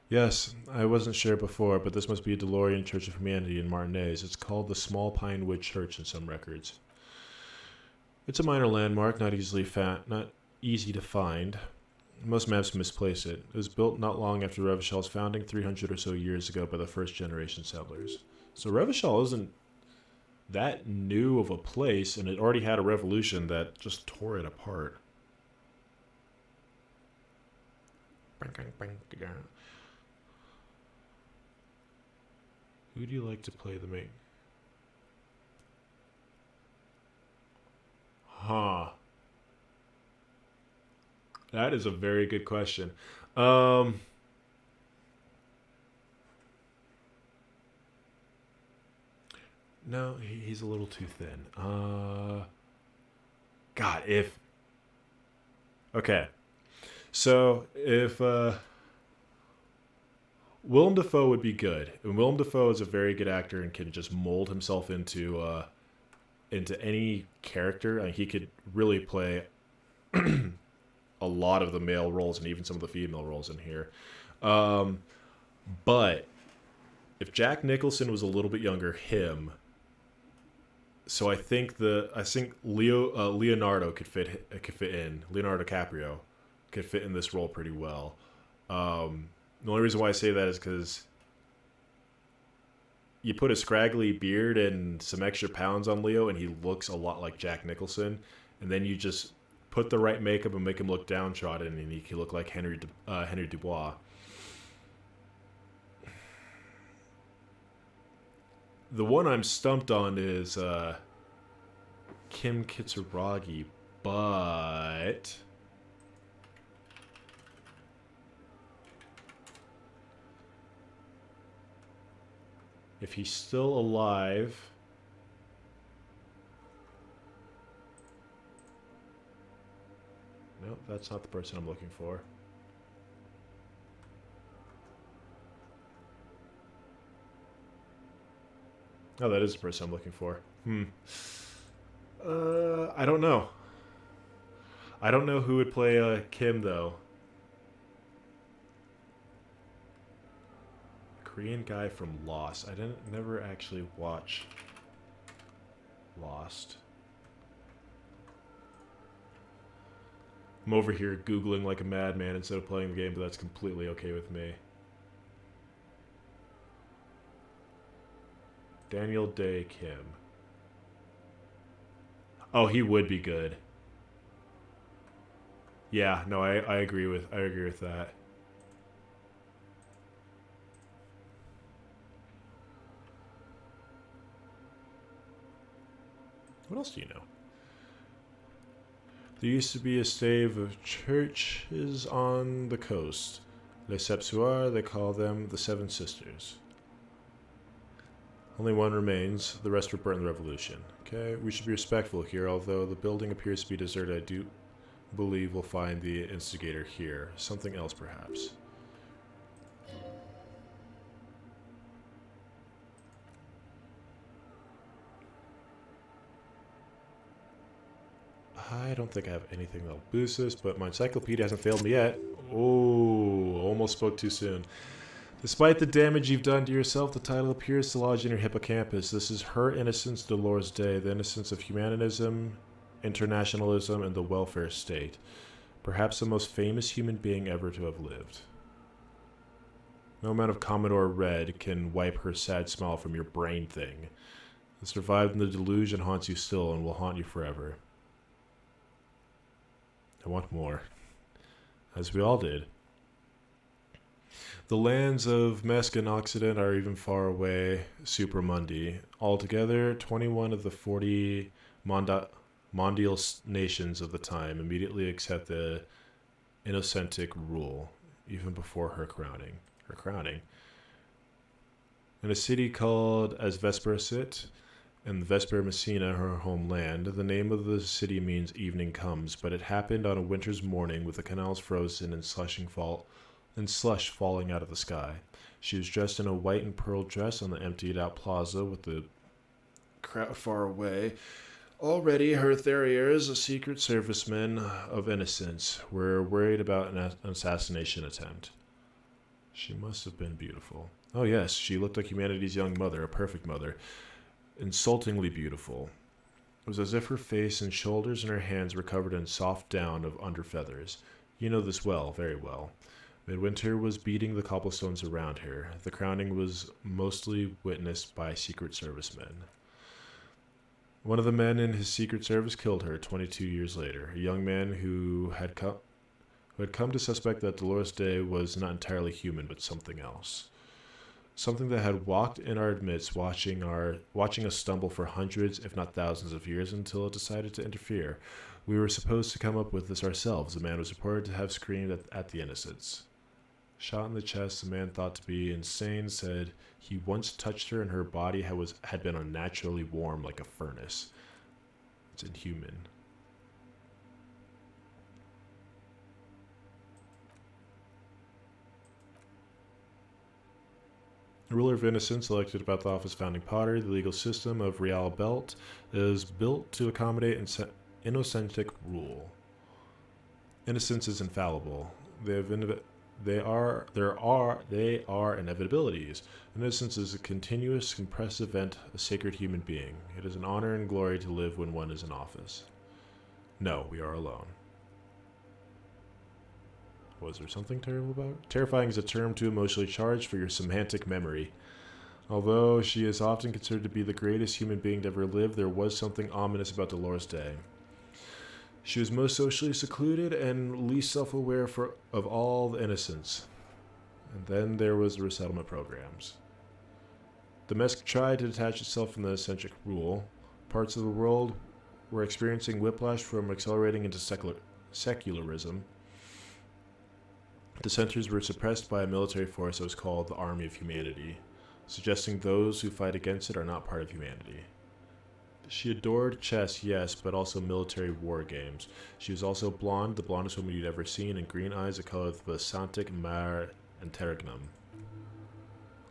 Yes, I wasn't sure before, but this must be a DeLorean Church of Humanity in Martinez. It's called the Small Pine Wood Church in some records. It's a minor landmark, not easy to find. Most maps misplace it. It was built not long after Revachel's founding, 300 or so years ago, by the first-generation settlers. So Revachel isn't that new of a place, and it already had a revolution that just tore it apart. Who do you like to play the main? Huh. That is a very good question. No, he's a little too thin. God, if... Okay. So, if... Willem Dafoe would be good. And Willem Dafoe is a very good actor and can just mold himself into any character. I mean, he could really play a lot of the male roles and even some of the female roles in here. But if Jack Nicholson was a little bit younger, him. So I think Leonardo could fit in. Leonardo DiCaprio could fit in this role pretty well. The only reason why I say that is because you put a scraggly beard and some extra pounds on Leo, and he looks a lot like Jack Nicholson. And then you just put the right makeup and make him look downtrodden, and he can look like Henry Dubois. The one I'm stumped on is Kim Kitsuragi, but... if he's still alive... Nope, that's not the person I'm looking for. Oh, that is the person I'm looking for. I don't know. I don't know who would play Kim, though. Korean guy from Lost. I never actually watch Lost. I'm over here Googling like a madman instead of playing the game, but that's completely okay with me. Daniel Day Kim. Oh, he would be good. Yeah, no, I agree with that. What else do you know? There used to be a stave of churches on the coast. Les Septuars, they call them the Seven Sisters. Only one remains, the rest were burnt in the Revolution. Okay, we should be respectful here, although the building appears to be deserted. I do believe we'll find the instigator here. Something else, perhaps. I don't think I have anything that'll boost this, but my encyclopedia hasn't failed me yet. Oh, almost spoke too soon. Despite the damage you've done to yourself, the title appears to lodge in your hippocampus. This is Her Innocence, Dolores Day, the innocence of humanism, internationalism, and the welfare state. Perhaps the most famous human being ever to have lived. No amount of Commodore Red can wipe her sad smile from your brain thing. It survived in the delusion, haunts you still, and will haunt you forever. I want more. As we all did. The lands of Mesk and Occident are even far away, Supramundi. Altogether, 21 of the 40 mondial nations of the time immediately accept the Innocentic rule, even before her crowning. In a city called Asvespercit, in Vesper Messina, her homeland, the name of the city means evening comes, but it happened on a winter's morning with the canals frozen and slush falling out of the sky. She was dressed in a white and pearl dress on the emptied-out plaza with the crowd far away. Already, her Theriers, Secret Servicemen of Innocence, were worried about an assassination attempt. She must have been beautiful. Oh yes, she looked like humanity's young mother, a perfect mother. Insultingly beautiful. It was as if her face and shoulders and her hands were covered in soft down of underfeathers. You know this well, very well. Midwinter was beating the cobblestones around her. The crowning was mostly witnessed by Secret Servicemen. One of the men in his Secret Service killed her 22 years later, a young man who had come to suspect that Dolores Day was not entirely human, but something else. Something that had walked in our midst, watching us stumble for hundreds, if not thousands of years until it decided to interfere. We were supposed to come up with this ourselves. The man was reported to have screamed at the innocents. Shot in the chest, the man thought to be insane said he once touched her and her body had been unnaturally warm like a furnace. It's inhuman. The ruler of innocence, elected about the office founding potter, the legal system of Real Belt is built to accommodate Innocentic rule. Innocence is infallible. They are inevitabilities. Innocence is a continuous, compressed event, a sacred human being. It is an honor and glory to live when one is in office. No, we are alone. Was there something terrible about it? Terrifying is a term too emotionally charged for your semantic memory. Although she is often considered to be the greatest human being to ever live, there was something ominous about Dolores Day. She was most socially secluded and least self-aware of all the innocents. And then there was the resettlement programs. The Mesk tried to detach itself from the eccentric rule. Parts of the world were experiencing whiplash from accelerating into secularism. Dissenters were suppressed by a military force that was called the Army of Humanity, suggesting those who fight against it are not part of humanity. She adored chess, yes, but also military war games. She was also blonde, the blondest woman you'd ever seen, and green eyes the color of the Santic Mare Interregnum.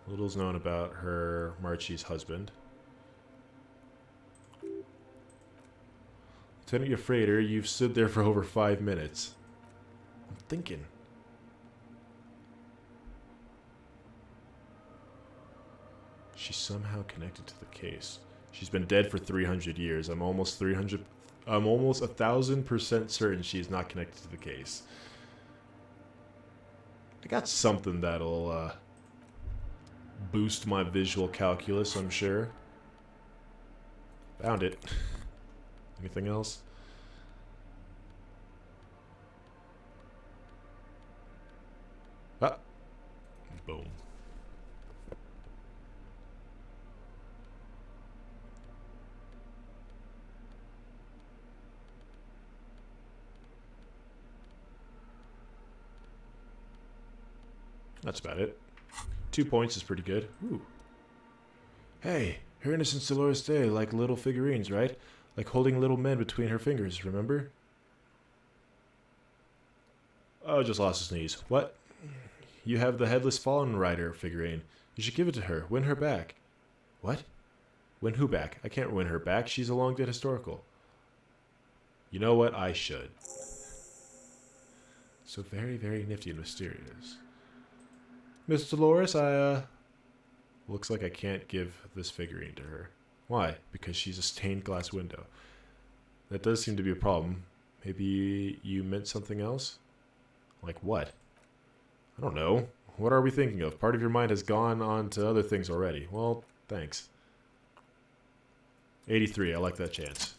Little is known about her Marchi's husband. Lieutenant Euphrater, you've stood there for over 5 minutes. I'm thinking. She's somehow connected to the case. She's been dead for 300 years. I'm almost 1,000% certain she's not connected to the case. I got something that'll boost my visual calculus, I'm sure. Found it. Anything else? Ah. Boom. That's about it. 2 points is pretty good. Ooh. Hey, her innocence Dolores Day, like little figurines, right? Like holding little men between her fingers, remember? Oh, just lost his knees. What? You have the Headless Fallen Rider figurine. You should give it to her. Win her back. What? Win who back? I can't win her back. She's a long dead historical. You know what? I should. So very, very nifty and mysterious. Miss Dolores, looks like I can't give this figurine to her. Why? Because she's a stained glass window. That does seem to be a problem. Maybe you meant something else? Like what? I don't know. What are we thinking of? Part of your mind has gone on to other things already. Well, thanks. 83, I like that chance.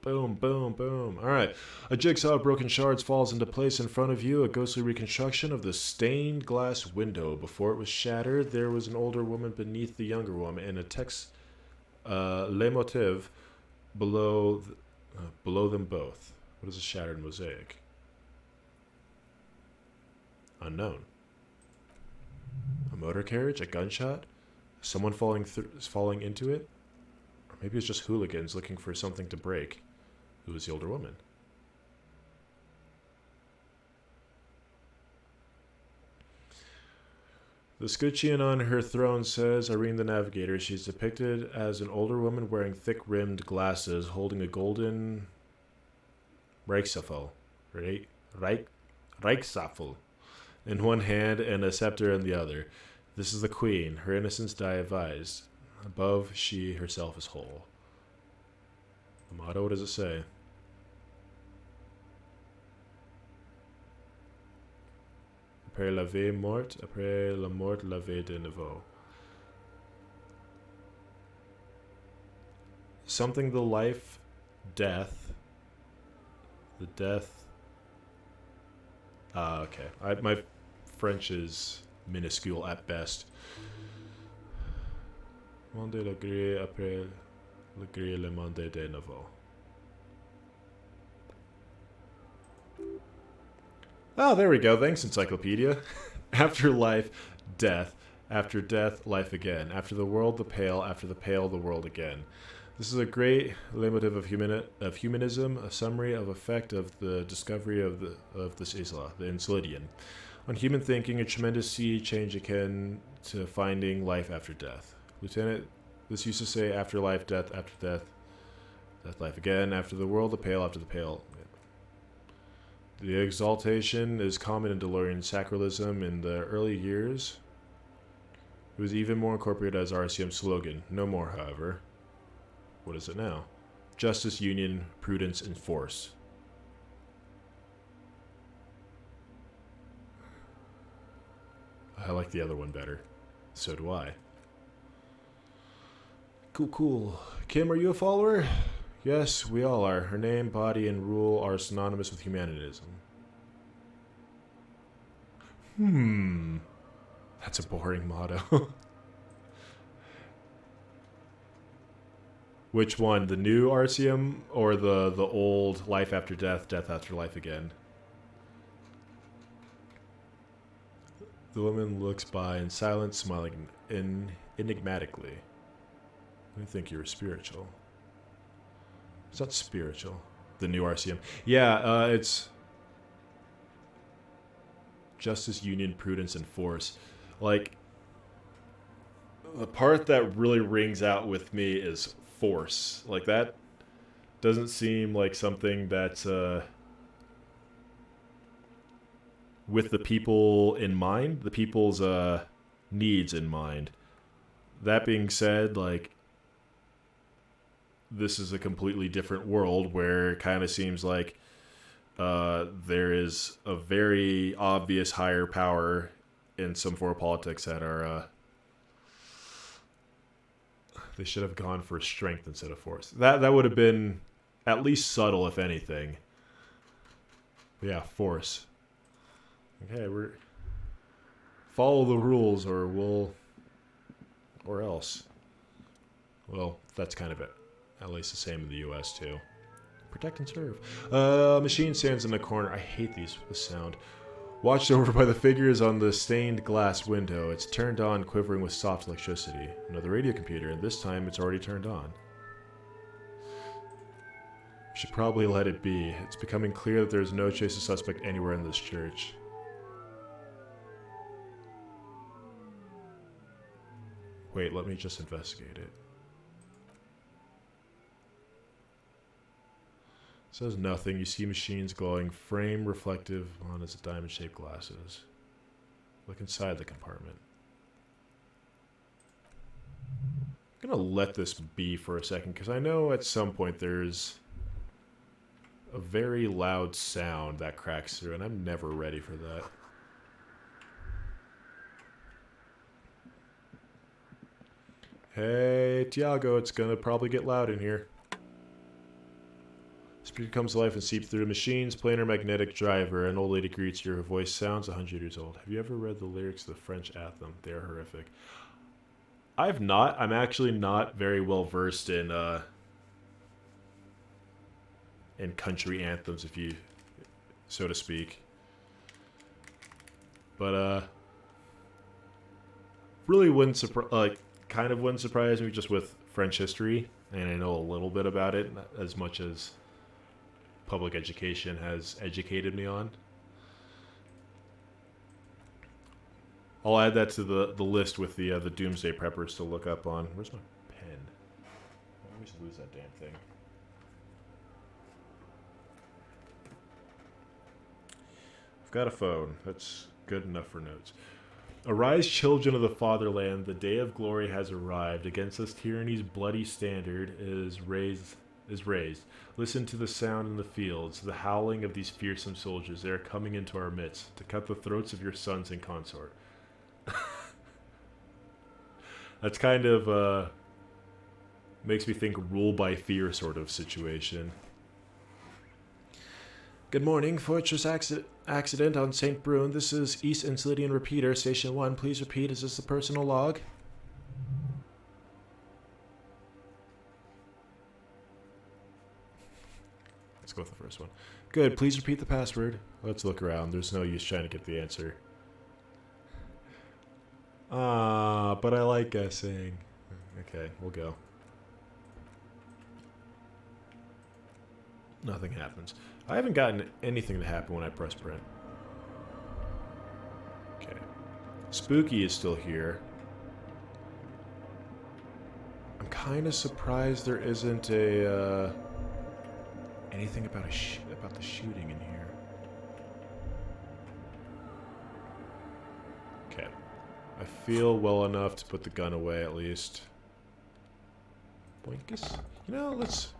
Boom, boom, boom. Alright. A jigsaw of broken shards falls into place in front of you, a ghostly reconstruction of the stained glass window. Before it was shattered, there was an older woman beneath the younger woman, and a text, leitmotiv, below them both. What is a shattered mosaic? Unknown. A motor carriage? A gunshot? Someone falling into it? Or maybe it's just hooligans looking for something to break. Who is the older woman? The Scuccian on her throne says, Irene the Navigator. She's depicted as an older woman wearing thick-rimmed glasses, holding a golden Reichsapfel in one hand and a scepter in the other. This is the queen. Her innocence divised. Above, she herself is whole. The motto, what does it say? Après la vie morte, après la mort, la vie de nouveau. Something the life, death. The death. Okay. My French is minuscule at best. Monde le gris après le gris le monde de nouveau. Oh, there we go. Thanks, Encyclopedia. After life, death. After death, life again. After the world, the pale. After the pale, the world again. This is a great leitmotif of humanism, a summary of effect of the discovery of this isla, the Elysium. On human thinking, a tremendous sea change akin to finding life after death. Lieutenant, this used to say after life, death, after death, death, life again. After the world, the pale. After the pale. The exaltation is common in DeLorean sacralism in the early years. It was even more incorporated as RCM's slogan. No more, however. What is it now? Justice, union, prudence, and force. I like the other one better. So do I. Cool, cool. Kim, are you a follower? Yes, we all are. Her name, body, and rule are synonymous with humanism. That's a boring motto. Which one? The new RCM or the old life after death, death after life again? The woman looks by in silence, smiling enigmatically. I think you're spiritual. It's not spiritual. The new RCM. Yeah, it's justice, union, prudence, and force. Like, the part that really rings out with me is force. Like, that doesn't seem like something that's with the people in mind, the people's needs in mind. That being said, like, this is a completely different world where it kind of seems like there is a very obvious higher power in some form of politics that are they should have gone for strength instead of force. That would have been at least subtle, if anything. But yeah, force. Okay, we're follow the rules or else. Well, that's kind of it. At least the same in the US too. Protect and serve. Machine stands in the corner. I hate this sound. Watched over by the figures on the stained glass window. It's turned on, quivering with soft electricity. Another radio computer, and this time it's already turned on. Should probably let it be. It's becoming clear that there is no trace of suspect anywhere in this church. Wait, let me just investigate it. Says nothing. You see machines glowing, frame reflective on its diamond-shaped glasses. Look inside the compartment. I'm gonna let this be for a second, because I know at some point there's a very loud sound that cracks through, and I'm never ready for that. Hey, Tiago, it's gonna probably get loud in here. Speaker comes to life and seeps through machines, planar magnetic driver. An old lady greets you. Her voice sounds 100 years old. Have you ever read the lyrics of the French anthem? They are horrific. I've not. I'm actually not very well versed in country anthems, if you, so to speak. But really wouldn't kind of wouldn't surprise me just with French history, and I know a little bit about it, not as much as public education has educated me on. I'll add that to the list with the Doomsday Preppers to look up on. Where's my pen? I always lose that damn thing. I've got a phone. That's good enough for notes. Arise, children of the fatherland, the day of glory has arrived. Against this tyranny's bloody standard is raised. Listen to the sound in the fields, the howling of these fearsome soldiers. They are coming into our midst to cut the throats of your sons and consort. That's kind of makes me think rule by fear sort of situation. Good morning, Fortress accident on St. Brune. This is East Ensidian Repeater, Station 1. Please repeat, is this a personal log? Let's go with the first one. Good, please repeat the password. Let's look around. There's no use trying to get the answer. But I like guessing. Okay, we'll go. Nothing happens. I haven't gotten anything to happen when I press print. Okay. Spooky is still here. I'm kind of surprised there isn't a anything about about the shooting in here. Okay. I feel well enough to put the gun away at least. Boinkus. You know, let's...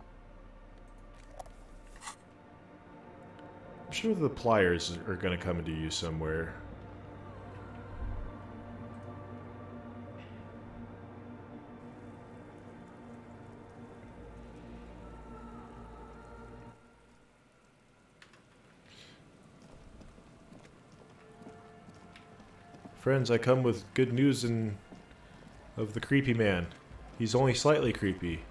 I'm sure the pliers are going to come into use somewhere. Friends, I come with good news of the creepy man. He's only slightly creepy.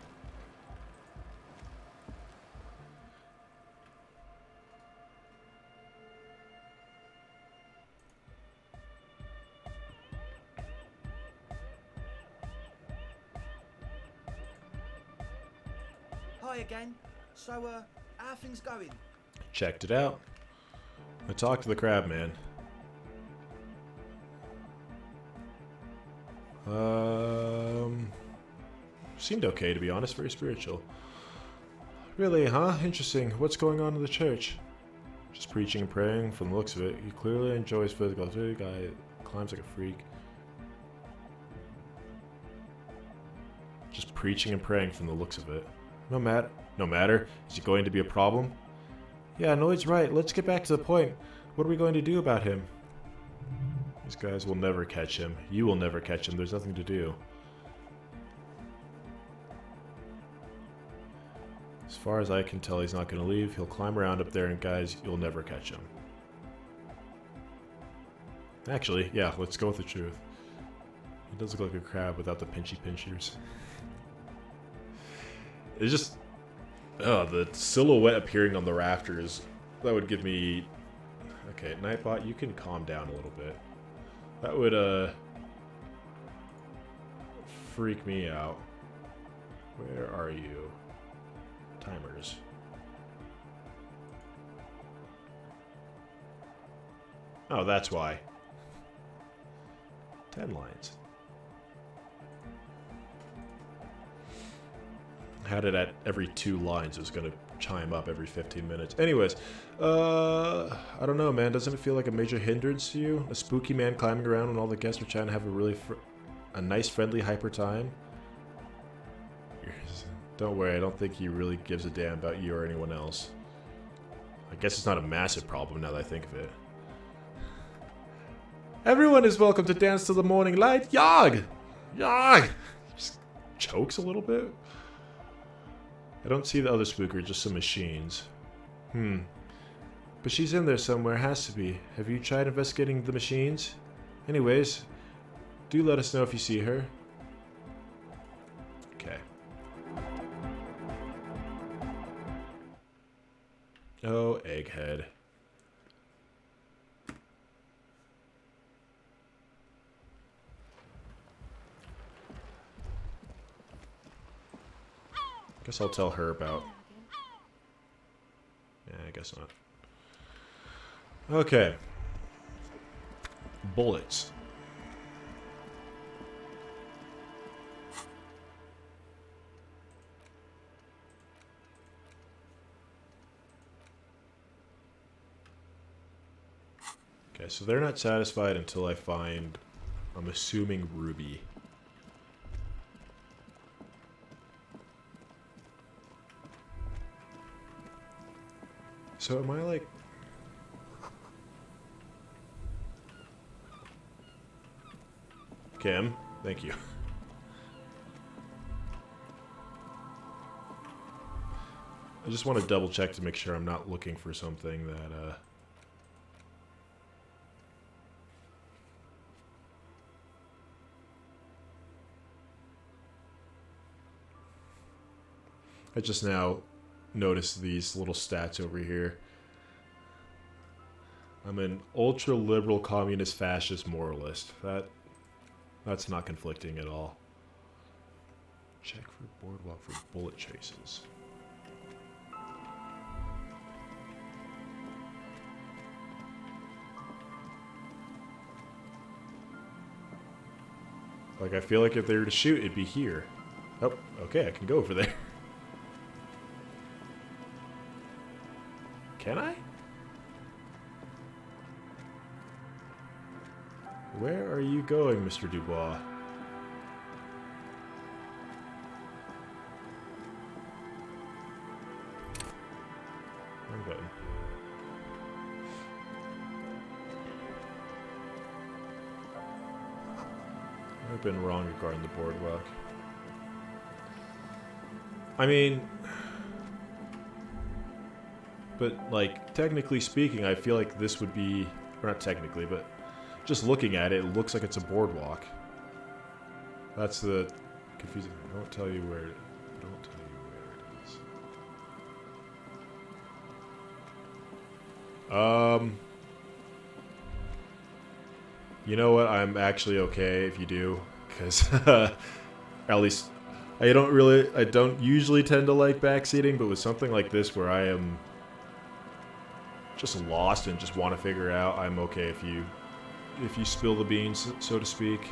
Hi again. So, how are things going? Checked it out. I talked to the crab man. Seemed okay, to be honest. Very spiritual. Really, huh? Interesting. What's going on in the church? Just preaching and praying. From the looks of it, he clearly enjoys physical activity. Guy climbs like a freak. Just preaching and praying from the looks of it. No matter. Is he going to be a problem? Yeah, Noid's right. Let's get back to the point. What are we going to do about him? These guys will never catch him. You will never catch him. There's nothing to do. As far as I can tell, he's not going to leave. He'll climb around up there, and guys, you'll never catch him. Actually, yeah, let's go with the truth. He does look like a crab without the pinchy pinchers. It's just... oh, the silhouette appearing on the rafters. That would give me Okay, Nightbot, you can calm down a little bit. That would, freak me out. Where are you? Timers. Oh, that's why. 10 lines. Had it at every 2 lines. It was going to chime up every 15 minutes. Anyways, I don't know, man. Doesn't it feel like a major hindrance to you? A spooky man climbing around when all the guests are trying to have a really a nice, friendly, hyper time? Don't worry, I don't think he really gives a damn about you or anyone else. I guess it's not a massive problem now that I think of it. Everyone is welcome to dance to the morning light. Yog! Yog! Just chokes a little bit. I don't see the other spooker, just some machines. But she's in there somewhere, has to be. Have you tried investigating the machines? Anyways, do let us know if you see her. Okay. Oh, egghead. Guess I'll tell her about... Yeah, I guess not. Okay. Bullets. Okay, so they're not satisfied until I find, I'm assuming, Ruby. So am I like... Kim, thank you. I just want to double check to make sure I'm not looking for something that, I just now noticed these little stats over here. I'm an ultra-liberal communist fascist moralist. That's not conflicting at all. Check for boardwalk for bullet chases. Like, I feel like if they were to shoot, it'd be here. Oh, okay, I can go over there. Can I? Where are you going, Mr. Dubois? Wrong button. I've been wrong regarding the boardwalk. I mean... But, like, technically speaking, I feel like this would be... Or not technically, but just looking at it, it looks like it's a boardwalk. That's the confusing thing. I won't tell you where it is. You know what? I'm actually okay if you do, because at least I don't usually tend to like backseating, but with something like this where I am just lost and just want to figure out, I'm okay if you spill the beans, so to speak.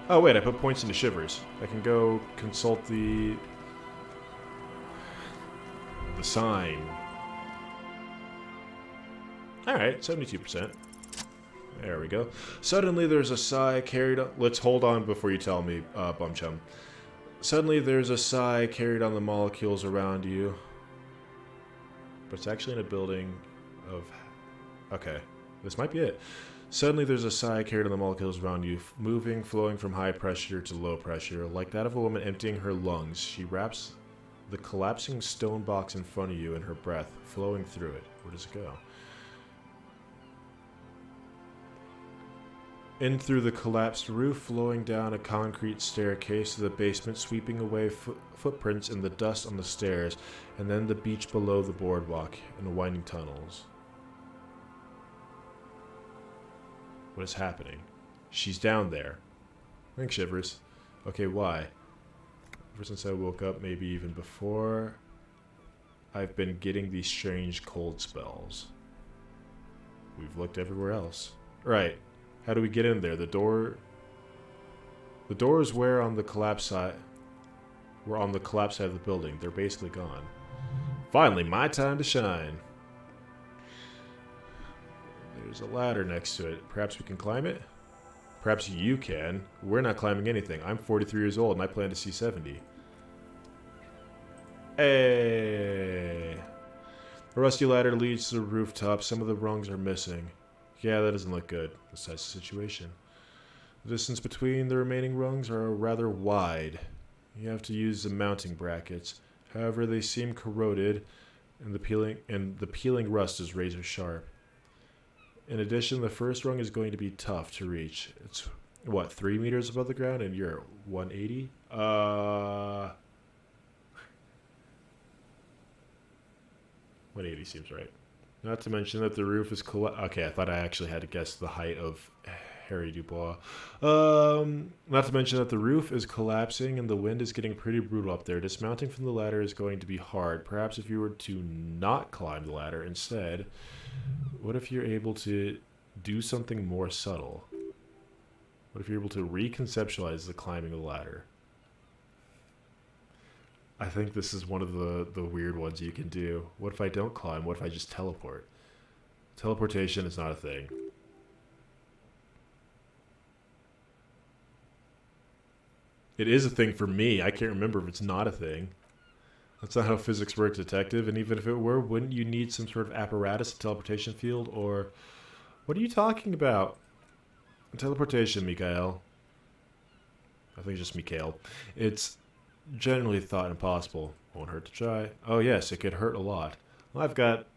Oh wait, I put points into shivers. I can go consult the sign. Alright, 72%. There we go. Suddenly there's a sigh carried on... Let's hold on before you tell me, Bumchum. Suddenly there's a sigh carried on the molecules around you. But it's actually in a building of... Okay, this might be it. Suddenly there's a sigh carried on the molecules around you, moving, flowing from high pressure to low pressure, like that of a woman emptying her lungs. She wraps the collapsing stone box in front of you in her breath, flowing through it. Where does it go? In through the collapsed roof, flowing down a concrete staircase to the basement, sweeping away footprints in the dust on the stairs, and then the beach below the boardwalk and winding tunnels. What is happening? She's down there. Thanks, Shivers. Okay, why? Ever since I woke up, maybe even before, I've been getting these strange cold spells. We've looked everywhere else. Right. How do we get in there? The door is where on the collapse side. We're on the collapse side of the building. They're basically gone. Finally, my time to shine. There's a ladder next to it. Perhaps we can climb it? Perhaps you can. We're not climbing anything. I'm 43 years old and I plan to see 70. Hey! A rusty ladder leads to the rooftop. Some of the rungs are missing. Yeah, that doesn't look good. Besides the situation. The distance between the remaining rungs are rather wide. You have to use the mounting brackets. However, they seem corroded, and the peeling rust is razor sharp. In addition, the first rung is going to be tough to reach. It's, what, 3 meters above the ground, and you're 180? 180 seems right. Not to mention that the roof is okay, I thought I actually had to guess the height of Harry Dubois. Not to mention that the roof is collapsing and the wind is getting pretty brutal up there. Dismounting from the ladder is going to be hard. Perhaps if you were to not climb the ladder instead, what if you're able to do something more subtle? What if you're able to reconceptualize the climbing of the ladder? I think this is one of the weird ones you can do. What if I don't climb? What if I just teleport? Teleportation is not a thing. It is a thing for me. I can't remember if it's not a thing. That's not how physics works, detective. And even if it were, wouldn't you need some sort of apparatus, a teleportation field, or... What are you talking about? Teleportation, Mikhail. I think it's just Mikhail. It's generally thought impossible. Won't hurt to try. Oh yes, it could hurt a lot. Well, I've got...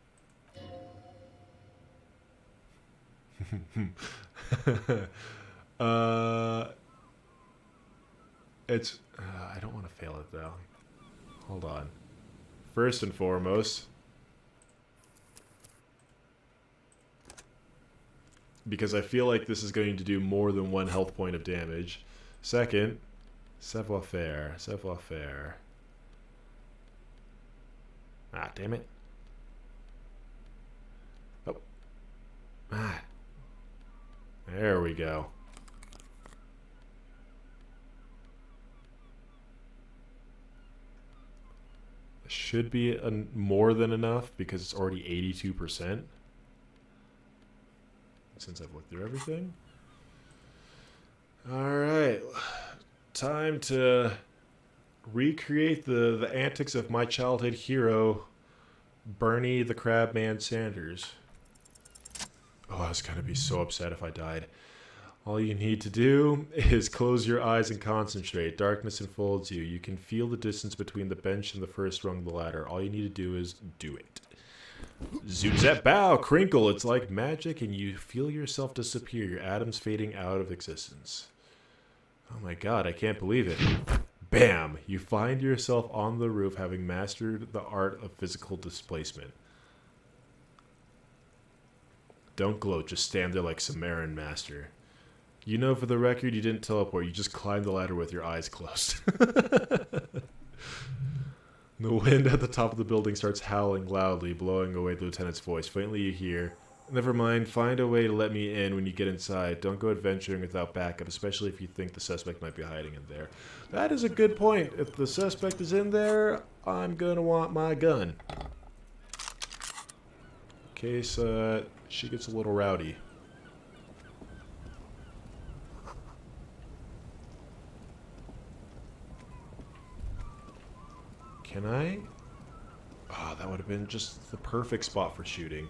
It's... I don't want to fail it, though. Hold on. First and foremost... because I feel like this is going to do more than 1 health point of damage. Second... savoir-faire. Savoir-faire. Ah, damn it. Oh. Ah. There we go. Should be more than enough because it's already 82%. Since I've looked through everything. Alright. Time to recreate the antics of my childhood hero, Bernie the Crabman Sanders. Oh, I was going to be so upset if I died. All you need to do is close your eyes and concentrate. Darkness enfolds you. You can feel the distance between the bench and the first rung of the ladder. All you need to do is do it. Zoom zap bow, crinkle. It's like magic and you feel yourself disappear. Your atoms fading out of existence. Oh my god, I can't believe it. Bam! You find yourself on the roof having mastered the art of physical displacement. Don't gloat, just stand there like Sumerian master. You know for the record you didn't teleport, you just climbed the ladder with your eyes closed. The wind at the top of the building starts howling loudly, blowing away the lieutenant's voice. Faintly you hear, "Never mind, find a way to let me in when you get inside. Don't go adventuring without backup, especially if you think the suspect might be hiding in there." That is a good point. If the suspect is in there, I'm gonna want my gun. In case she gets a little rowdy. Can I? Oh, that would have been just the perfect spot for shooting.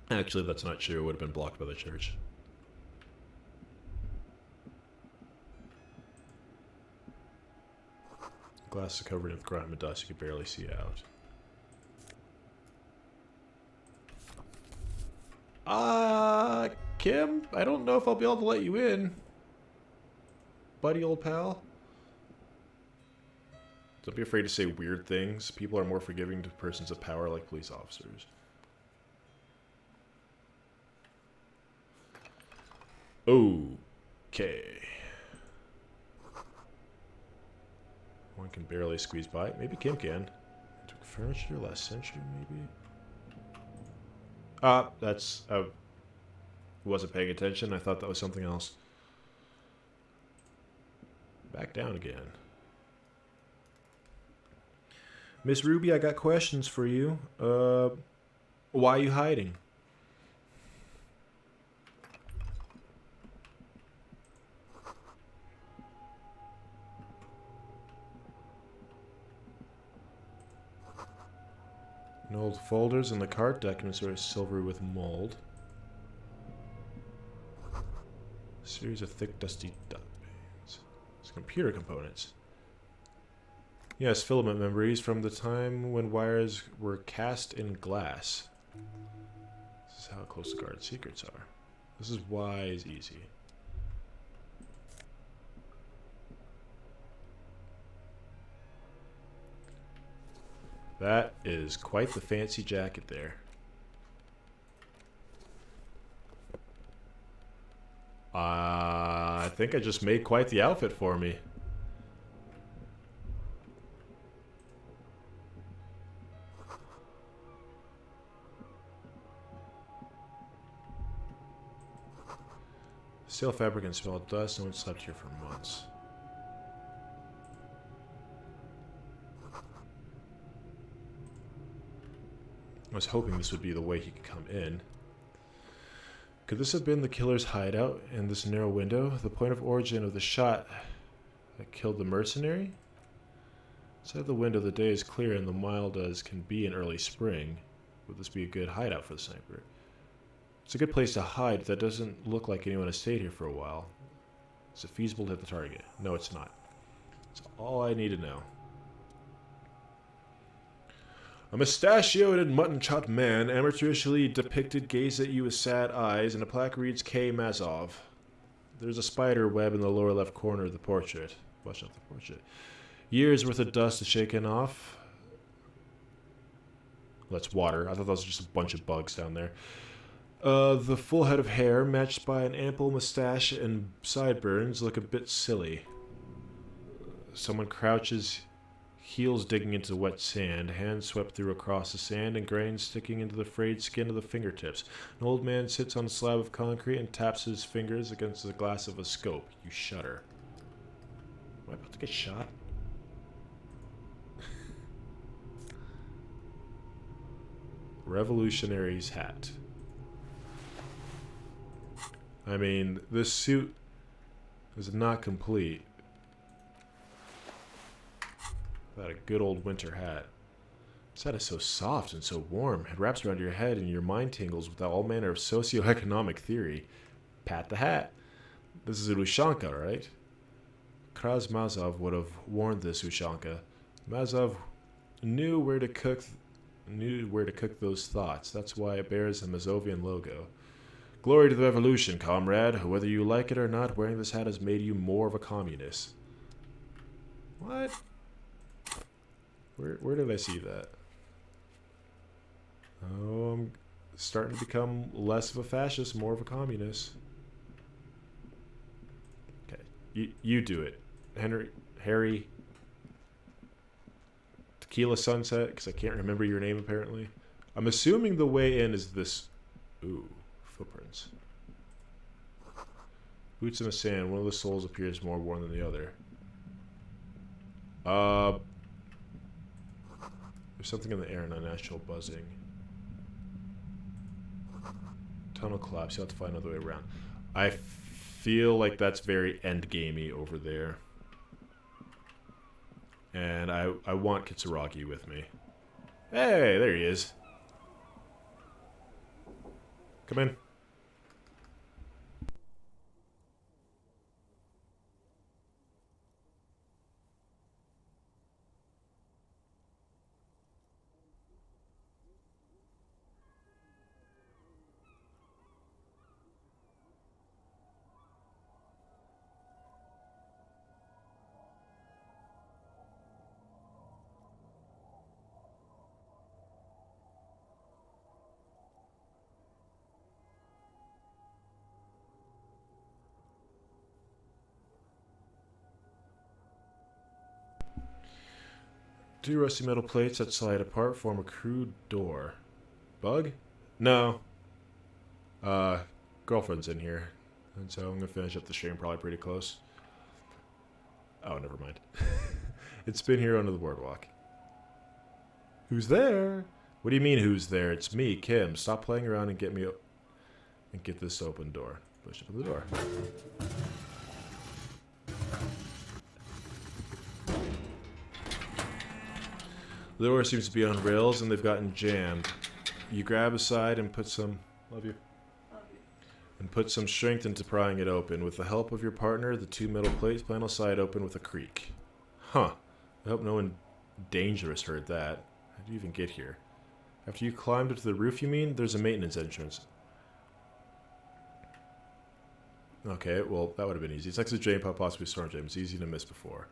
Actually, that's not true. It would have been blocked by the church. Glass is covered in grime and dust. You can barely see out. Kim, I don't know if I'll be able to let you in. Buddy, old pal. Don't be afraid to say weird things. People are more forgiving to persons of power like police officers. Okay. One can barely squeeze by. Maybe Kim can. Took furniture last century, maybe? That's... wasn't paying attention. I thought that was something else. Back down again. Miss Ruby, I got questions for you. Why are you hiding? And old folders and the cart documents are silvery with mold. A series of thick, dusty dot panes. It's computer components. Yes, filament memories from the time when wires were cast in glass. This is how close the guard secrets are. This is why is easy. That is quite the fancy jacket there. I think I just made quite the outfit for me. Stale fabric and smell of dust. No one slept here for months. I was hoping this would be the way he could come in. Could this have been the killer's hideout in this narrow window? The point of origin of the shot that killed the mercenary? Inside the window, the day is clear and the mild as can be in early spring. Would this be a good hideout for the sniper? It's a good place to hide. That doesn't look like anyone has stayed here for a while. Is it feasible to hit the target? No, it's not. That's all I need to know. A mustachioed and mutton-chopped man, amateurishly depicted, gazes at you with sad eyes, and a plaque reads K. Mazov. There's a spider web in the lower left corner of the portrait. Watch out the portrait. Years worth of dust is shaken off. That's water. I thought that was just a bunch of bugs down there. The full head of hair, matched by an ample mustache and sideburns, look a bit silly. Someone crouches, heels digging into wet sand, hands swept through across the sand, and grains sticking into the frayed skin of the fingertips. An old man sits on a slab of concrete and taps his fingers against the glass of a scope. You shudder. Am I about to get shot? Revolutionary's hat. I mean, this suit is not complete without a good old winter hat. This hat is so soft and so warm. It wraps around your head and your mind tingles with all manner of socioeconomic theory. Pat the hat. This is a Ushanka, right? Kraz Mazov would have worn this Ushanka. Mazov knew where to cook those thoughts. That's why it bears a Mazovian logo. Glory to the revolution, comrade. Whether you like it or not, wearing this hat has made you more of a communist. What? Where did I see that? Oh, I'm starting to become less of a fascist, more of a communist. Okay, you do it. Harry. Tequila Sunset, because I can't remember your name apparently. I'm assuming the way in is this. Ooh. Footprints. Boots in the sand. One of the soles appears more worn than the other. There's something in the air, an unnatural buzzing. Tunnel collapse. You'll have to find another way around. I feel like that's very endgamey over there. And I want Kitsuragi with me. Hey, there he is. Come in. Two rusty metal plates that slide apart form a crude door. Bug? No. Girlfriend's in here. And so I'm going to finish up the stream probably pretty close. Oh, never mind. It's been here under the boardwalk. Who's there? What do you mean who's there? It's me, Kim. Stop playing around and get this open door. Push open the door. The door seems to be on rails and they've gotten jammed. You grab a side and put some... Love you. And put some strength into prying it open. With the help of your partner, the two metal plates panel slide open with a creak. Huh. I hope no one dangerous heard that. How did you even get here? After you climbed up to the roof, you mean? There's a maintenance entrance. Okay, well, that would have been easy. It's exit drain pipe, possibly storm drain. It's easy to miss before.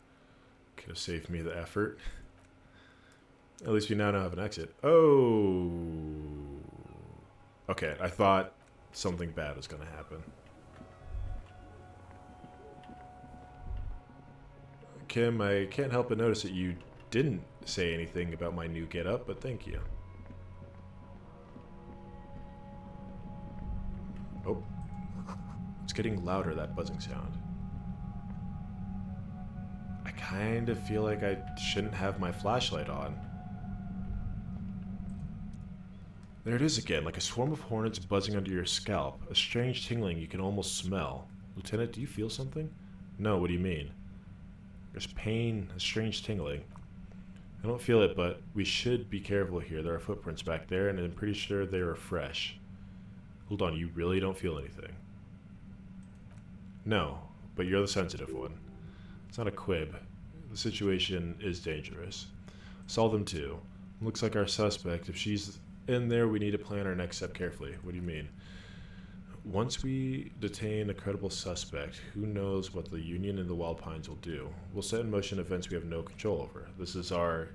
Could have saved me the effort. At least we now have an exit. Oh. Okay, I thought something bad was going to happen. Kim, I can't help but notice that you didn't say anything about my new getup, but thank you. Oh. It's getting louder, that buzzing sound. I kind of feel like I shouldn't have my flashlight on. There it is again, like a swarm of hornets buzzing under your scalp. A strange tingling you can almost smell. Lieutenant, do you feel something? No, what do you mean? There's pain, a strange tingling. I don't feel it, but we should be careful here. There are footprints back there, and I'm pretty sure they were fresh. Hold on, you really don't feel anything? No, but you're the sensitive one. It's not a quib. The situation is dangerous. Saw them too. Looks like our suspect. If she's in there, we need to plan our next step carefully. What do you mean? Once we detain a credible suspect, who knows what the Union and the Wild Pines will do? We'll set in motion events we have no control over. This is our...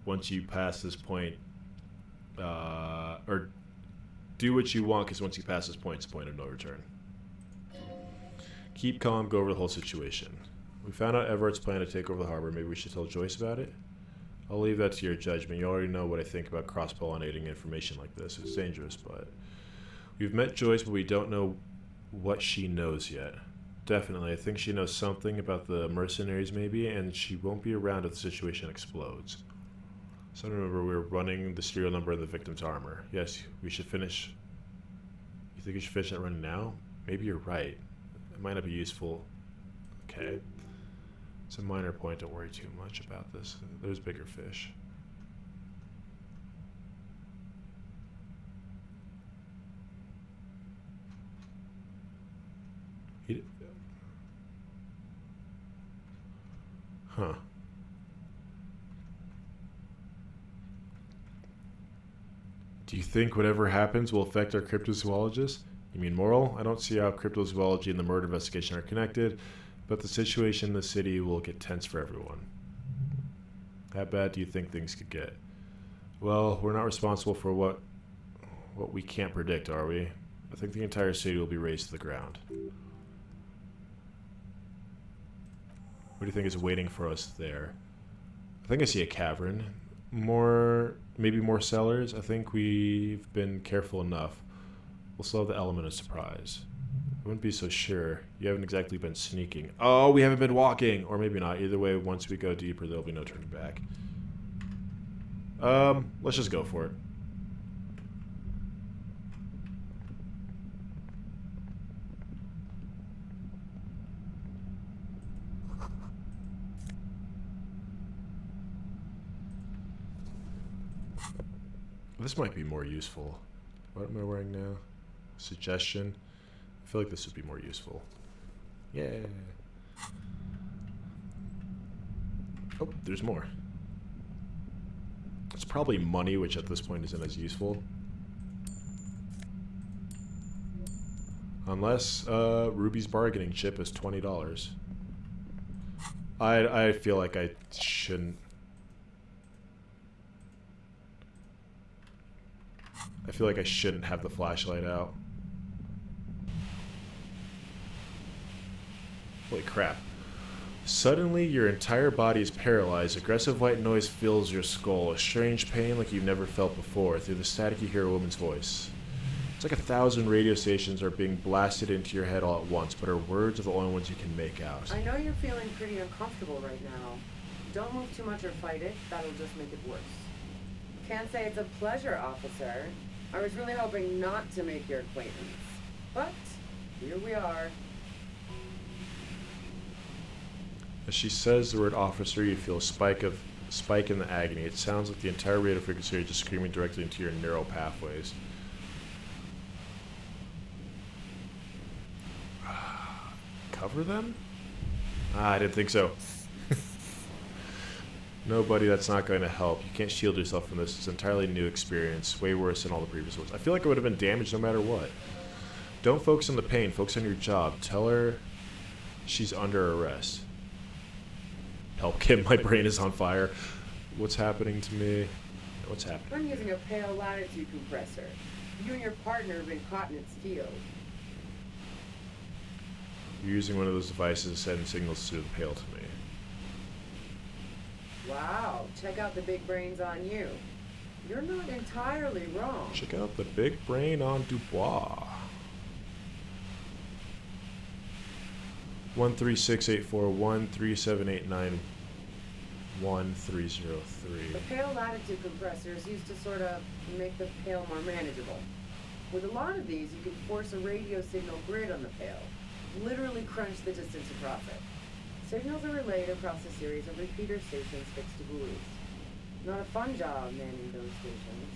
Once you pass this point... or do what you want, because once you pass this point, it's a point of no return. Keep calm, go over the whole situation. We found out Everett's plan to take over the harbor. Maybe we should tell Joyce about it? I'll leave that to your judgment. You already know what I think about cross-pollinating information like this. It's dangerous, but... We've met Joyce, but we don't know what she knows yet. Definitely, I think she knows something about the mercenaries maybe, and she won't be around if the situation explodes. So remember, we're running the serial number of the victim's armor. Yes, we should finish... You think we should finish that run now? Maybe you're right. It might not be useful. Okay. It's a minor point, don't worry too much about this. There's bigger fish. Huh. Do you think whatever happens will affect our cryptozoologists? You mean moral? I don't see how cryptozoology and the murder investigation are connected, but the situation in the city will get tense for everyone. How bad do you think things could get? Well, we're not responsible for what we can't predict, are we? I think the entire city will be razed to the ground. What do you think is waiting for us there? I think I see a cavern. Maybe more cellars. I think we've been careful enough. We'll still have the element of surprise. I wouldn't be so sure. You haven't exactly been sneaking. Oh, we haven't been walking! Or maybe not. Either way, once we go deeper, there'll be no turning back. Let's just go for it. This might be more useful. What am I wearing now? Suggestion. I feel like this would be more useful. Yeah. Oh, there's more. It's probably money, which at this point isn't as useful. Unless Ruby's bargaining chip is $20. I feel like I shouldn't. I feel like I shouldn't have the flashlight out. Holy crap. Suddenly, your entire body is paralyzed. Aggressive white noise fills your skull. A strange pain like you've never felt before. Through the static, you hear a woman's voice. It's like 1,000 radio stations are being blasted into your head all at once, but her words are the only ones you can make out. I know you're feeling pretty uncomfortable right now. Don't move too much or fight it. That'll just make it worse. Can't say it's a pleasure, officer. I was really hoping not to make your acquaintance. But here we are. As she says the word officer, you feel a spike in the agony. It sounds like the entire radio frequency is just screaming directly into your neural pathways. Cover them? I didn't think so. No, buddy, that's not going to help. You can't shield yourself from this. It's an entirely new experience, way worse than all the previous ones. I feel like it would have been damaged no matter what. Don't focus on the pain, focus on your job. Tell her she's under arrest. Help, Kim, my brain is on fire. What's happening to me? What's happening? I'm using a pale latitude compressor. You and your partner have been caught in its field. You're using one of those devices to send signals through the pale to me. Wow, check out the big brains on you. You're not entirely wrong. Check out the big brain on Dubois. 1368413789130 The pale latitude compressor is used to sort of make the pale more manageable. With a lot of these, you can force a radio signal grid on the pale. Literally crunch the distance across it. Signals are relayed across a series of repeater stations fixed to buoys. Not a fun job manning those stations.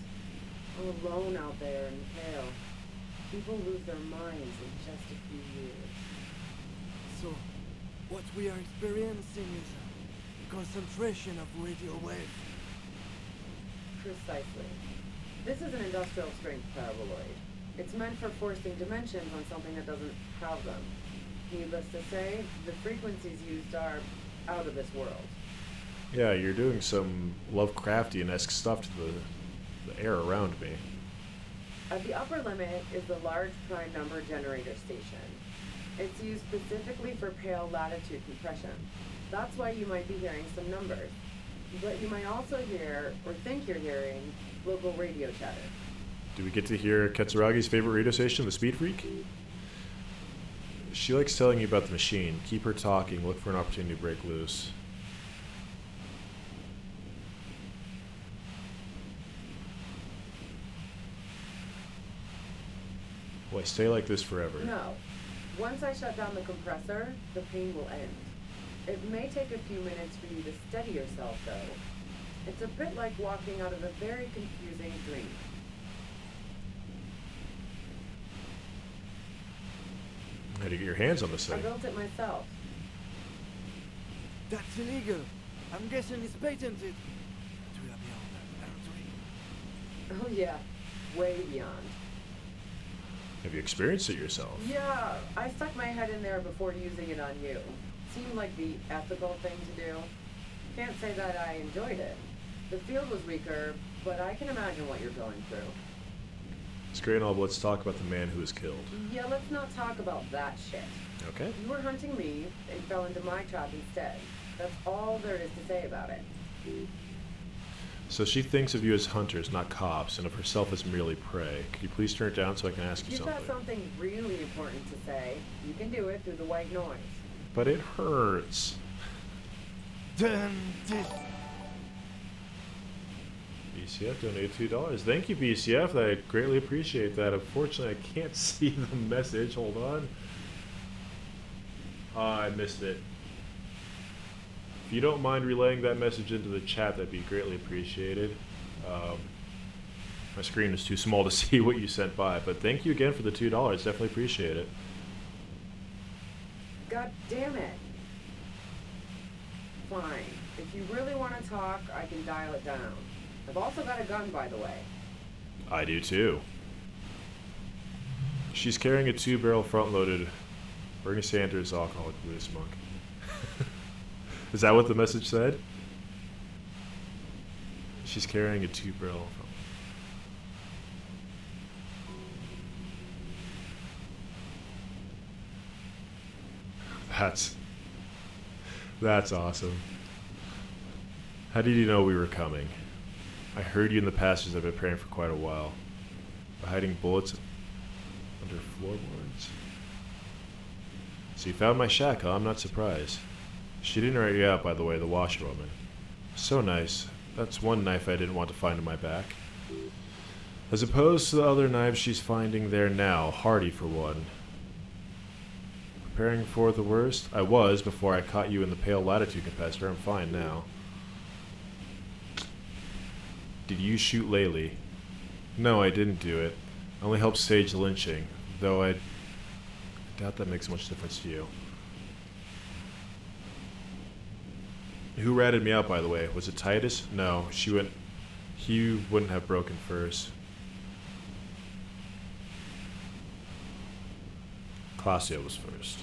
All alone out there in the pale. People lose their minds in just a few years. So, what we are experiencing is a concentration of radio waves. Precisely. This is an industrial strength paraboloid. It's meant for forcing dimensions on something that doesn't have them. Needless to say, the frequencies used are out of this world. Yeah, you're doing some Lovecraftian-esque stuff to the air around me. At the upper limit is the large prime number generator station. It's used specifically for pale latitude compression. That's why you might be hearing some numbers. But you might also hear, or think you're hearing, local radio chatter. Do we get to hear Ketsuragi's favorite radio station, the Speed Freak? She likes telling you about the machine. Keep her talking. Look for an opportunity to break loose. Boy, stay like this forever. No. Once I shut down the compressor, the pain will end. It may take a few minutes for you to steady yourself, though. It's a bit like walking out of a very confusing dream. How do you get your hands on this I thing? built it myself. That's illegal. I'm guessing it's patented. We are beyond that, aren't we? Oh yeah, way beyond. Have you experienced it yourself? Yeah, I stuck my head in there before using it on you. Seemed like the ethical thing to do. Can't say that I enjoyed it. The field was weaker, but I can imagine what you're going through. It's great and all, but let's talk about the man who was killed. Yeah, let's not talk about that shit. Okay. You were hunting me and fell into my trap instead. That's all there is to say about it. So she thinks of you as hunters, not cops, and of herself as merely prey. Could you please turn it down so I can ask you If you've something? got something really important to say, you can do it through the white noise. But it hurts. BCF donated $2. Thank you, BCF. I greatly appreciate that. Unfortunately, I can't see the message. Hold on. I missed it. If you don't mind relaying that message into the chat, that'd be greatly appreciated. My screen is too small to see what you sent by, but thank you again for the $2. Definitely appreciate it. God damn it. Fine. If you really want to talk, I can dial it down. I've also got a gun, by the way. I do too. She's carrying a 2-barrel front-loaded Bernie Sanders alcoholic Buddhist monk. Is that what the message said? She's carrying a 2-barrel. That's awesome. How did you know we were coming? I heard you in the passages. I've been preparing for quite a while. By hiding bullets under floorboards. So you found my shack, huh? I'm not surprised. She didn't write you out, by the way, the washerwoman. So nice. That's one knife I didn't want to find in my back. As opposed to the other knives she's finding there now, hardy for one. Preparing for the worst? I was before I caught you in the pale latitude capacitor. I'm fine now. Did you shoot Laylee? No, I didn't do it. I only helped stage the lynching, though I doubt that makes much difference to you. Who ratted me out, by the way? Was it Titus? No, he wouldn't have broken first. Claudia was first.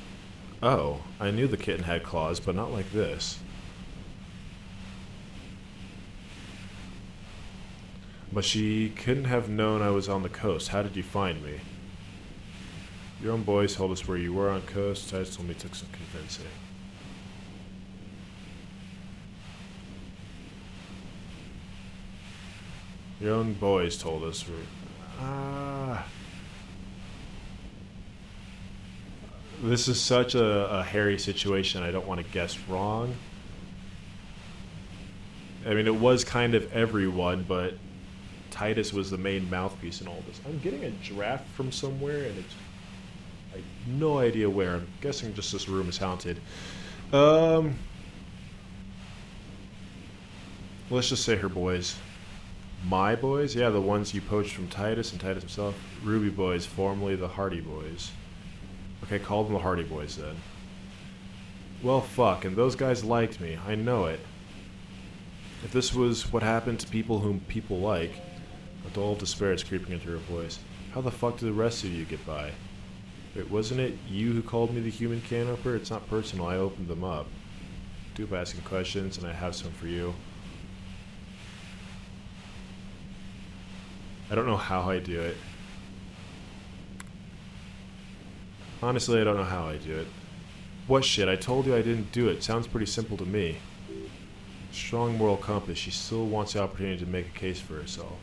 Oh, I knew the kitten had claws, but not like this. But she couldn't have known I was on the coast. How did you find me? Your own boys told us where you were on coast. Titus told me it took some convincing. Your own boys told us where... This is such a hairy situation. I don't want to guess wrong. I mean, it was kind of everyone, but Titus was the main mouthpiece in all this. I'm getting a draft from somewhere, and it's... I have no idea where. I'm guessing just this room is haunted. Let's just say her boys. My boys? Yeah, the ones you poached from Titus and Titus himself. Ruby boys, formerly the Hardy boys. Okay, call them the Hardy boys then. Well, fuck, and those guys liked me. I know it. If this was what happened to people whom people like, a dull despair is creeping into her voice. How the fuck did the rest of you get by? Wait, wasn't it you who called me the human can opener? It's not personal, I opened them up. Do by asking questions, and I have some for you. I don't know how I do it. Honestly, I don't know how I do it. What shit? I told you I didn't do it. Sounds pretty simple to me. Strong moral compass. She still wants the opportunity to make a case for herself.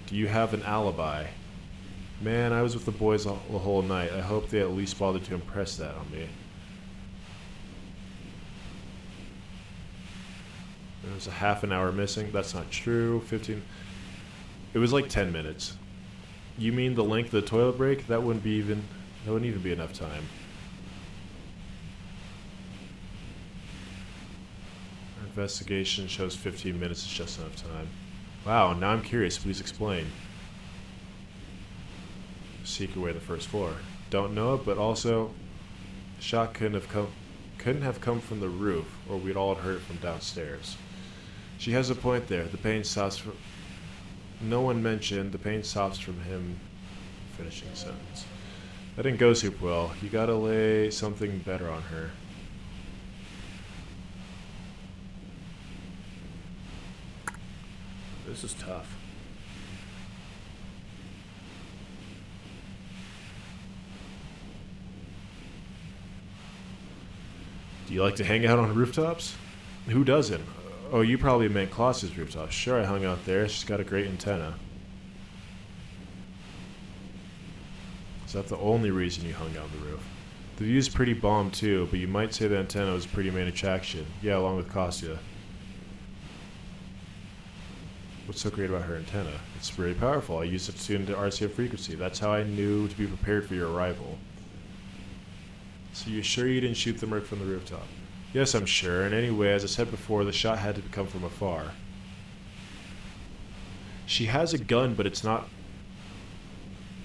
Do you have an alibi? Man, I was with the boys the whole night. I hope they at least bothered to impress that on me. There was a half an hour missing. That's not true. 15. It was like 10 minutes. You mean the length of the toilet break? That wouldn't even be enough time. Our investigation shows 15 minutes is just enough time. Wow, now I'm curious. Please explain. Secret way to the first floor. Don't know it, but also, the shot couldn't have come from the roof, or we'd all heard it from downstairs. She has a point there. The pain stops from... No one mentioned the pain stops from him finishing the sentence. That didn't go super well. You gotta lay something better on her. This is tough. Do you like to hang out on rooftops? Who doesn't? Oh, you probably meant Claudia's rooftop. Sure, I hung out there. She's got a great antenna. Is that the only reason you hung out on the roof? The view's pretty bomb too, but you might say the antenna was a pretty main attraction. Yeah, along with Claudia. What's so great about her antenna? It's very powerful. I used it to tune into RCF frequency. That's how I knew to be prepared for your arrival. So you're sure you didn't shoot the merc from the rooftop? Yes, I'm sure, and anyway, as I said before, the shot had to come from afar. She has a gun, but it's not...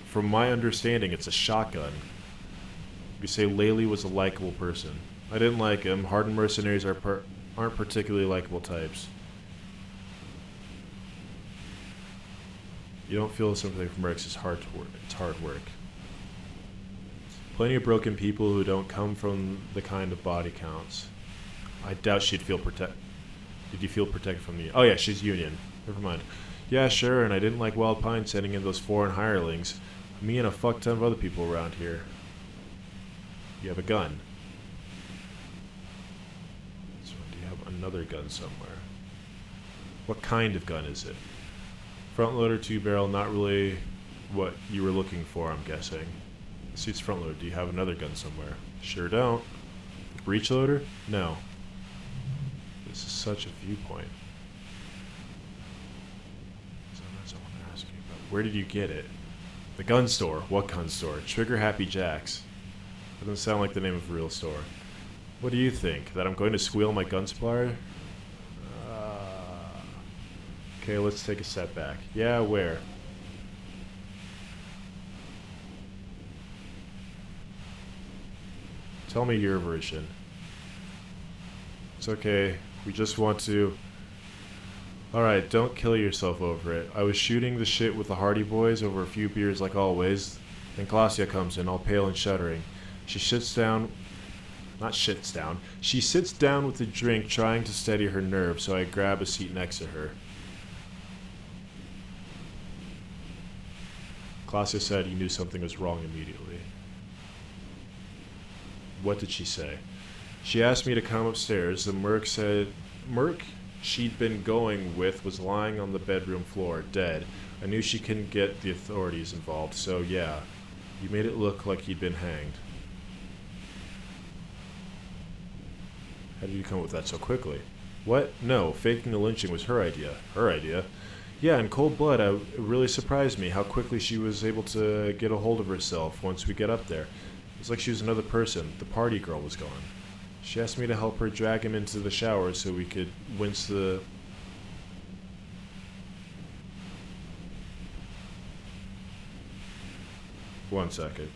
From my understanding, it's a shotgun. You say Laylee was a likable person. I didn't like him. Hardened mercenaries aren't particularly likable types. You don't feel sympathy for mercs. It's hard work. Plenty of broken people who don't come from the kind of body counts. I doubt she'd feel protected. Did you feel protected from me? Oh yeah, she's Union. Never mind. Yeah, sure, and I didn't like Wild Pine sending in those foreign hirelings. Me and a fuck ton of other people around here. You have a gun. another gun somewhere. What kind of gun is it? Front loader, 2-barrel, not really what you were looking for, I'm guessing. Suits front loader. Do you have another gun somewhere? Sure don't. Breech loader? No. This is such a viewpoint. So that's what I want to ask you about. Where did you get it? The gun store. What gun store? Trigger Happy Jacks. That doesn't sound like the name of a real store. What do you think? That I'm going to squeal my gun supplier? Okay, let's take a step back. Yeah, where? Tell me your version. It's okay. We just want to... Alright, don't kill yourself over it. I was shooting the shit with the Hardy Boys over a few beers like always. Then Glacia comes in, all pale and shuddering. She sits down... Not shits down. She sits down with a drink, trying to steady her nerves, so I grab a seat next to her. Glacia said you knew something was wrong immediately. What did she say? She asked me to come upstairs. The merc she'd been going with was lying on the bedroom floor, dead. I knew she couldn't get the authorities involved, so yeah. You made it look like he'd been hanged. How did you come up with that so quickly? What? No, faking the lynching was her idea. Her idea? Yeah, in cold blood, it really surprised me how quickly she was able to get a hold of herself once we get up there. It was like she was another person. The party girl was gone. She asked me to help her drag him into the shower so we could wince the... One second.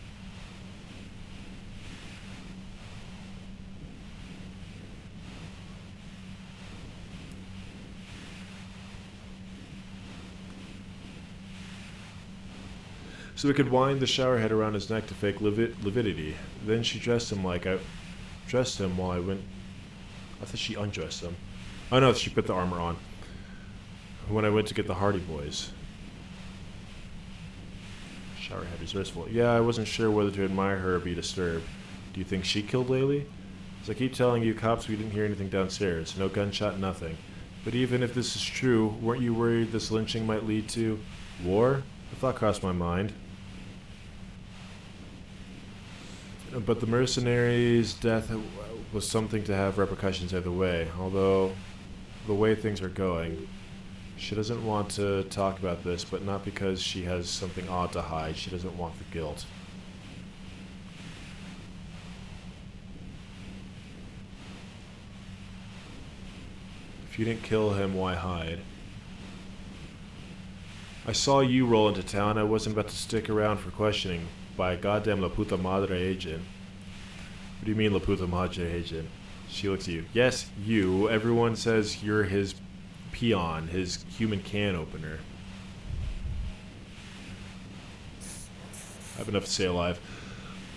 So we could wind the shower head around his neck to fake lividity. Then she dressed him like I... Dressed him while I went... I thought she undressed him. Oh no, she put the armor on. When I went to get the Hardy Boys. Shower head resourceful. Yeah, I wasn't sure whether to admire her or be disturbed. Do you think she killed Laylee? As I keep telling you, cops, we didn't hear anything downstairs. No gunshot, nothing. But even if this is true, weren't you worried this lynching might lead to... war? A thought crossed my mind. But the mercenary's death was something to have repercussions either way, although the way things are going. She doesn't want to talk about this, but not because she has something odd to hide. She doesn't want the guilt. If you didn't kill him, why hide? I saw you roll into town. I wasn't about to stick around for questioning by a goddamn La Puta Madre agent. What do you mean La Puta Madre agent? She looks at you. Yes, you. Everyone says you're his peon, his human can opener. I have enough to stay alive.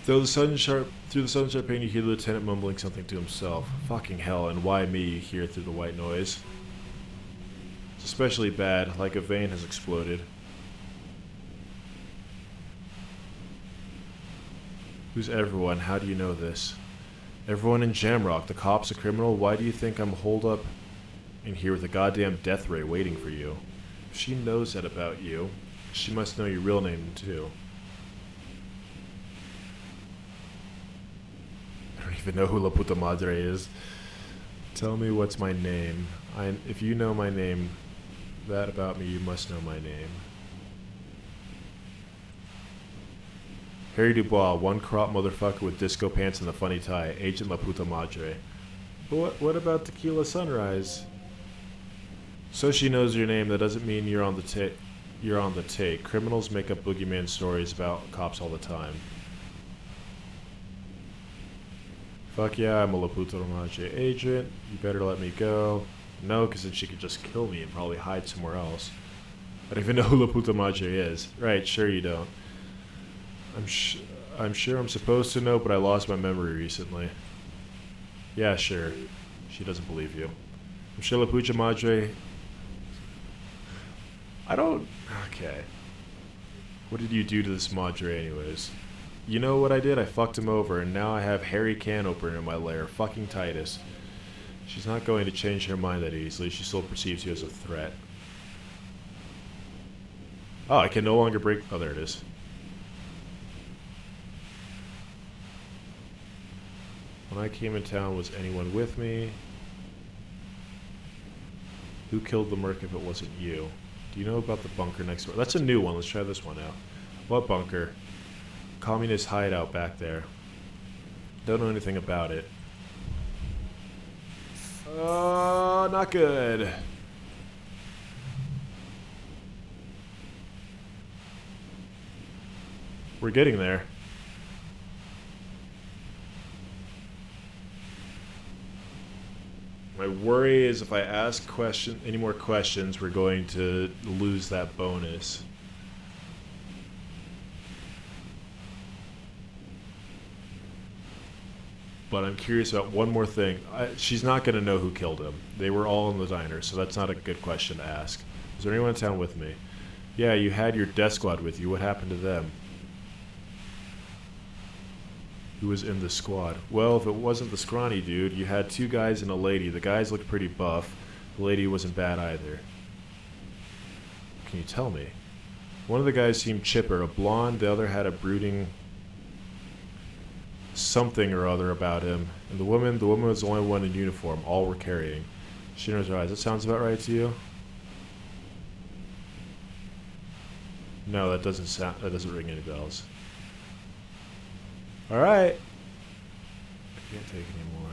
Through the sunshine pane, you hear the lieutenant mumbling something to himself. Fucking hell, and why me, you hear through the white noise. It's especially bad, like a vein has exploded. Who's everyone? How do you know this? Everyone in Jamrock. The cop's a criminal? Why do you think I'm holed up in here with a goddamn death ray waiting for you? If she knows that about you, she must know your real name too. I don't even know who La Puta Madre is. Tell me what's my name. If you know my name, that about me, you must know my name. Harry Dubois, one crop motherfucker with disco pants and a funny tie. Agent La Puta Madre. But what about Tequila Sunrise? So she knows your name, that doesn't mean you're on the take. Criminals make up boogeyman stories about cops all the time. Fuck yeah, I'm a La Puta Madre agent. You better let me go. No, because then she could just kill me and probably hide somewhere else. I don't even know who La Puta Madre is. Right, sure you don't. I'm sure I'm supposed to know, but I lost my memory recently. Yeah, sure. She doesn't believe you. I'm sure La Puta Madre... Okay. What did you do to this Madre anyways? You know what I did? I fucked him over, and now I have Harry Can Opener in my lair. Fucking Titus. She's not going to change her mind that easily. She still perceives you as a threat. Oh, I can no longer break... Oh, there it is. When I came in town, was anyone with me? Who killed the merc if it wasn't you? Do you know about the bunker next door? That's a new one. Let's try this one out. What bunker? Communist hideout back there. Don't know anything about it. Not good. We're getting there. My worry is if I ask any more questions, we're going to lose that bonus. But I'm curious about one more thing. She's not going to know who killed him. They were all in the diner, so that's not a good question to ask. Is there anyone in town with me? Yeah, you had your death squad with you. What happened to them? Who was in the squad? Well, if it wasn't the scrawny dude, you had 2 guys and a lady. The guys looked pretty buff. The lady wasn't bad either. Can you tell me? One of the guys seemed chipper, a blonde. The other had a brooding something or other about him. And the woman was the only one in uniform. All were carrying. She knows her eyes. That sounds about right to you? No, that doesn't ring any bells. All right. I can't take any more.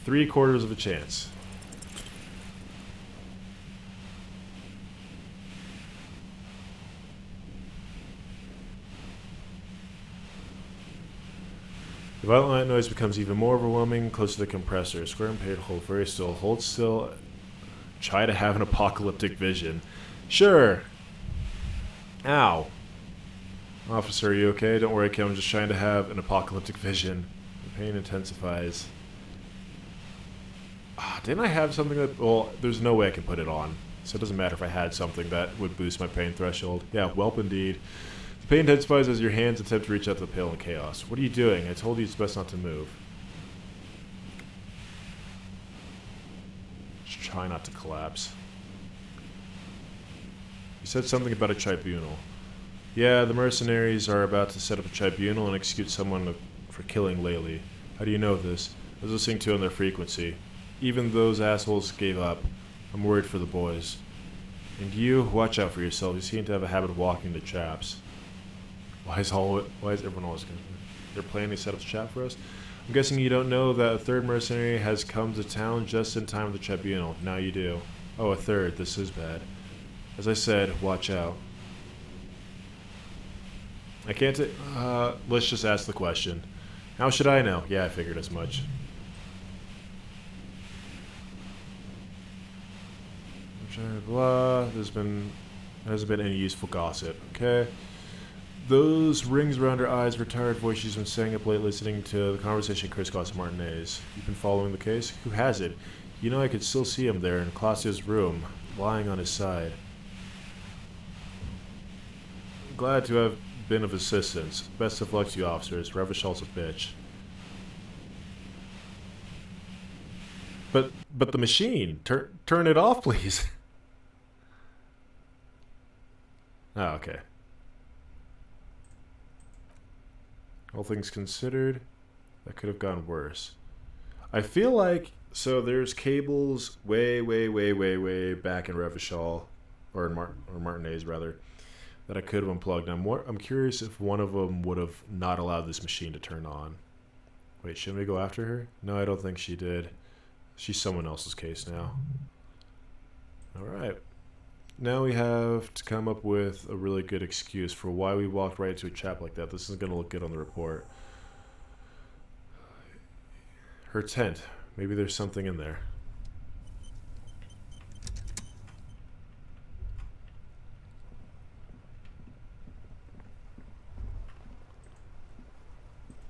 3/4 of a chance. The violent light noise becomes even more overwhelming, close to the compressor. Square and page, hold very still. Hold still. Try to have an apocalyptic vision. Sure. Ow. Officer, are you okay? Don't worry, Kim. I'm just trying to have an apocalyptic vision. The pain intensifies. Didn't I have something that... Well, there's no way I can put it on. So it doesn't matter if I had something that would boost my pain threshold. Yeah, welp indeed. The pain intensifies as your hands attempt to reach out to the pail in chaos. What are you doing? I told you it's best not to move. Just try not to collapse. You said something about a tribunal. Yeah, the mercenaries are about to set up a tribunal and execute someone for killing Laylee. How do you know this? I was listening to on their frequency. Even those assholes gave up. I'm worried for the boys. And you, watch out for yourself. You seem to have a habit of walking into traps. Why is everyone always going to... They're planning to set up a trap for us? I'm guessing you don't know that a 3rd mercenary has come to town just in time for the tribunal. Now you do. Oh, a 3rd. This is bad. As I said, watch out. I can't take... let's just ask the question. How should I know? Yeah, I figured as much. Blah. There hasn't been any useful gossip. Okay. Those rings around her eyes were tired voice she's been staying up late listening to the conversation crisscross Martinez. You've been following the case? Who has it? You know I could still see him there in Clausia's room, lying on his side. Glad to have been of assistance. Best of luck to you, officers. Revishal's a bitch. But the machine. Turn it off, please. Oh, okay. All things considered, that could have gone worse. I feel like... So there's cables way back in Revishal, or in Martinez, rather, that I could have unplugged. I'm curious if one of them would have not allowed this machine to turn on. Wait, shouldn't we go after her? No, I don't think she did. She's someone else's case now. Alright. Now we have to come up with a really good excuse for why we walked right into a trap like that. This is going to look good on the report. Her tent. Maybe there's something in there.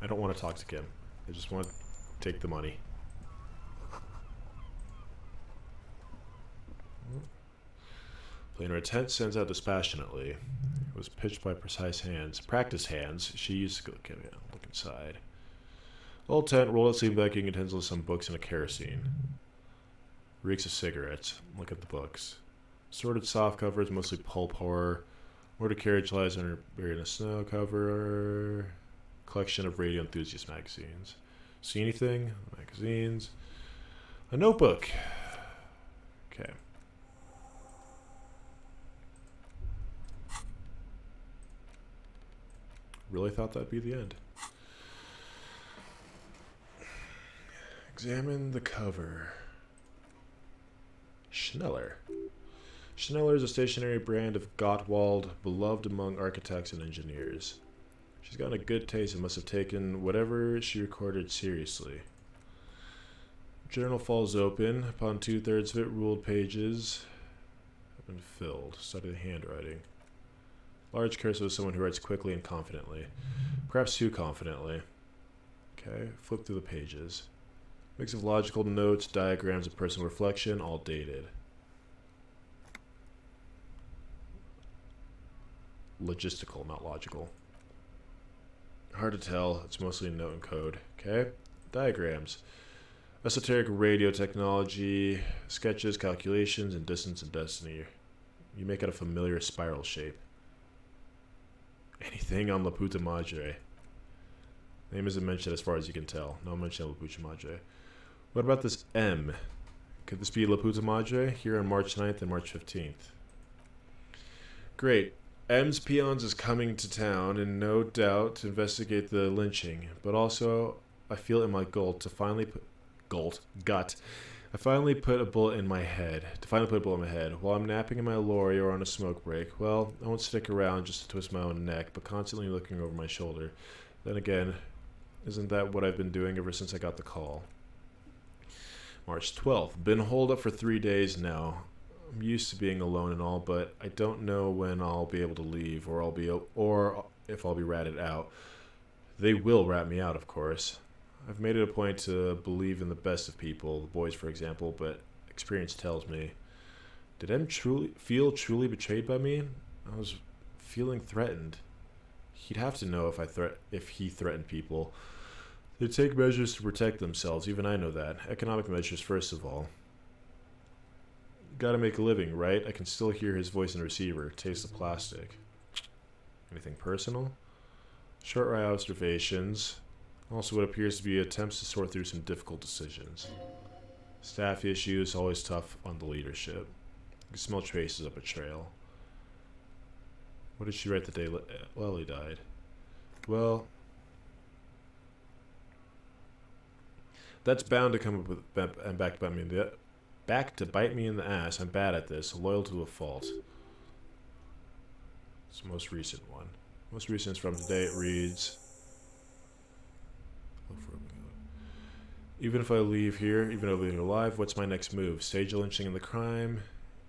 I don't want to talk to Kim. I just want to take the money. Playing her tent sends out dispassionately. It was pitched by precise hands. Practice hands. She used to go... Okay, look inside. Old tent, rolled out sleeping bag, utensils, some books, and a kerosene. Reeks of cigarettes. Look at the books. Sorted soft covers, mostly pulp horror. Motor carriage lies under buried in a snow cover. Collection of radio enthusiast magazines. See anything? Magazines. A notebook. Okay. Really thought that'd be the end. Examine the cover. Schneller. Schneller is a stationary brand of Gottwald, beloved among architects and engineers. She's gotten a good taste and must have taken whatever she recorded seriously. Journal falls open. Upon 2/3 of it, ruled pages have been filled. Study the handwriting. Large cursive of someone who writes quickly and confidently. Perhaps too confidently. Okay, flip through the pages. Mix of logical notes, diagrams, and personal reflection, all dated. Logistical, not logical. Hard to tell. It's mostly note and code. Okay? Diagrams. Esoteric radio technology, sketches, calculations, and distance and destiny. You make out a familiar spiral shape. Anything on La Puta Madre? Name isn't mentioned as far as you can tell. No mention of La Puta Madre. What about this M? Could this be La Puta Madre? Here on March 9th and March 15th. Great. M's Peons is coming to town, and no doubt to investigate the lynching. But also, I feel in my gut to finally put... gut. I finally put a bullet in my head. While I'm napping in my lorry or on a smoke break, well, I won't stick around just to twist my own neck, but constantly looking over my shoulder. Then again, isn't that what I've been doing ever since I got the call? March 12th. Been holed up for 3 days now. I'm used to being alone and all, but I don't know when I'll be able to leave, or if I'll be ratted out. They will rat me out, of course. I've made it a point to believe in the best of people, the boys for example, but experience tells me. Did M feel truly betrayed by me? I was feeling threatened. He'd have to know if he threatened people. They take measures to protect themselves, even I know that. Economic measures first of all. Gotta make a living, right? I can still hear his voice in the receiver. Taste the plastic. Anything personal? Short eye observations. Also what appears to be attempts to sort through some difficult decisions. Staff issues, always tough on the leadership. You can smell traces of betrayal. What did she write the day Lely died? Well, that's bound to come up with and back to bite me in the ass. I'm bad at this. Loyal to a fault. It's the most recent one. Most recent is from today. It reads, even if I leave here, even if I leave here alive, what's my next move? Stage a lynching in the crime?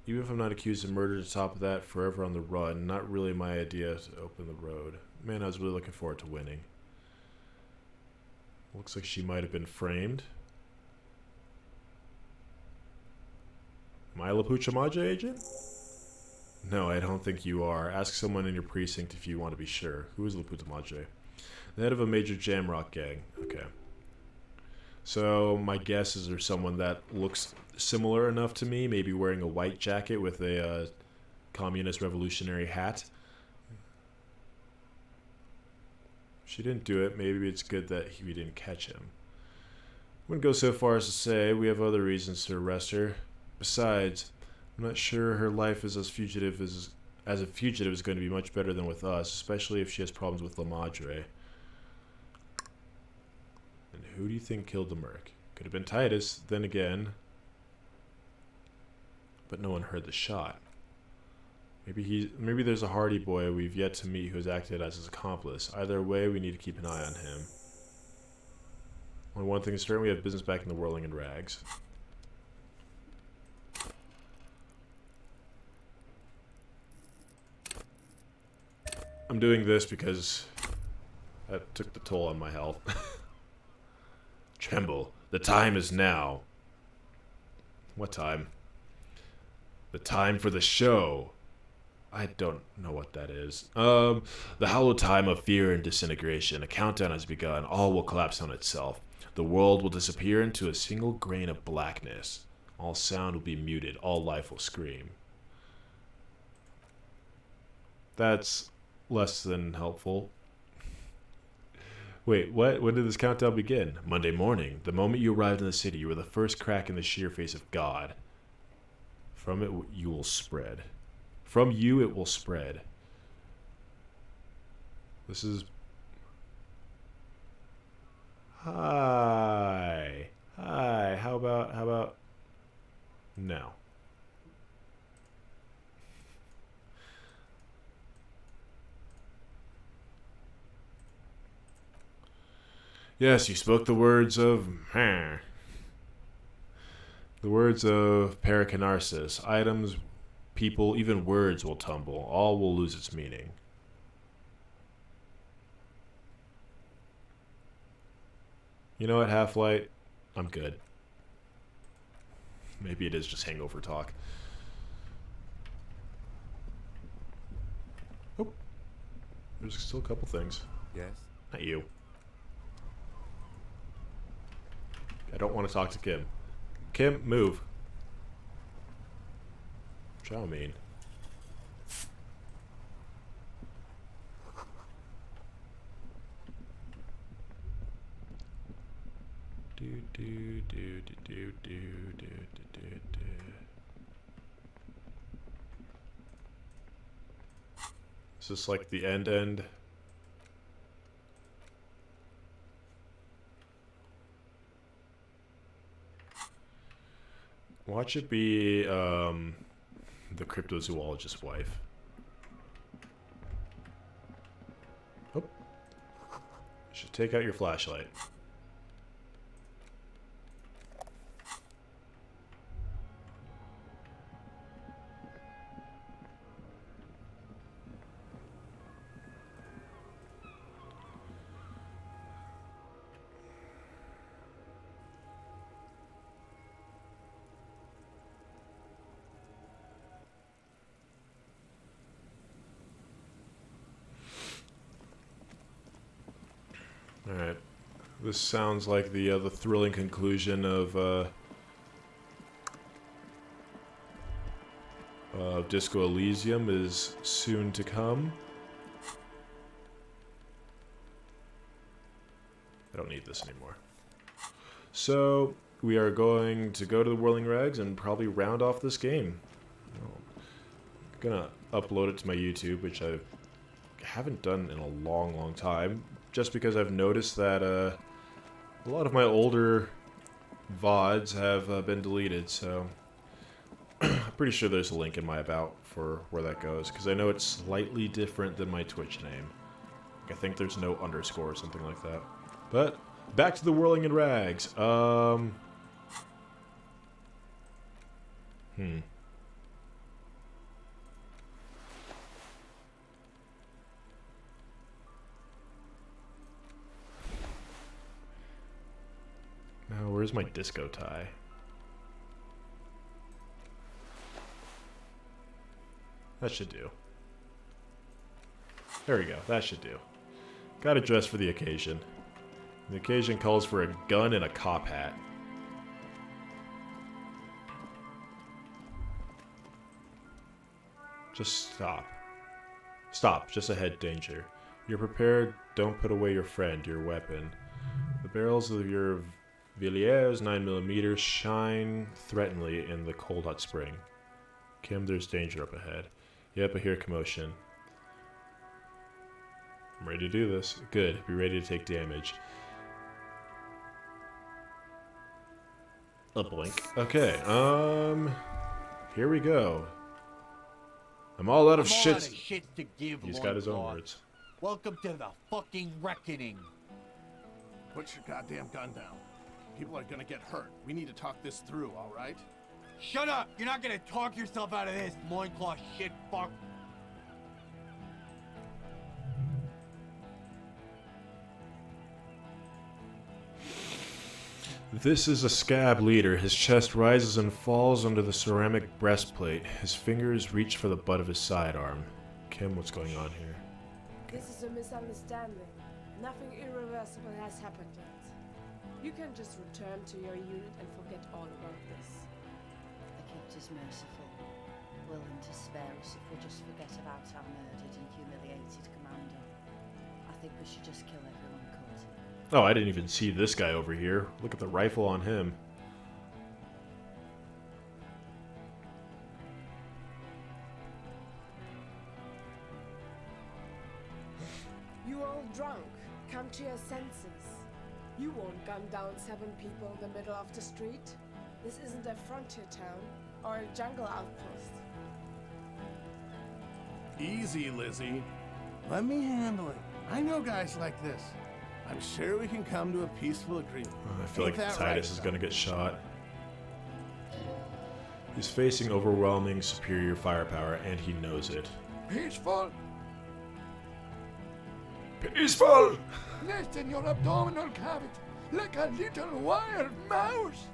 Even if I'm not accused of murder, to top of that, forever on the run. Not really my idea to open the road. Man, I was really looking forward to winning. Looks like she might have been framed. Am I a La Puta Madre agent? No, I don't think you are. Ask someone in your precinct if you want to be sure. Who is La Puta Madre? The head of a major jamrock gang. Okay. So my guess is there's someone that looks similar enough to me, maybe wearing a white jacket with a communist revolutionary hat. She didn't do it. Maybe it's good that we didn't catch him. I wouldn't go so far as to say we have other reasons to arrest her. Besides, I'm not sure her life as a fugitive is going to be much better than with us, especially if she has problems with La Madre. And who do you think killed the merc? Could have been Titus, then again. But no one heard the shot. Maybe there's a Hardy boy we've yet to meet who has acted as his accomplice. Either way, we need to keep an eye on him. Only one thing is certain, we have business back in the whirling in rags. I'm doing this because that took the toll on my health. Tremble. The time is now. What time? The time for the show. I don't know what that is. The hallowed time of fear and disintegration. A countdown has begun. All will collapse on itself. The world will disappear into a single grain of blackness. All sound will be muted. All life will scream. That's less than helpful. Wait, what? When did this countdown begin? Monday morning. The moment you arrived in the city, you were the first crack in the sheer face of God. From it, you will spread. From you, it will spread. This is... Hi. Hi. How about... No. Yes, you spoke the words of... The words of Paracanarsis. Items, people, even words will tumble. All will lose its meaning. You know what, Half-Light? I'm good. Maybe it is just hangover talk. Oh. There's still a couple things. Yes? Not you. I don't want to talk to Kim. Kim, move. Chow mein. Is this like the end? Watch it be the cryptozoologist's wife. Oh. You should take out your flashlight. Alright. This sounds like the thrilling conclusion of Disco Elysium is soon to come. I don't need this anymore. So, we are going to go to the Whirling Rags and probably round off this game. I'm gonna upload it to my YouTube, which I haven't done in a long time. Just because I've noticed that a lot of my older VODs have been deleted, so I'm pretty sure there's a link in my about for where that goes, because I know it's slightly different than my Twitch name. I think there's no underscore or something like that. But back to the Whirling in Rags. Now, where's my disco tie? That should do. There we go. That should do. Gotta dress for the occasion. The occasion calls for a gun and a cop hat. Just stop. Stop. Just ahead, danger. You're prepared. Don't put away your friend, your weapon. The barrels of your Villiers 9mm shine threateningly in the cold hot spring. Kim, there's danger up ahead. Yep, I hear commotion. I'm ready to do this. Good. Be ready to take damage. A blink. Okay, here we go. I'm all out of shit. To give, He's got his own words. Welcome to the fucking reckoning. Put your goddamn gun down. People are gonna get hurt. We need to talk this through, all right? Shut up! You're not gonna talk yourself out of this, loincloth shit fuck. This is a scab leader. His chest rises and falls under the ceramic breastplate. His fingers reach for the butt of his sidearm. Kim, what's going on here? This is a misunderstanding. Nothing irreversible has happened yet. You can just return to your unit and forget all about this. The Kept is merciful, willing to spare us if we just forget about our murdered and humiliated commander. I think we should just kill everyone caught. Oh, I didn't even see this guy over here. Look at the rifle on him. You all drunk. Come to your senses. You won't gun down 7 people in the middle of the street. This isn't a frontier town or a jungle outpost. Easy, Lizzie. Let me handle it. I know guys like this. I'm sure we can come to a peaceful agreement. I feel Ain't like that Titus right, is going to get shot. He's facing overwhelming superior firepower, and he knows it. Peaceful. Peaceful! Nest in your abdominal cavity, like a little wild mouse.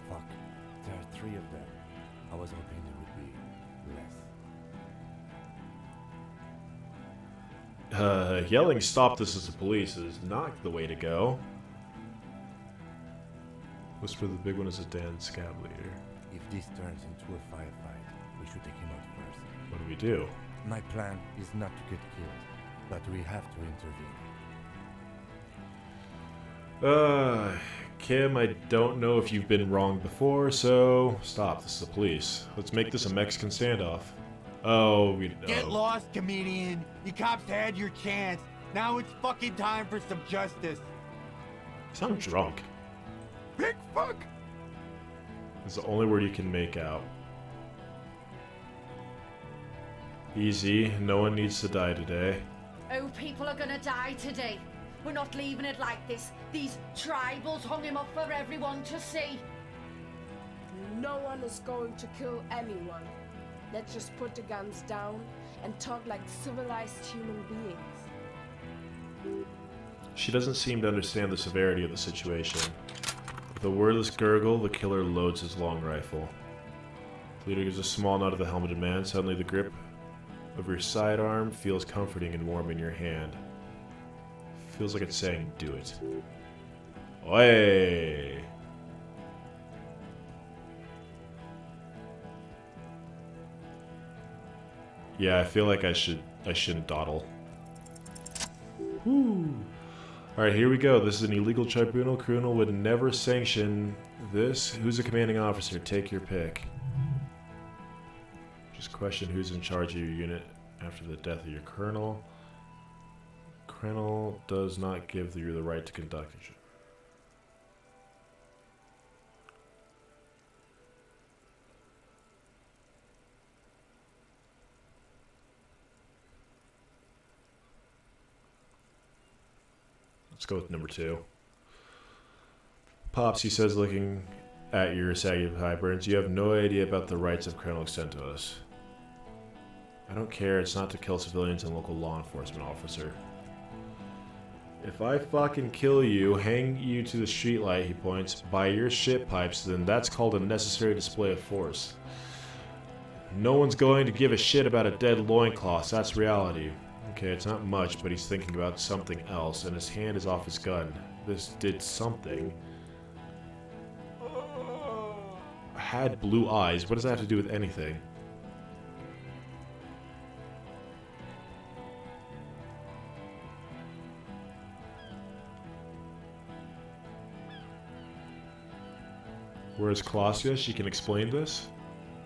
Fuck. There are 3 of them. I was hoping there would be less. Yelling "Stop this" as the police is not the way to go. Whisper the big one is a Dan scab leader. If this turns into a firefight, we should take him out first. What do we do? My plan is not to get killed, but we have to intervene. Kim, I don't know if you've been wrong before, so stop. This is the police. Let's make this a Mexican standoff. Oh, we know. Get lost, comedian. You cops had your chance. Now it's fucking time for some justice. You sound drunk. Big fuck. It's the only word you can make out. Easy. No one needs to die today. Oh, people are gonna die today. We're not leaving it like this. These tribals hung him up for everyone to see. No one is going to kill anyone. Let's just put the guns down and talk like civilized human beings. She doesn't seem to understand the severity of the situation. With a wordless gurgle, the killer loads his long rifle. The leader gives a small nod to the helmeted man. Suddenly, the grip of your sidearm feels comforting and warm in your hand. Feels like it's saying, "Do it." Oi! Yeah, I feel like I shouldn't dawdle. Woo! Alright, here we go. This is an illegal tribunal. Criminal would never sanction this. Who's the commanding officer? Take your pick. Just question who's in charge of your unit after the death of your colonel. Colonel does not give you the right to conduct it. Let's go with number 2. Pops, he says, looking at your saggy highburns, you have no idea about the rights of Colonel extend to us. I don't care, it's not to kill civilians and local law enforcement officer. If I fucking kill you, hang you to the streetlight, he points, by your shit pipes, then that's called a necessary display of force. No one's going to give a shit about a dead loincloth, that's reality. Okay, it's not much, but he's thinking about something else, and his hand is off his gun. This did something. Had blue eyes. What does that have to do with anything? Where's Clausia? She can explain this?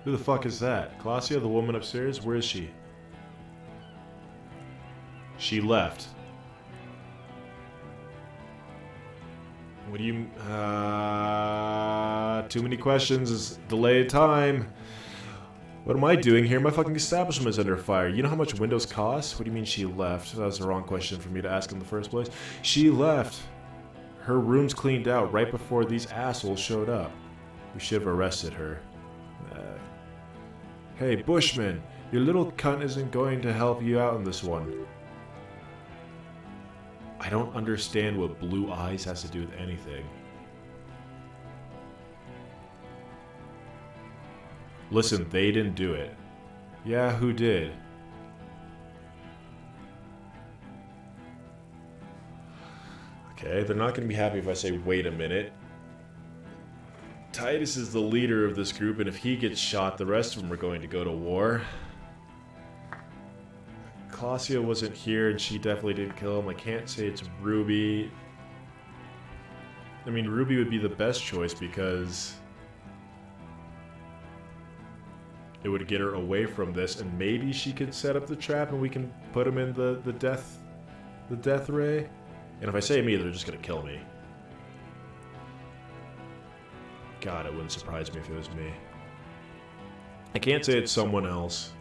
Who the fuck is that? Clausia, the woman upstairs? Where is she? She left. What do you... too many questions. It's delayed time. What am I doing here? My fucking establishment is under fire. You know how much windows cost? What do you mean she left? That was the wrong question for me to ask in the first place. She left. Her room's cleaned out right before these assholes showed up. We should have arrested her. Hey, Bushman. Your little cunt isn't going to help you out in this one. I don't understand what blue eyes has to do with anything. Listen, they didn't do it. Yeah, who did? Okay, they're not going to be happy if I say, wait a minute. Titus is the leader of this group, and if he gets shot, the rest of them are going to go to war. Claudia wasn't here, and she definitely didn't kill him. I can't say it's Ruby. I mean, Ruby would be the best choice because it would get her away from this, and maybe she could set up the trap, and we can put him in the death ray. And if I say me, they're just gonna kill me. God, it wouldn't surprise me if it was me. I can't say it's someone else.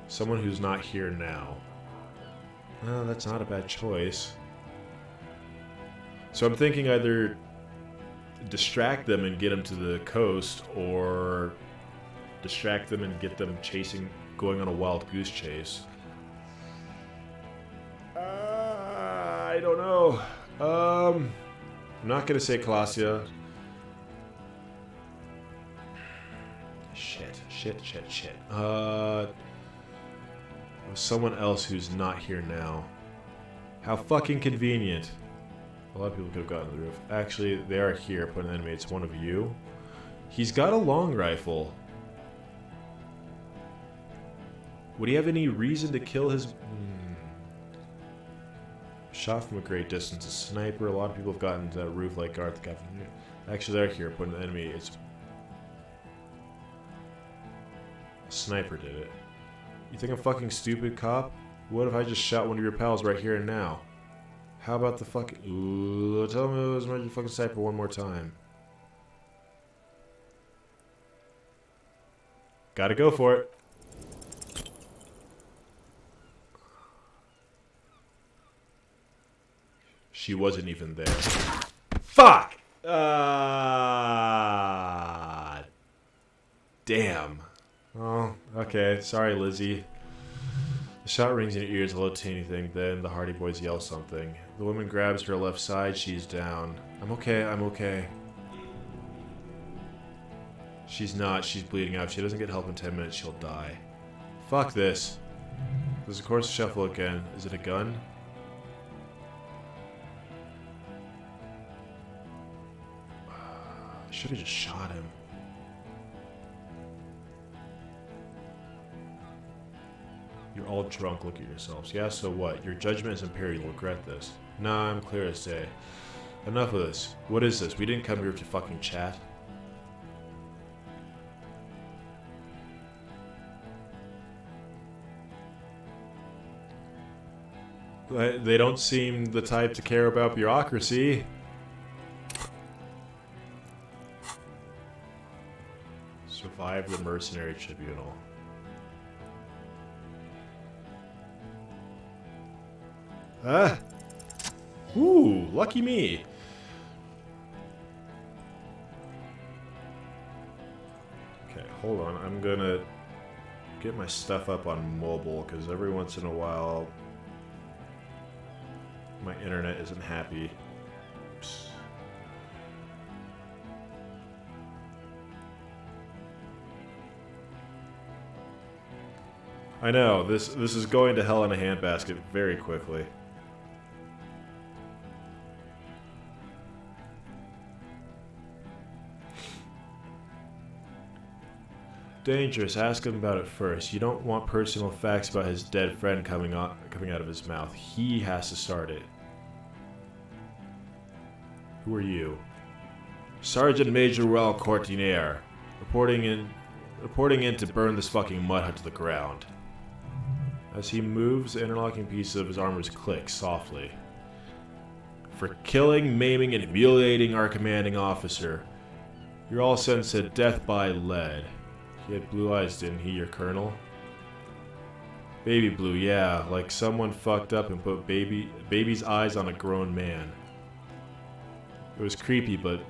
Someone who's not here now. Well, that's not a bad choice. So I'm thinking either distract them and get them to the coast, or distract them and get them going on a wild goose chase. I don't know. I'm not gonna say Claudia. Shit. Someone else who's not here now. How fucking convenient. A lot of people could have gotten to the roof. Actually, they are here. Put an enemy. It's one of you. He's got a long rifle. Would he have any reason to kill his... Shot from a great distance. A sniper. A lot of people have gotten to that roof like Garth. Actually, they're here. Put an enemy. It's... A sniper did it. You think I'm fucking stupid, cop? What if I just shot one of your pals right here and now? How about the fucking... Ooh, tell me it was my fucking sniper one more time. Gotta go for it. She wasn't even there. Fuck! Damn. Oh, okay. Sorry, Lizzie. The shot rings in your ears, a low teeny thing. Then the Hardy Boys yell something. The woman grabs her left side. She's down. I'm okay. She's not. She's bleeding out. If she doesn't get help in 10 minutes, she'll die. Fuck this. There's a course shuffle again. Is it a gun? I should have just shot him. You're all drunk, look at yourselves. Yeah, so what? Your judgment is impaired, you'll regret this. Nah, I'm clear as day. Enough of this. What is this? We didn't come here to fucking chat. They don't seem the type to care about bureaucracy. Survive the mercenary tribunal. Ah! Ooh, lucky me. Okay, hold on. I'm gonna get my stuff up on mobile, because every once in a while my internet isn't happy. Oops. I know, this is going to hell in a handbasket very quickly. Dangerous. Ask him about it first. You don't want personal facts about his dead friend coming out of his mouth. He has to start it. Who are you? Sergeant Major Well Courtinaire. Reporting in to burn this fucking mud hut to the ground. As he moves, the interlocking pieces of his armor click softly. For killing, maiming, and humiliating our commanding officer. You're all sentenced to death by lead. He had blue eyes, didn't he, your colonel? Baby blue, yeah, like someone fucked up and put baby's eyes on a grown man. It was creepy, but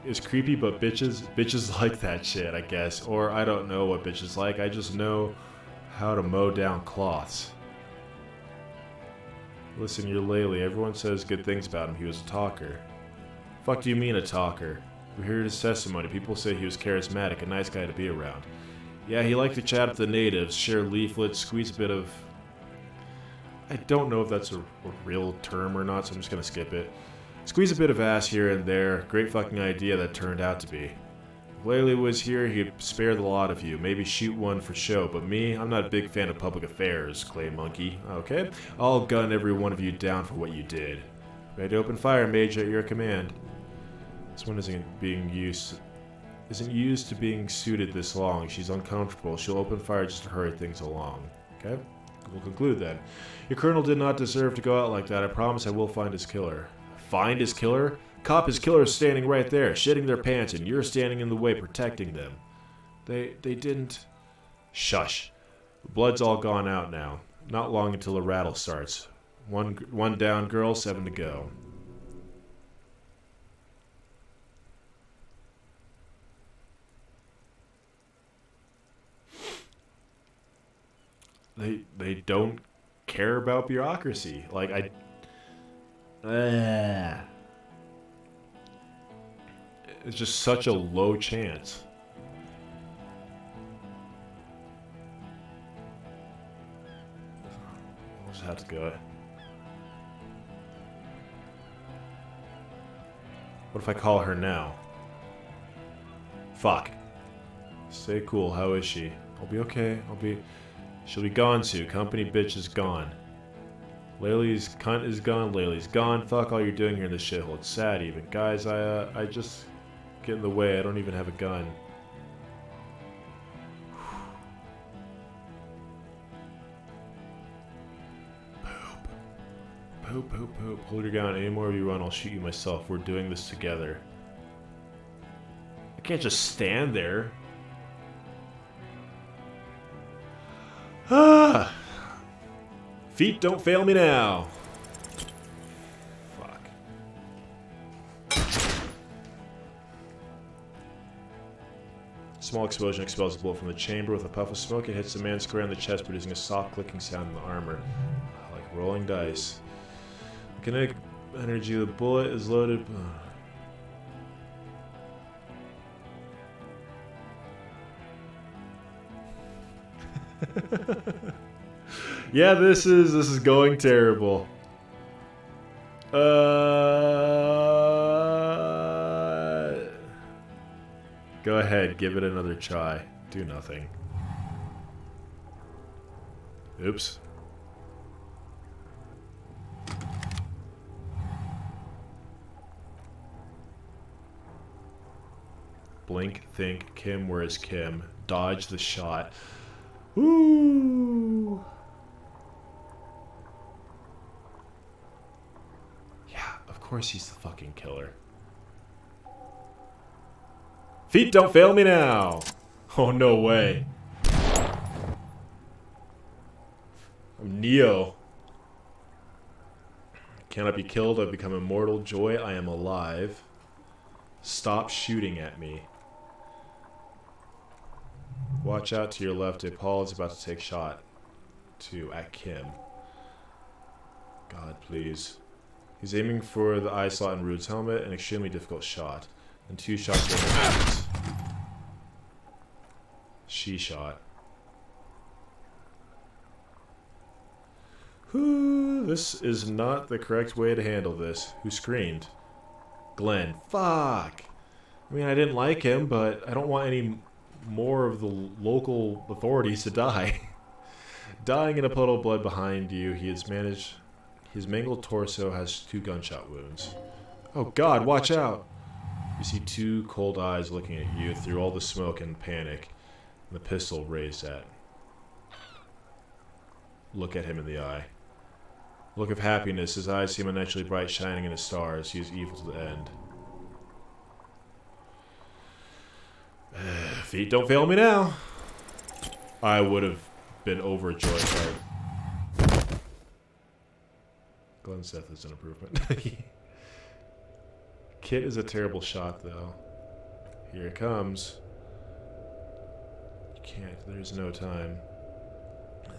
bitches like that shit, I guess. Or I don't know what bitches like, I just know how to mow down cloths. Listen, you're Laley. Everyone says good things about him. He was a talker. Fuck do you mean a talker? We heard his testimony. People say he was charismatic, a nice guy to be around. Yeah, he liked to chat with the natives, share leaflets, squeeze a bit of I don't know if that's a real term or not, so I'm just gonna skip it. Squeeze a bit of ass here and there. Great fucking idea that turned out to be. If Laley was here, he'd spare the lot of you. Maybe shoot one for show, but me, I'm not a big fan of public affairs, Clay Monkey. Okay? I'll gun every one of you down for what you did. Ready to open fire, Major, at your command. This one isn't used to being suited this long. She's uncomfortable. She'll open fire just to hurry things along. Okay? We'll conclude then. Your colonel did not deserve to go out like that. I promise I will find his killer. Find his killer? Cop, his killer is standing right there, shitting their pants, and you're standing in the way protecting them. They didn't... Shush. The blood's all gone out now. Not long until the rattle starts. One down, girl, 7 to go. They don't care about bureaucracy. Like, it's just such a low chance. We'll just have to go. What if I call her now? Fuck. Stay cool. How is she? I'll be okay. She'll be gone soon. Company bitch is gone. Laley's cunt is gone. Laley's gone. Fuck all you're doing here in this shithole. It's sad even. Guys, I just get in the way. I don't even have a gun. Poop. Hold your gun. Any more of you run, I'll shoot you myself. We're doing this together. I can't just stand there. Ah! Feet don't fail me now. Fuck. Small explosion expels a bullet from the chamber. With a puff of smoke, it hits the man square in the chest, producing a soft clicking sound in the armor. Like rolling dice. The kinetic energy of the bullet is loaded. Yeah, this is going terrible. Go ahead, give it another try. Do nothing. Oops. Blink, think, Kim, where is Kim? Dodge the shot. Ooh. Yeah, of course he's the fucking killer. Feet don't fail me now! Oh, no way. I'm Neo. Cannot be killed, I've become immortal. Joy, I am alive. Stop shooting at me. Watch out to your left. Paul is about to take shot. 2 at Kim. God, please. He's aiming for the eye slot in Rude's helmet. An extremely difficult shot. And 2 shots go misses. She shot. Whew, this is not the correct way to handle this. Who screamed? Glenn. Fuck! I mean, I didn't like him, but I don't want any more of the local authorities to die. Dying in a puddle of blood behind you, his mangled torso has 2 gunshot wounds. Oh God, watch out! You see 2 cold eyes looking at you through all the smoke and panic, and the pistol raised at. Look at him in the eye. Look of happiness, his eyes seem unnaturally bright, shining in the stars. He is evil to the end. Feet don't fail me now. I would have been overjoyed. Glenn's death is an improvement. Kit is a terrible shot, though. Here it comes. You can't. There's no time.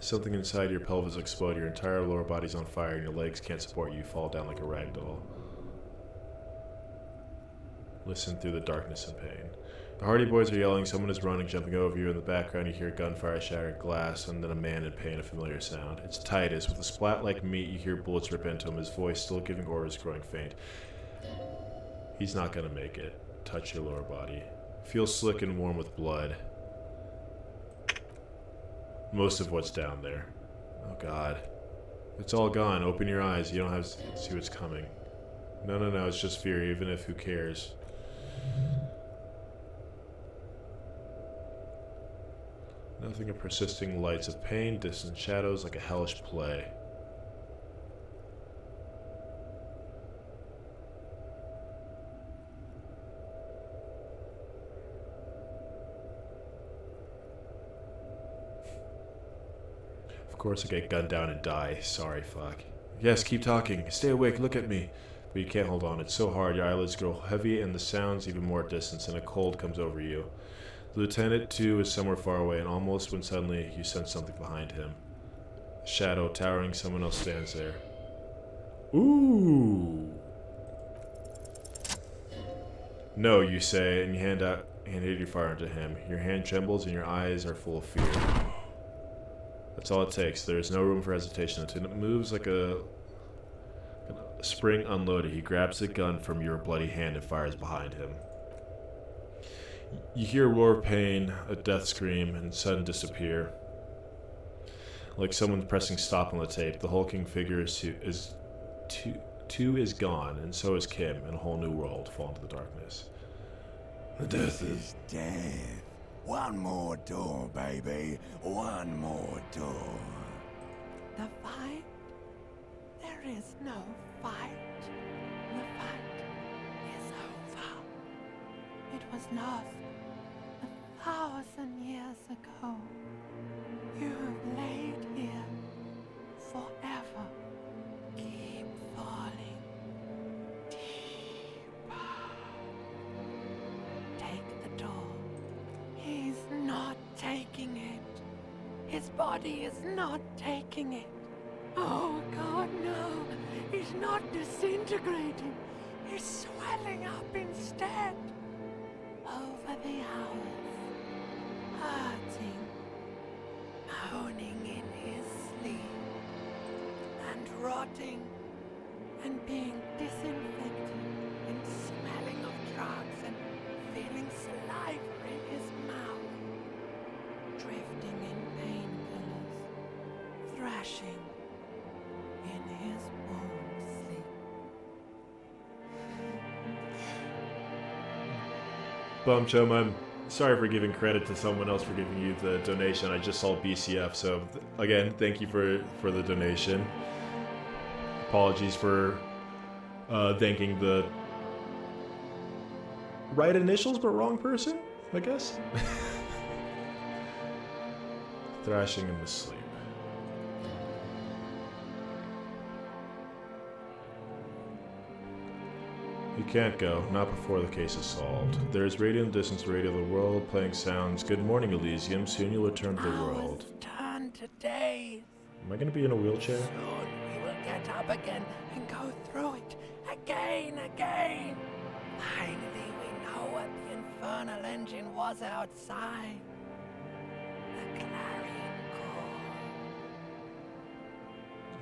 Something inside your pelvis explodes. Your entire lower body's on fire, and your legs can't support you. You fall down like a rag doll. Listen through the darkness and pain. The Hardy Boys are yelling, someone is running, jumping over you. In the background you hear gunfire, shattered glass, and then a man in pain, a familiar sound. It's Titus. With a splat like meat, you hear bullets rip into him, his voice still giving orders, growing faint. He's not gonna make it. Touch your lower body. Feel slick and warm with blood. Most of what's down there. Oh god. It's all gone. Open your eyes. You don't have to see what's coming. No, it's just fear, even if who cares. Nothing of persisting lights of pain, distant shadows like a hellish play. Of course I get gunned down and die. Sorry, fuck. Yes, keep talking. Stay awake, look at me. But you can't hold on. It's so hard. Your eyelids grow heavy and the sound's even more distant, and a cold comes over you. The lieutenant, too, is somewhere far away, and almost when suddenly you sense something behind him. A shadow towering, someone else stands there. Ooh! No, you say, and you hand your firearm to him. Your hand trembles and your eyes are full of fear. That's all it takes. There is no room for hesitation. The lieutenant moves like a spring unloaded. He grabs the gun from your bloody hand and fires behind him. You hear a roar of pain, a death scream, and sudden disappear. Like someone pressing stop on the tape. The hulking figure is gone, and so is Kim, and a whole new world fall into the darkness. The death is death. One more door, baby. One more door. The fight? There is no fight. The fight is over. It was lost 1,000 years ago. You have laid here forever. Keep falling deeper. Take the door. He's not taking it. His body is not taking it. Oh God, no. He's not disintegrating. He's swelling up instead. Over the hours, hurting, moaning in his sleep, and rotting, and being disinfected, and smelling of drugs, and feeling saliva in his mouth, drifting in painkillers, thrashing in his warm sleep. Bum Chum, I'm sorry for giving credit to someone else for giving you the donation. I just saw BCF, so again, thank you for the donation. Apologies for thanking the right initials but wrong person, I guess. Thrashing in the sleep. You can't go, not before the case is solved. There is radio in the distance, radio the world, playing sounds. Good morning, Elysium. Soon you'll return to the world. Turn to days. Am I going to be in a wheelchair? Soon we will get up again and go through it again. Finally, we know what the infernal engine was outside. The clarion call.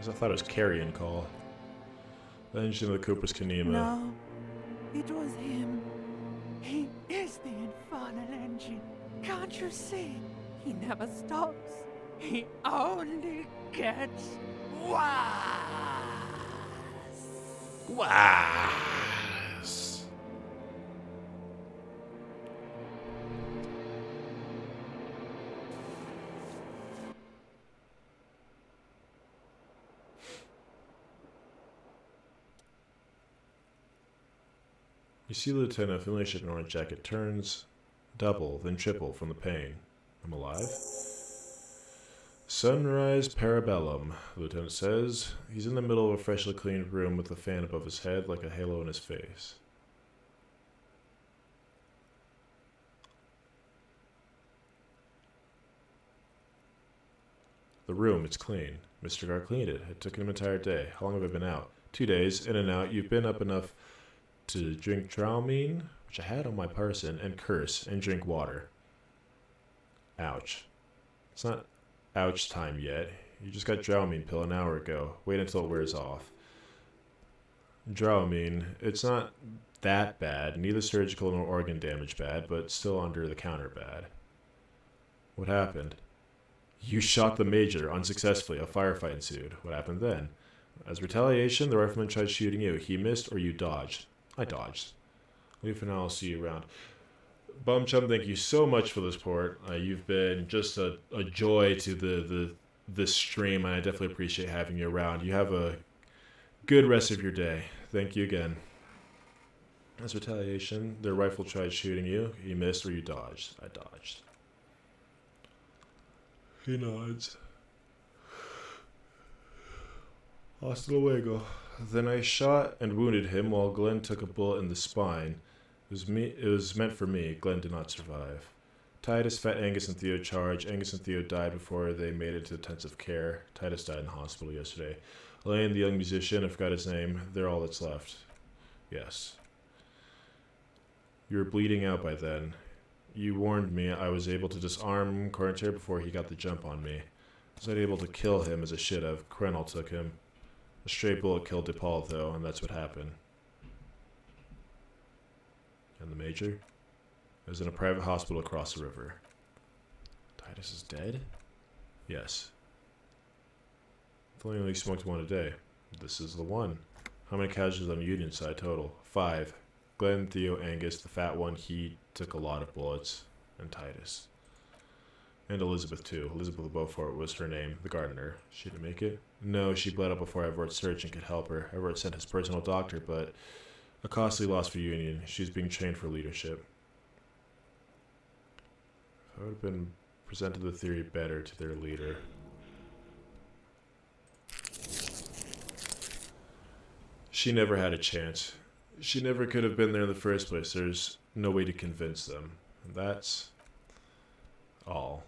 I thought it was carrion call. The engine of the Cooper's Kanema. No, it was him. He is the infernal engine. Can't you see? He never stops. He only gets worse. Worse. You see Lieutenant, familiar ship in orange jacket, turns double, then triple from the pain. I'm alive? Sunrise Parabellum, the lieutenant says. He's in the middle of a freshly cleaned room with a fan above his head, like a halo in his face. The room, it's clean. Mr. Gar cleaned it. It took him an entire day. How long have I been out? 2 days, in and out. You've been up enough to drink Dramamine? which I had on my person, and curse and drink water. Ouch. It's not ouch time yet. You just got Dramamine pill an hour ago. Wait until it wears off. Dramamine, it's not that bad, neither surgical nor organ damage bad, but still under the counter bad. What happened? You shot the major unsuccessfully. A firefight ensued. What happened then? As retaliation, the rifleman tried shooting you. He missed or you dodged. I dodged. Leave for now. I'll see you around. Bum Chum, thank you so much for the support. You've been just a joy to the stream, and I definitely appreciate having you around. You have a good rest of your day. Thank you again. As retaliation, their rifle tried shooting you. He missed or you dodged. I dodged. He nods. Hasta luego. Then I shot and wounded him while Glenn took a bullet in the spine. It was meant for me. Glenn did not survive. Titus, Fat Angus, and Theo charged. Angus and Theo died before they made it to intensive care. Titus died in the hospital yesterday. Elaine, the young musician, I forgot his name. They're all that's left. Yes. You were bleeding out by then. You warned me I was able to disarm Corinthier before he got the jump on me. I was not able to kill him as I should have. Krenel took him. A stray bullet killed DePaul, though, and that's what happened. And the major? I was in a private hospital across the river. Titus is dead? Yes. If only we smoked one a day. This is the one. How many casualties on the Union side total? 5. Glenn, Theo, Angus, the fat one, he took a lot of bullets. And Titus. And Elizabeth, too. Elizabeth Beaufort was her name, the gardener. She didn't make it? No, she bled out before Everett's surgeon could help her. Everett sent his personal doctor, but a costly loss for Union. She's being trained for leadership. I would have been presented the theory better to their leader. She never had a chance. She never could have been there in the first place. There's no way to convince them. And that's all.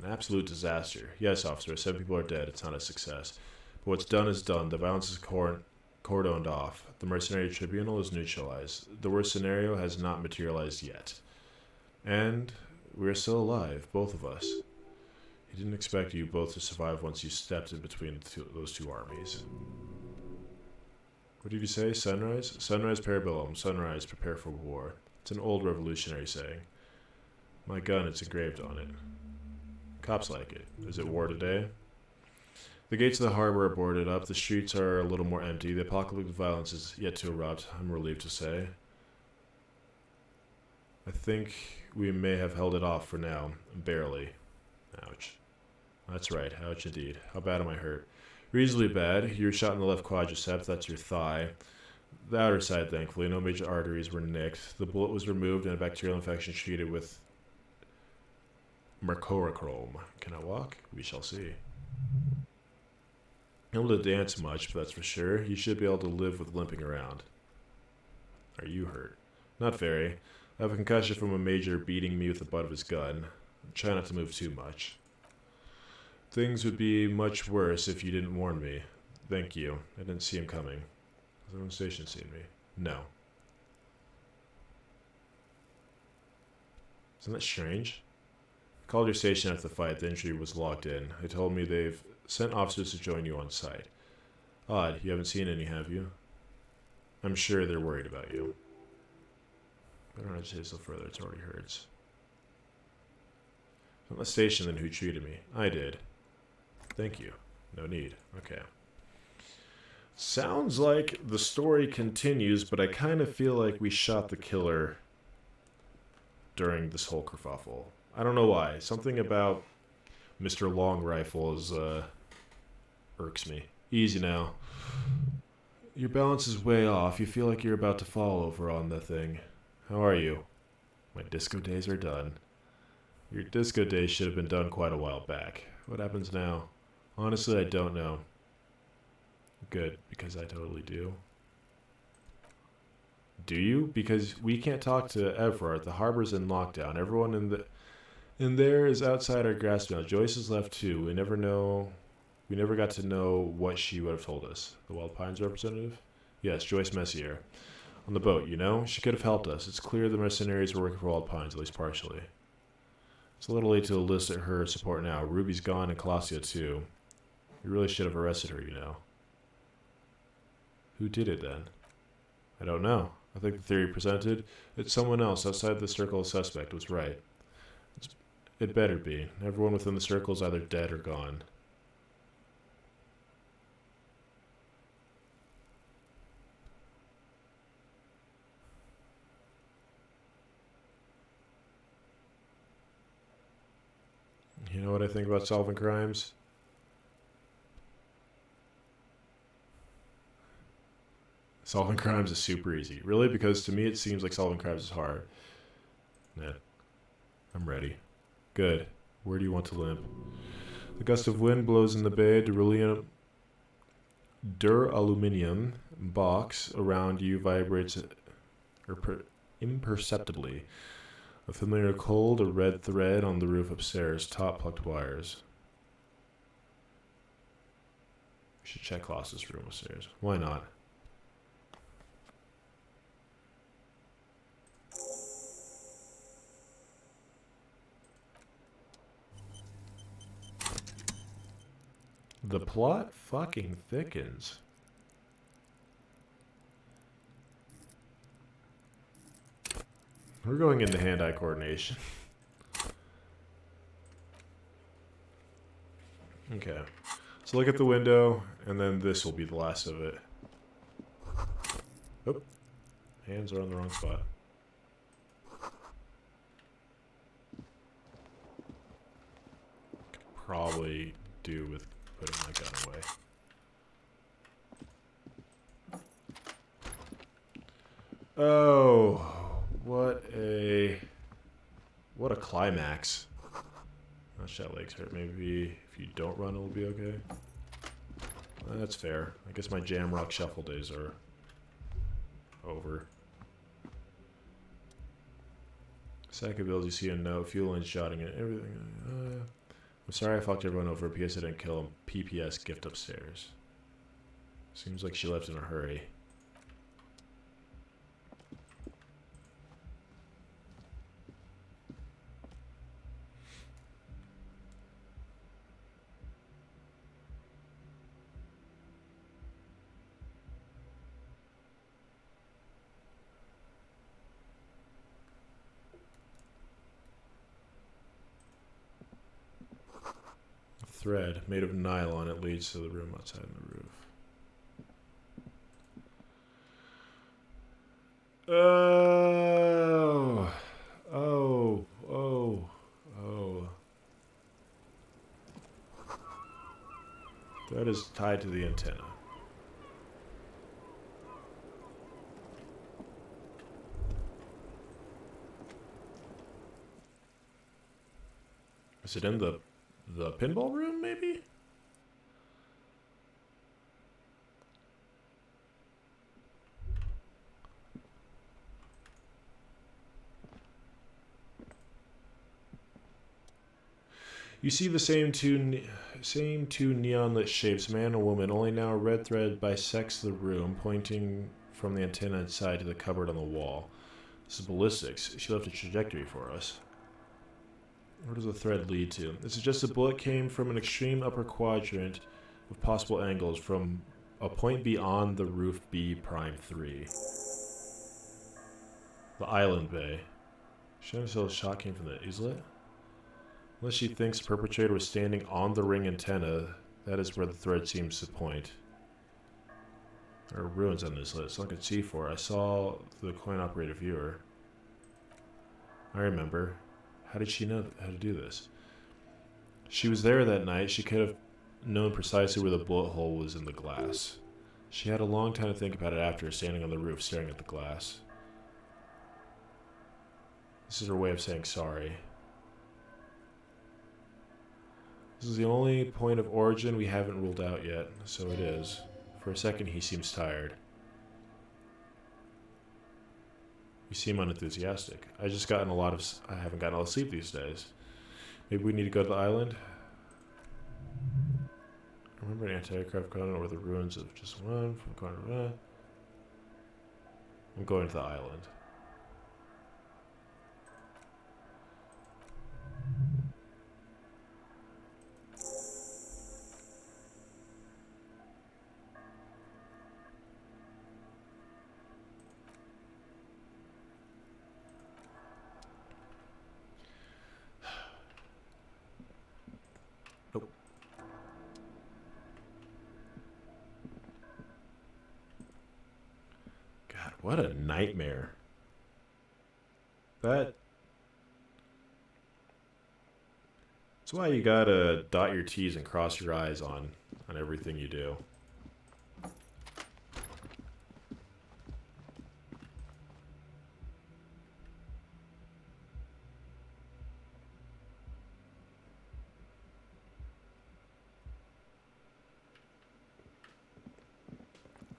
An absolute disaster. Yes, officer, 7 people are dead. It's not a success. But what's done is done. The violence is cordoned off. The mercenary tribunal is neutralized. The worst scenario has not materialized yet. And we're still alive, both of us. He didn't expect you both to survive once you stepped in between those two armies. What did you say? Sunrise? Sunrise parabellum. Sunrise, prepare for war. It's an old revolutionary saying. My gun, it's engraved on it. Cops like it. Is it war today? The gates of the harbor are boarded up. The streets are a little more empty. The apocalyptic violence is yet to erupt, I'm relieved to say. I think we may have held it off for now. Barely. Ouch. That's right. Ouch indeed. How bad am I hurt? Reasonably bad. You were shot in the left quadriceps. That's your thigh. The outer side, thankfully. No major arteries were nicked. The bullet was removed and a bacterial infection treated with mercurochrome. Can I walk? We shall see. Not able to dance much, but that's for sure. You should be able to live with limping around. Are you hurt? Not very. I have a concussion from a major beating me with the butt of his gun. Try not to move too much. Things would be much worse if you didn't warn me. Thank you. I didn't see him coming. Has anyone station seen me? No. Isn't that strange? I called your station after the fight. The injury was logged in. They told me they've sent officers to join you on site. Odd. You haven't seen any, have you? I'm sure they're worried about you. Better not say so further. It already hurts. From the station, then who treated me? I did. Thank you. No need. Okay. Sounds like the story continues, but I kind of feel like we shot the killer during this whole kerfuffle. I don't know why. Something about Mr. Long Rifles irks me. Easy now. Your balance is way off. You feel like you're about to fall over on the thing. How are you? My disco days are done. Your disco days should have been done quite a while back. What happens now? Honestly, I don't know. Good, because I totally do. Do you? Because we can't talk to Everard. The harbor's in lockdown. Everyone in there is outside our grasp now. Joyce is left too. We never got to know what she would have told us. The Wild Pines representative? Yes, Joyce Messier. On the boat, you know? She could have helped us. It's clear the mercenaries were working for Wild Pines, at least partially. It's a little late to elicit her support now. Ruby's gone and Colossia too. We really should have arrested her, you know. Who did it then? I don't know. I think the theory presented, it's someone else outside the circle of suspect, was right. It better be. Everyone within the circle is either dead or gone. You know what I think about solving crimes? Solving crimes is super easy. Really? Because to me it seems like solving crimes is hard. Nah. I'm ready. Good. Where do you want to limp? The gust of wind blows in the bay. Duraluminum box around you vibrates imperceptibly. A familiar cold, a red thread on the roof upstairs. Top plucked wires. We should check Colossus' room upstairs. Why not? The plot fucking thickens. We're going into hand-eye coordination. Okay. So look at the window, and then this will be the last of it. Oh. Hands are on the wrong spot. Could probably do with putting my gun away. Oh, what a climax. That shot legs hurt. Maybe if you don't run, it'll be okay. That's fair. I guess my jam rock shuffle days are over. Sack of bills, you see a note, fuel and shotting it, everything. I'm sorry I fucked everyone over. PS I didn't kill him. PPS gift upstairs. Seems like she left in a hurry. Thread made of nylon. It leads to the room outside the roof. Oh. That is tied to the antenna. Is it in the pinball room, maybe? You see the same two neon lit shapes, man and woman, only now a red thread bisects the room, pointing from the antenna inside to the cupboard on the wall. This is ballistics. She left a trajectory for us. Where does the thread lead to? It suggests a bullet came from an extreme upper quadrant of possible angles from a point beyond the roof B prime 3. The island bay. Chancel's shot came from the islet? Unless she thinks the perpetrator was standing on the ring antenna, that is where the thread seems to point. There are ruins on this list. So I could see for. I saw the coin-operated viewer. I remember. How did she know how to do this? She was there that night. She could have known precisely where the bullet hole was in the glass. She had a long time to think about it after, standing on the roof, staring at the glass. This is her way of saying sorry. This is the only point of origin we haven't ruled out yet, so it is. For a second, he seems tired. You seem unenthusiastic. I haven't gotten a lot of sleep these days. Maybe we need to go to the island? Remember an anti-aircraft gun or the ruins of just one from corner. I'm going to the island. Nope. God, what a nightmare. That's why you gotta dot your T's and cross your I's on everything you do.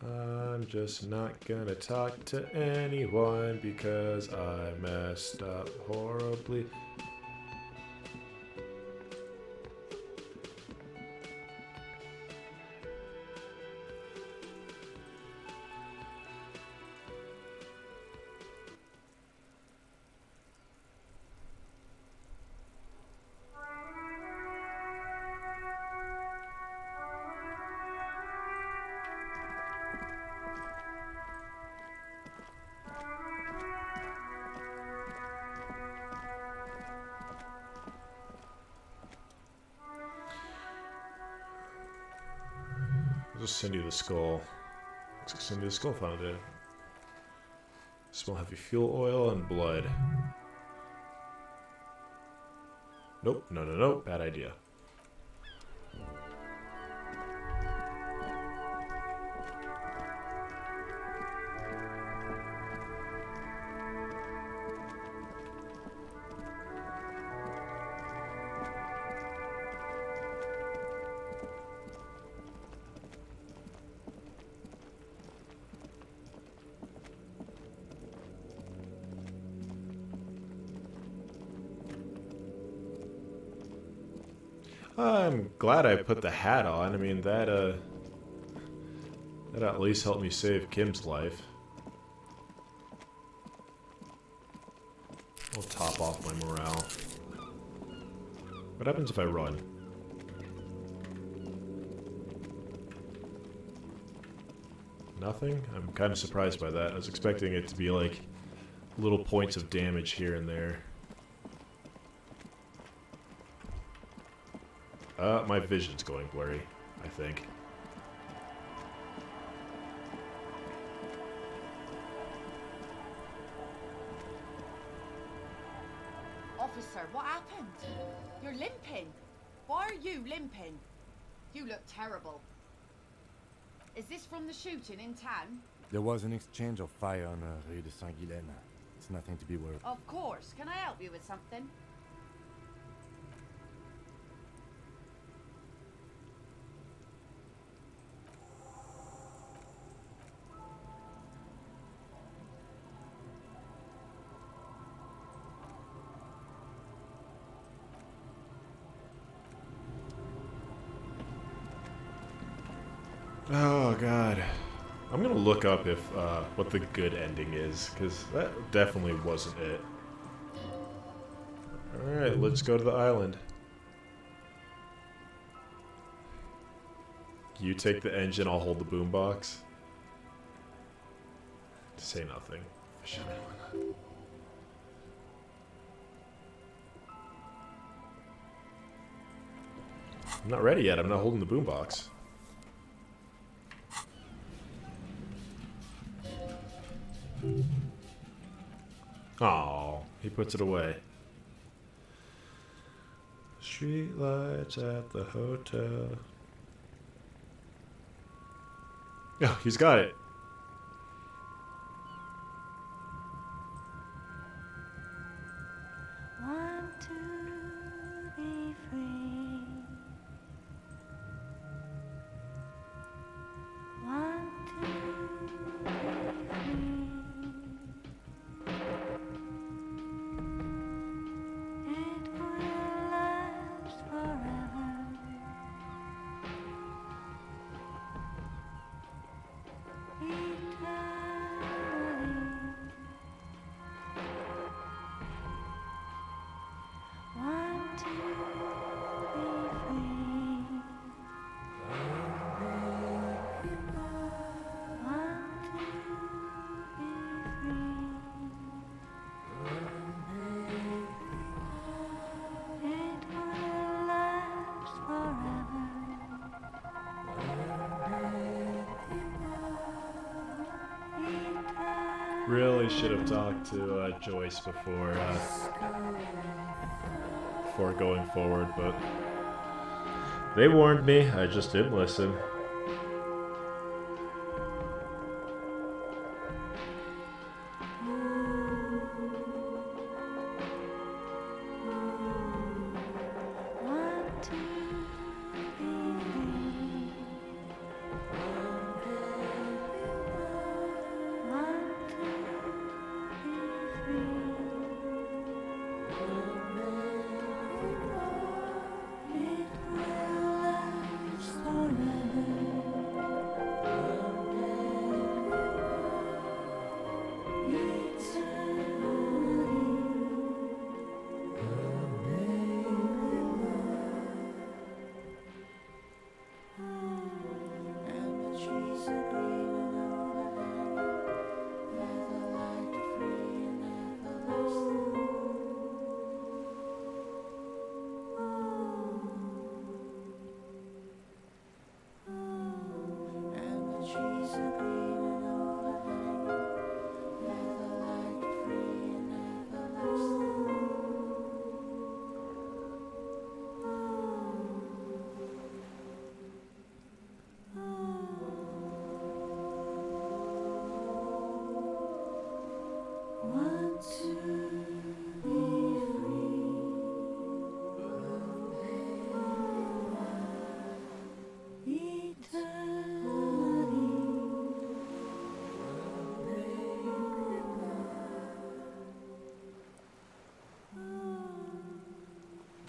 I'm just not gonna talk to anyone because I messed up horribly. I'll just send you the skull. Send you the skull found it. Smell heavy fuel oil and blood. Nope, no, no, no, bad idea. I'm glad I put the hat on. I mean, that at least helped me save Kim's life. I'll top off my morale. What happens if I run? Nothing? I'm kind of surprised by that. I was expecting it to be like little points of damage here and there. My vision's going blurry, I think. Officer, what happened? You're limping. Why are you limping? You look terrible. Is this from the shooting in town? There was an exchange of fire on Rue de Saint-Guylaine. It's nothing to be worried. Of course. Can I help you with something? Oh god. I'm gonna look up if what the good ending is, because that definitely wasn't it. Alright, let's go to the island. You take the engine, I'll hold the boombox. Say nothing. I'm not ready yet, I'm not holding the boombox. Oh, he puts it away. Street lights at the hotel. Oh, he's got it. Want to be free. Want to be free. It will last forever. probably should have talked to Joyce before going forward, but they warned me. I just didn't listen.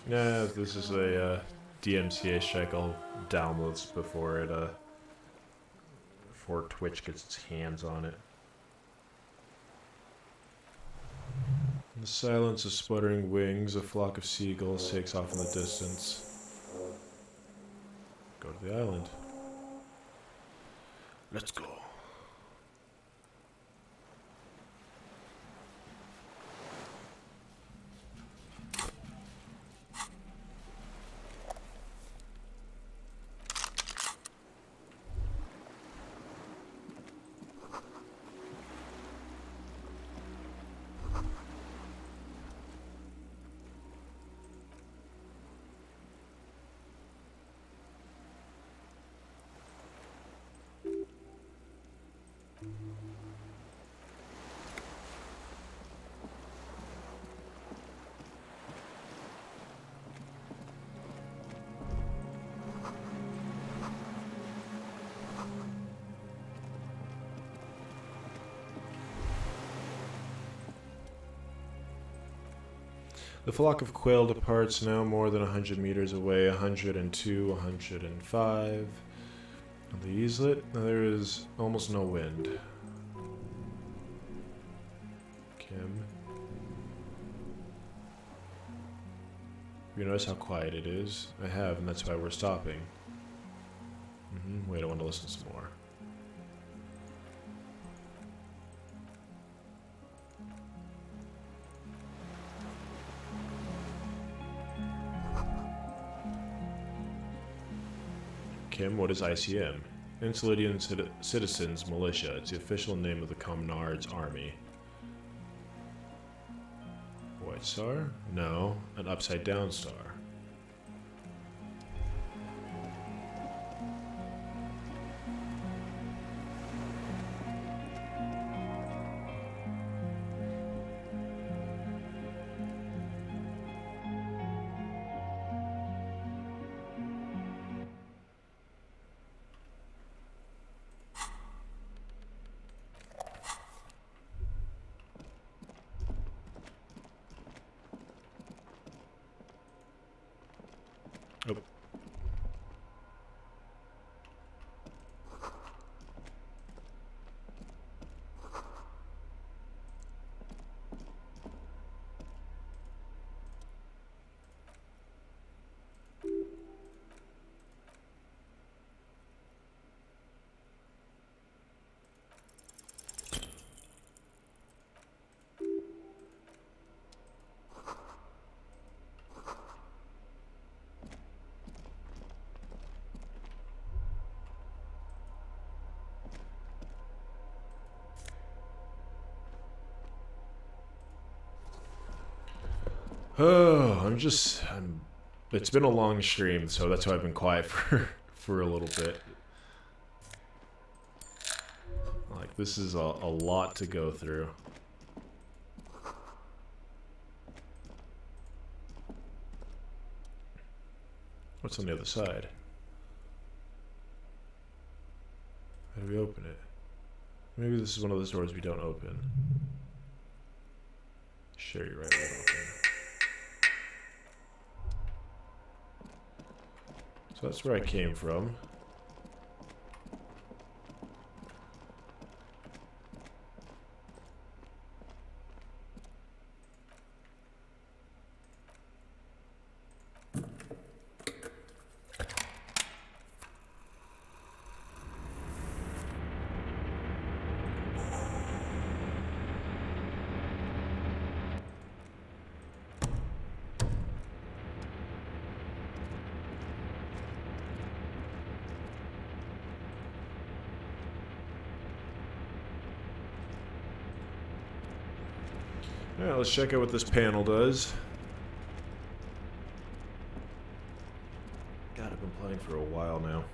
Yeah, this is a DMCA strike. I'll download this before Twitch gets its hands on it. In the silence of sputtering wings, a flock of seagulls takes off in the distance. Go to the island. Let's go. The flock of quail departs now more than 100 meters away, 102, 105. On the islet, there is almost no wind. Kim. You notice how quiet it is? I have, and that's why we're stopping. Wait, I want to listen some more. Kim, what is ICM? Elysium Citizens Militia. It's the official name of the Communards Army. White star? No, an upside down star. Oh. Oh, it's been a long stream, so that's why I've been quiet for a little bit. Like, this is a lot to go through. What's on the other side? How do we open it? Maybe this is one of those doors we don't open. Sure, you're right, we don't open. So that's where I came from. Alright, let's check out what this panel does. God, I've been playing for a while now.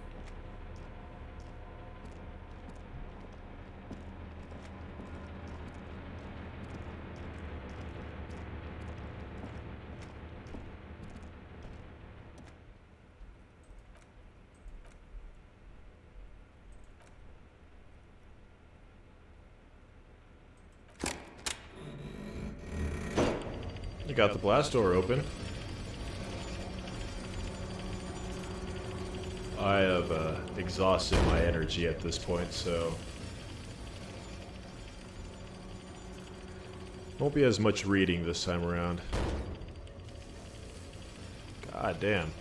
You got the blast door open. I have exhausted my energy at this point, so won't be as much reading this time around. God damn.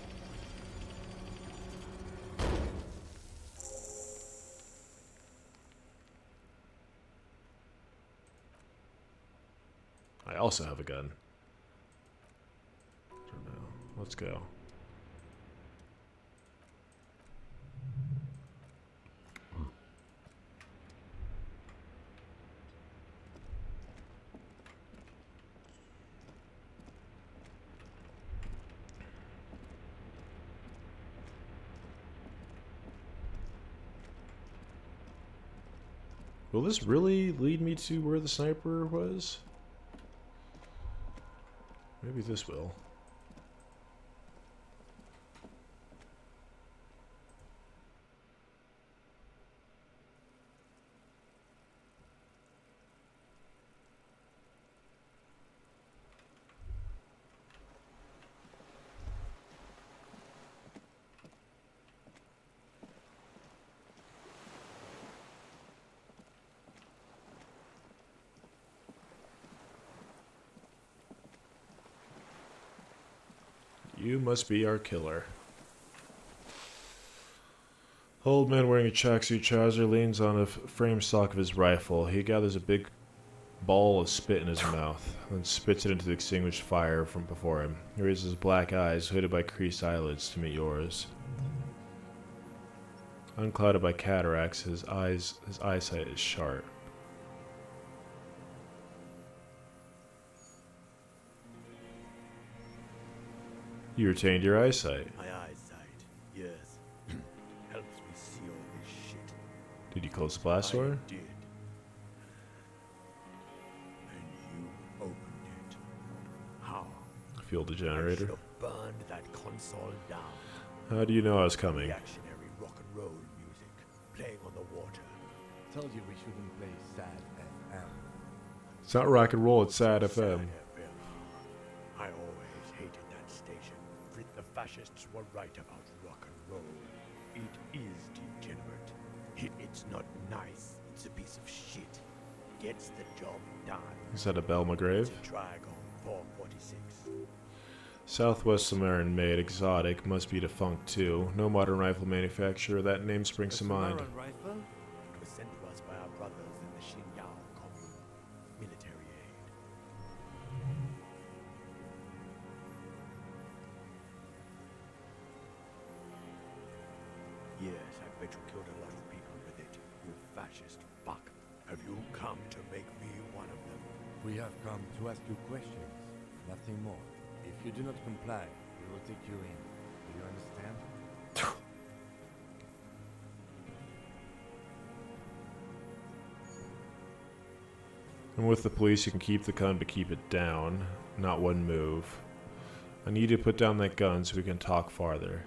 I also have a gun. Let's go. Will this really lead me to where the sniper was? Maybe this will. You must be our killer. Old man wearing a tracksuit trouser leans on a frame stock of his rifle. He gathers a big ball of spit in his mouth, then spits it into the extinguished fire from before him. He raises his black eyes, hooded by creased eyelids, to meet yours. Unclouded by cataracts, his eyesight is sharp. You retained your eyesight. My eyesight, yes. Helps me see all this shit. Did you close the blast door? I did. And you opened it. How? Fuel the I generator. should have burned that console down. How do you know I was coming? Reactionary rock and roll music playing on the water. Told you we shouldn't play sad FM. It's not rock and roll, it's sad FM. I always hated that station. The fascists were right about rock and roll. It is degenerate. It's not nice. It's a piece of shit. Gets the job done. Is that a Belle McGrave? It's a Dragon 446. Southwest Samaritan made exotic, must be defunct too. No modern rifle manufacturer that name springs to mind. Rifle? It was sent to us by our brothers in the Xinjiang commune. Military aid. Yes, I bet you killed a lot of people with it. You fascist fuck. Have you come to make me one of them? We have come to ask you questions, nothing more. If you do not comply, we will take you in. Do you understand? And with the police, you can keep the gun, but keep it down. Not one move. I need you to put down that gun so we can talk farther.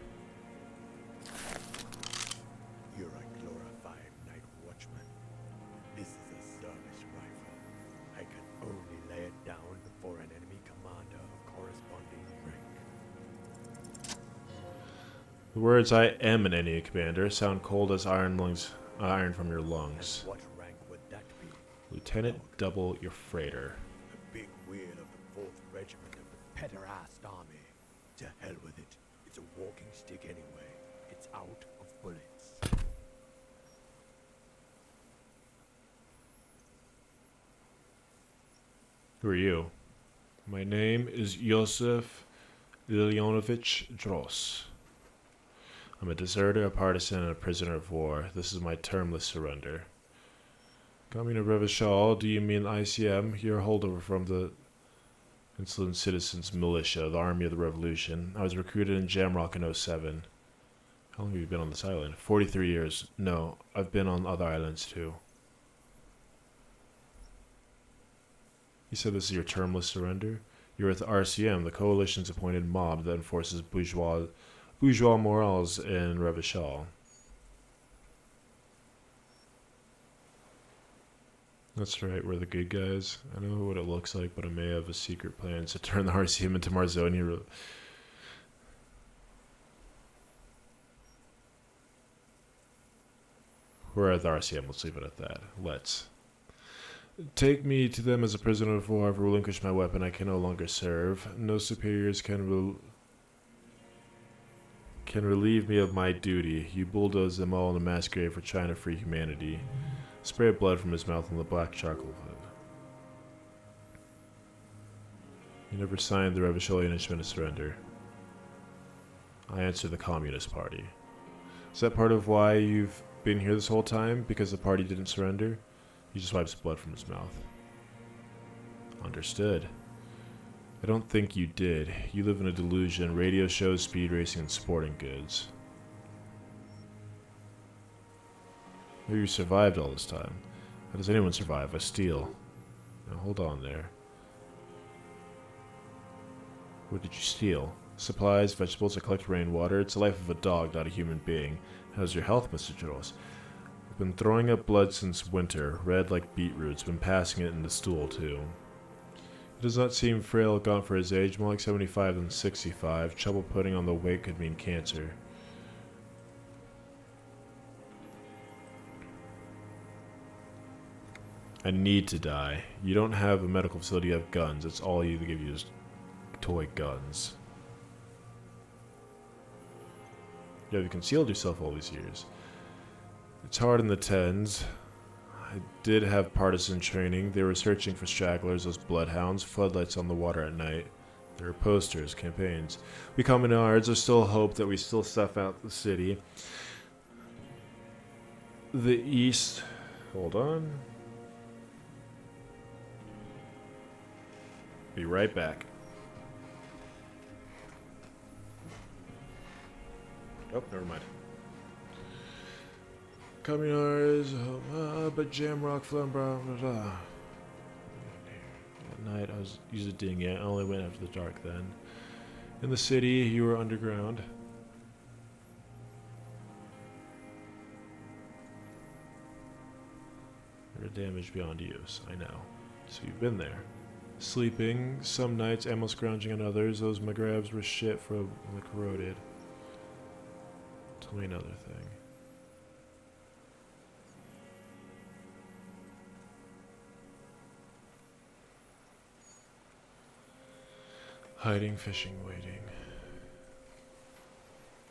You're a glorified night watchman. This is a service rifle. I can only lay it down before an enemy commander of corresponding rank. The words "I am an enemy commander" sound cold as iron from your lungs. What rank would that be? Lieutenant Double your freighter. A big wheel of the 4th Regiment of the Petter-assed Army. To hell with it. It's a walking stick anyway. It's out of bullets. Who are you? My name is Josef Ilyonovich Dross. I'm a deserter, a partisan, and a prisoner of war. This is my termless surrender. Coming to Revachol, do you mean ICM? You're a holdover from the Insolent Citizens Militia, the Army of the Revolution. I was recruited in Jamrock in 07. How long have you been on this island? 43 years. No, I've been on other islands too. You said this is your termless surrender? You're with RCM, the coalition's appointed mob that enforces bourgeois morals in Revachol. That's right, we're the good guys. I know what it looks like, but I may have a secret plan to turn the RCM into Marzonia. We're at the RCM, let's leave it at that. Let's. Take me to them as a prisoner of war. I've relinquished my weapon. I can no longer serve. No superiors can relieve me of my duty. You bulldoze them all in a mass grave for trying to free humanity. Sprayed blood from his mouth on the black charcoal hood. You never signed the Revacholian Instrument of Surrender. I answer the Communist Party. Is that part of why you've been here this whole time? Because the party didn't surrender? He just wipes blood from his mouth. Understood. I don't think you did. You live in a delusion. Radio shows, speed racing, and sporting goods. Maybe you survived all this time. How does anyone survive? I steal. Now hold on there. What did you steal? Supplies, vegetables, I collect rainwater. It's the life of a dog, not a human being. How's your health, Mr. Joros? I've been throwing up blood since winter, red like beetroots. Been passing it in the stool, too. He does not seem frail or gaunt for his age, more like 75 than 65. Trouble putting on the weight could mean cancer. I need to die. You don't have a medical facility, you have guns. That's all you give you is toy guns. You have concealed yourself all these years. It's hard in the tens. I did have partisan training. They were searching for stragglers, those bloodhounds, floodlights on the water at night. There were posters, campaigns. We communards, there's still hope that we still stuff out the city. The east... Hold on. Be right back. Oh, never mind. Communards, but Jamrock, blah, blah, blah. At night, I was using dinghy. I only went after the dark then. In the city, you were underground. You're damaged beyond use, I know. So you've been there. Sleeping, some nights, ammo scrounging on others. Those McGrabs were shit for the corroded. Tell me another thing. Hiding, fishing, waiting.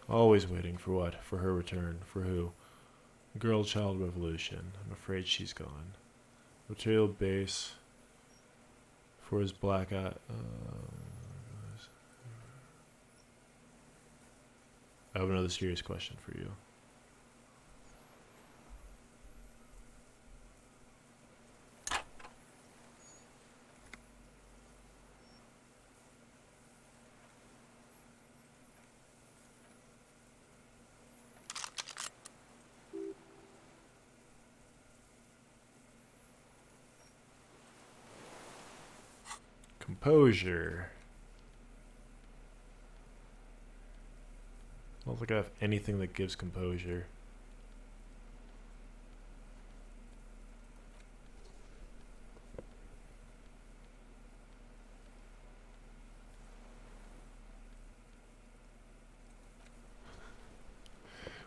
Always waiting for what? For her return. For who? Girl child revolution. I'm afraid she's gone. Material base. For his black eye. I have another serious question for you. Composure. I don't think I have anything that gives composure.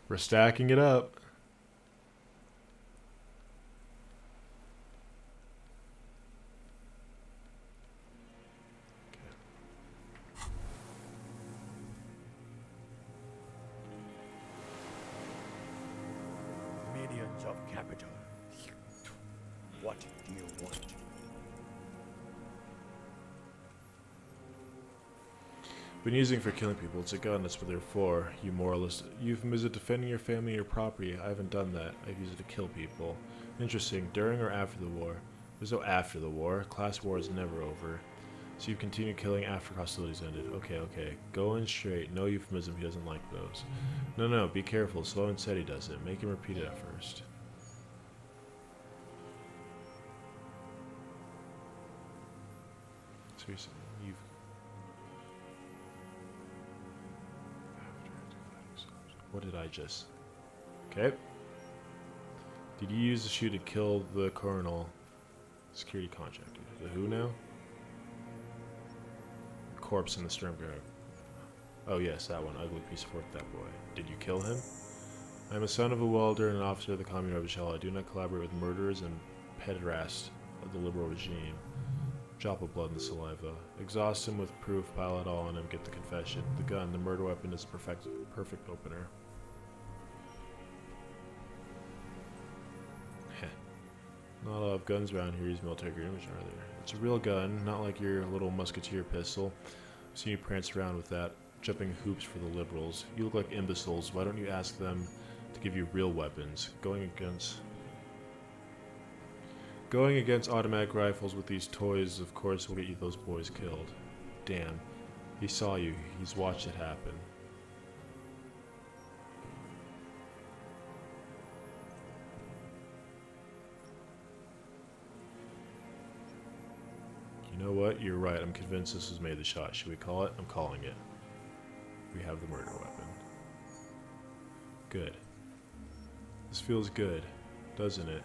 We're stacking it up. Minions of capital. What do you want? Been using for killing people. It's a gun, that's what they're for. You moralist. You've used it defending your family and your property. I haven't done that. I've used it to kill people. Interesting. During or after the war? There's no after the war. Class war is never over. So you continue killing after hostilities ended. Okay, okay. Going straight. No euphemism. He doesn't like those. No, be careful. Slow and steady does it. Make him repeat it at first. Seriously, you've... What did I just... Okay. Did you use the shoe to kill the colonel? Security contractor. The who now? Corpse in the stern guard. Oh yes, that one. Ugly piece of work, that boy. Did you kill him? I am a son of a welder and an officer of the Commune of Shell. I do not collaborate with murderers and pederasts of the liberal regime. Drop of blood in the saliva. Exhaust him with proof, pile it all on him, get the confession. The gun, the murder weapon is a perfect opener. Heh. Not a lot of guns around here use military grade image, are there? It's a real gun, not like your little musketeer pistol. I've seen you prance around with that, jumping hoops for the liberals. You look like imbeciles. Why don't you ask them to give you real weapons? Going against automatic rifles with these toys, of course, will get you those boys killed. Damn. He saw you. He's watched it happen. You know what? You're right. I'm convinced this was made the shot. Should we call it? I'm calling it. We have the murder weapon. Good. This feels good, doesn't it?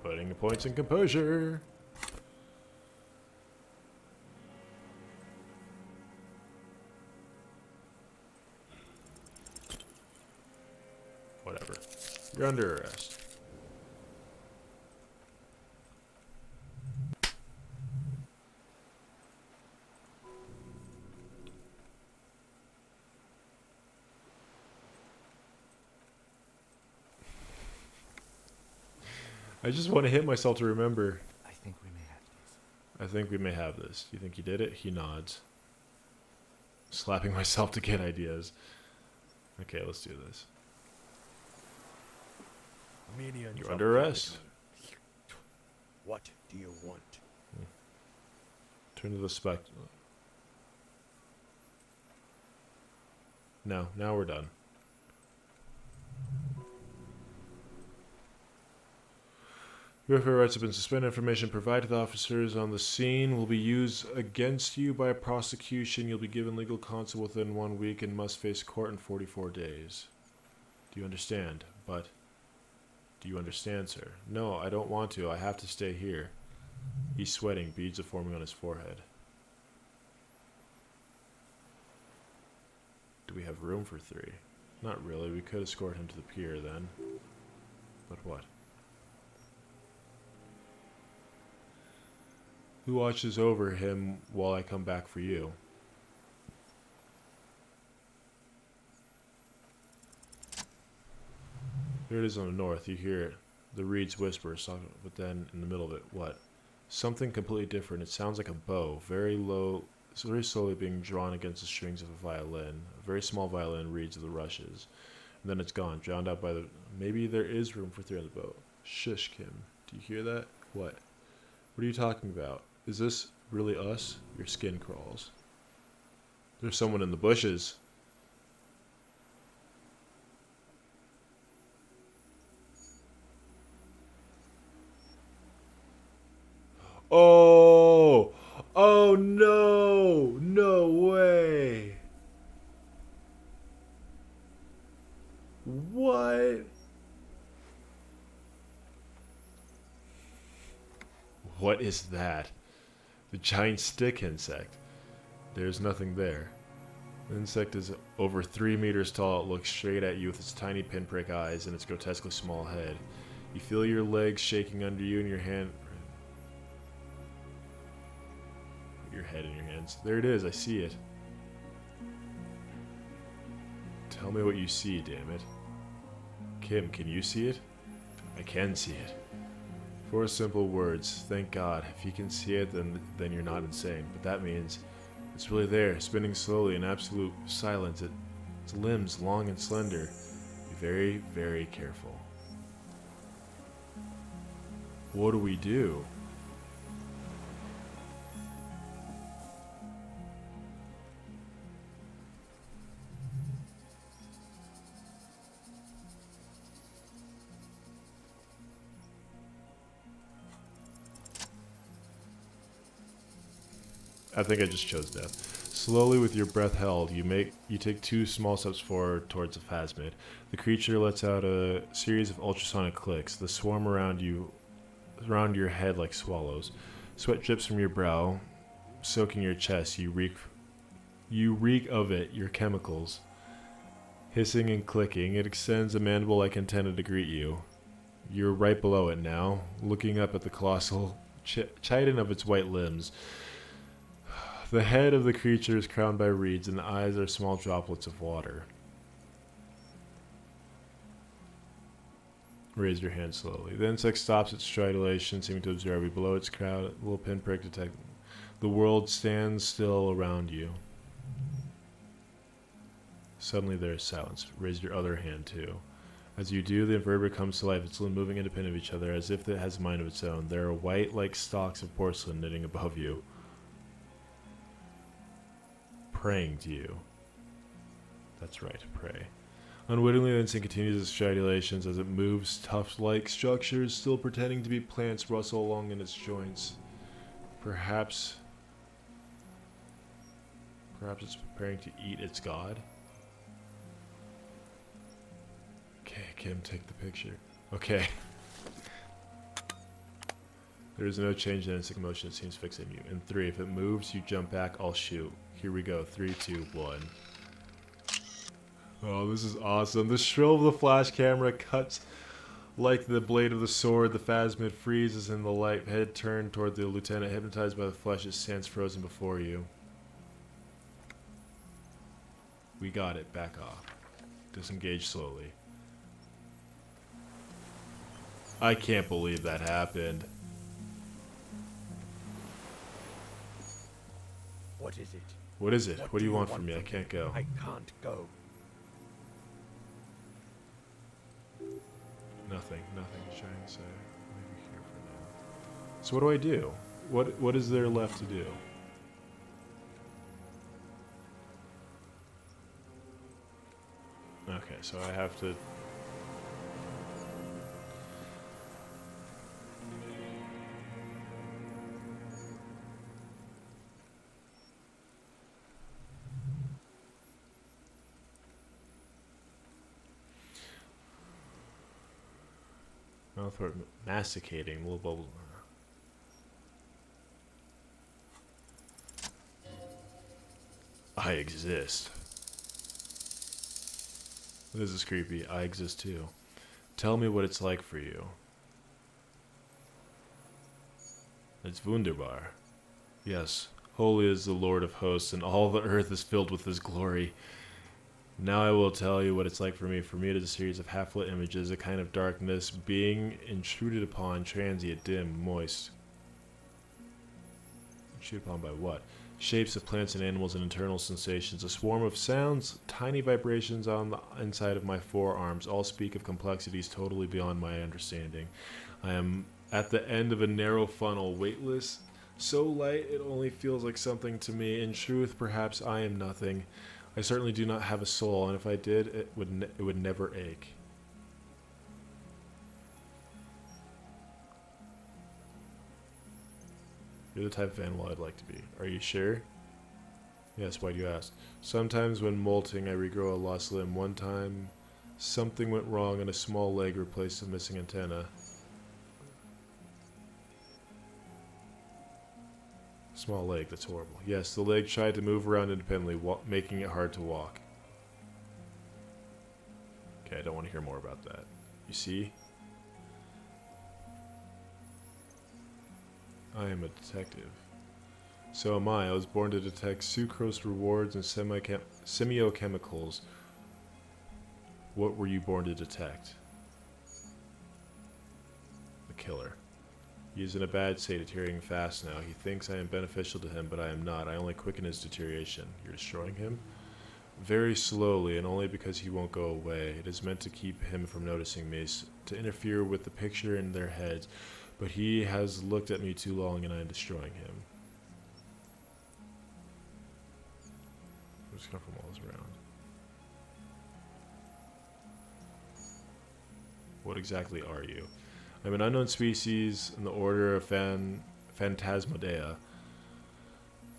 Putting the points in composure. Whatever. You're under arrest. I just want to hit myself to remember. I think we may have this. I think we may have this. You think you did it? He nods. Slapping myself to get ideas. Okay, let's do this. Minions You're of under arrest. capital. What do you want? Turn to the spec. No, now we're done. Your rights have been suspended. Information provided to the officers on the scene will be used against you by a prosecution. You'll be given legal counsel within 1 week and must face court in 44 days. Do you understand? But, do you understand, sir? No, I don't want to. I have to stay here. He's sweating. Beads are forming on his forehead. Do we have room for 3? Not really. We could escort him to the pier then. But what? Who watches over him while I come back for you? There it is on the north. You hear it. The reeds whisper, but then in the middle of it, what? Something completely different. It sounds like a bow, very low, very slowly being drawn against the strings of a violin. A very small violin reeds of the rushes. And then it's gone, drowned out by the... Maybe there is room for 3 on the boat. Shush, Kim. Do you hear that? What? What are you talking about? Is this really us? Your skin crawls. There's someone in the bushes. Oh! Oh no! No way! What? What is that? The giant stick insect. There's nothing there. The insect is over 3 meters tall. It looks straight at you with its tiny pinprick eyes and its grotesquely small head. You feel your legs shaking under you and your hand... Your head in your hands. There it is, I see it. Tell me what you see, damn it. Kim, can you see it? I can see it. 4 simple words. Thank God. If you can see it, then you're not insane. But that means it's really there, spinning slowly in absolute silence. Its limbs long and slender. Be very, very careful. What do we do? I think I just chose death. Slowly, with your breath held, you take 2 small steps forward towards the phasmid. The creature lets out a series of ultrasonic clicks. The swarm around your head like swallows. Sweat drips from your brow, soaking your chest. You reek of it, your chemicals. Hissing and clicking, it extends a mandible-like antenna to greet you. You're right below it now, looking up at the colossal chitin of its white limbs. The head of the creature is crowned by reeds, and the eyes are small droplets of water. Raise your hand slowly. The insect stops its stridulation, seeming to observe you. Below its crown, a little pinprick detect. The world stands still around you. Suddenly there is silence. Raise your other hand too. As you do, the invertebrate comes to life. It's moving independent of each other, as if it has a mind of its own. There are white, like stalks of porcelain, knitting above you, praying to you. That's right, pray. Unwittingly, the insect continues its stridulations as it moves. Tuft-like structures, still pretending to be plants, rustle along in its joints. Perhaps it's preparing to eat its god. Okay, Kim, take the picture. Okay. There is no change in insect motion. It seems fixating you. In 3, if it moves, you jump back. I'll shoot. Here we go. 3, 2, 1. Oh, this is awesome. The shrill of the flash camera cuts like the blade of the sword. The phasmid freezes in the light. Head turned toward the lieutenant. Hypnotized by the flesh, it stands frozen before you. We got it. Back off. Disengage slowly. I can't believe that happened. What is it? What is it? What do you want from me? I can't go. I can't go. Nothing. Nothing to try and say. Maybe here for now. So what do I do? What is there left to do? Okay, so I have to... Mouthwort masticating, little bubble. I exist. This is creepy. I exist too. Tell me what it's like for you. It's wunderbar. Yes, holy is the Lord of hosts, and all the earth is filled with his glory. Now I will tell you what it's like for me. For me, it is a series of half-lit images, a kind of darkness, being intruded upon, transient, dim, moist. Intruded upon by what? Shapes of plants and animals and internal sensations. A swarm of sounds, tiny vibrations on the inside of my forearms, all speak of complexities totally beyond my understanding. I am at the end of a narrow funnel, weightless, so light it only feels like something to me. In truth, perhaps I am nothing. I certainly do not have a soul, and if I did, it would never ache. You're the type of animal I'd like to be. Are you sure? Yes, why do you ask? Sometimes when molting, I regrow a lost limb. One time, something went wrong and a small leg replaced a missing antenna. Small leg, that's horrible. Yes, the leg tried to move around independently, making it hard to walk. Okay, I don't want to hear more about that. You see? I am a detective. So am I. I was born to detect sucrose rewards and semiochemicals. What were you born to detect? The killer. He is in a bad state, deteriorating fast now. He thinks I am beneficial to him, but I am not. I only quicken his deterioration. You're destroying him? Very slowly, and only because he won't go away. It is meant to keep him from noticing me, to interfere with the picture in their heads, but he has looked at me too long and I am destroying him. Just come from all this around. What exactly are you? I'm an unknown species in the order of Phantasmodea.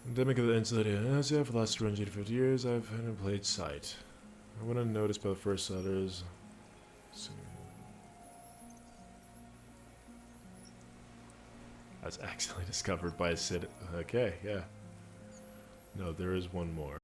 Endemic of the insulated Elysium for the last 250 years. I've had in plain sight. I went unnoticed by the first settlers. I was accidentally discovered by a citizen. Okay, yeah. No, there is one more.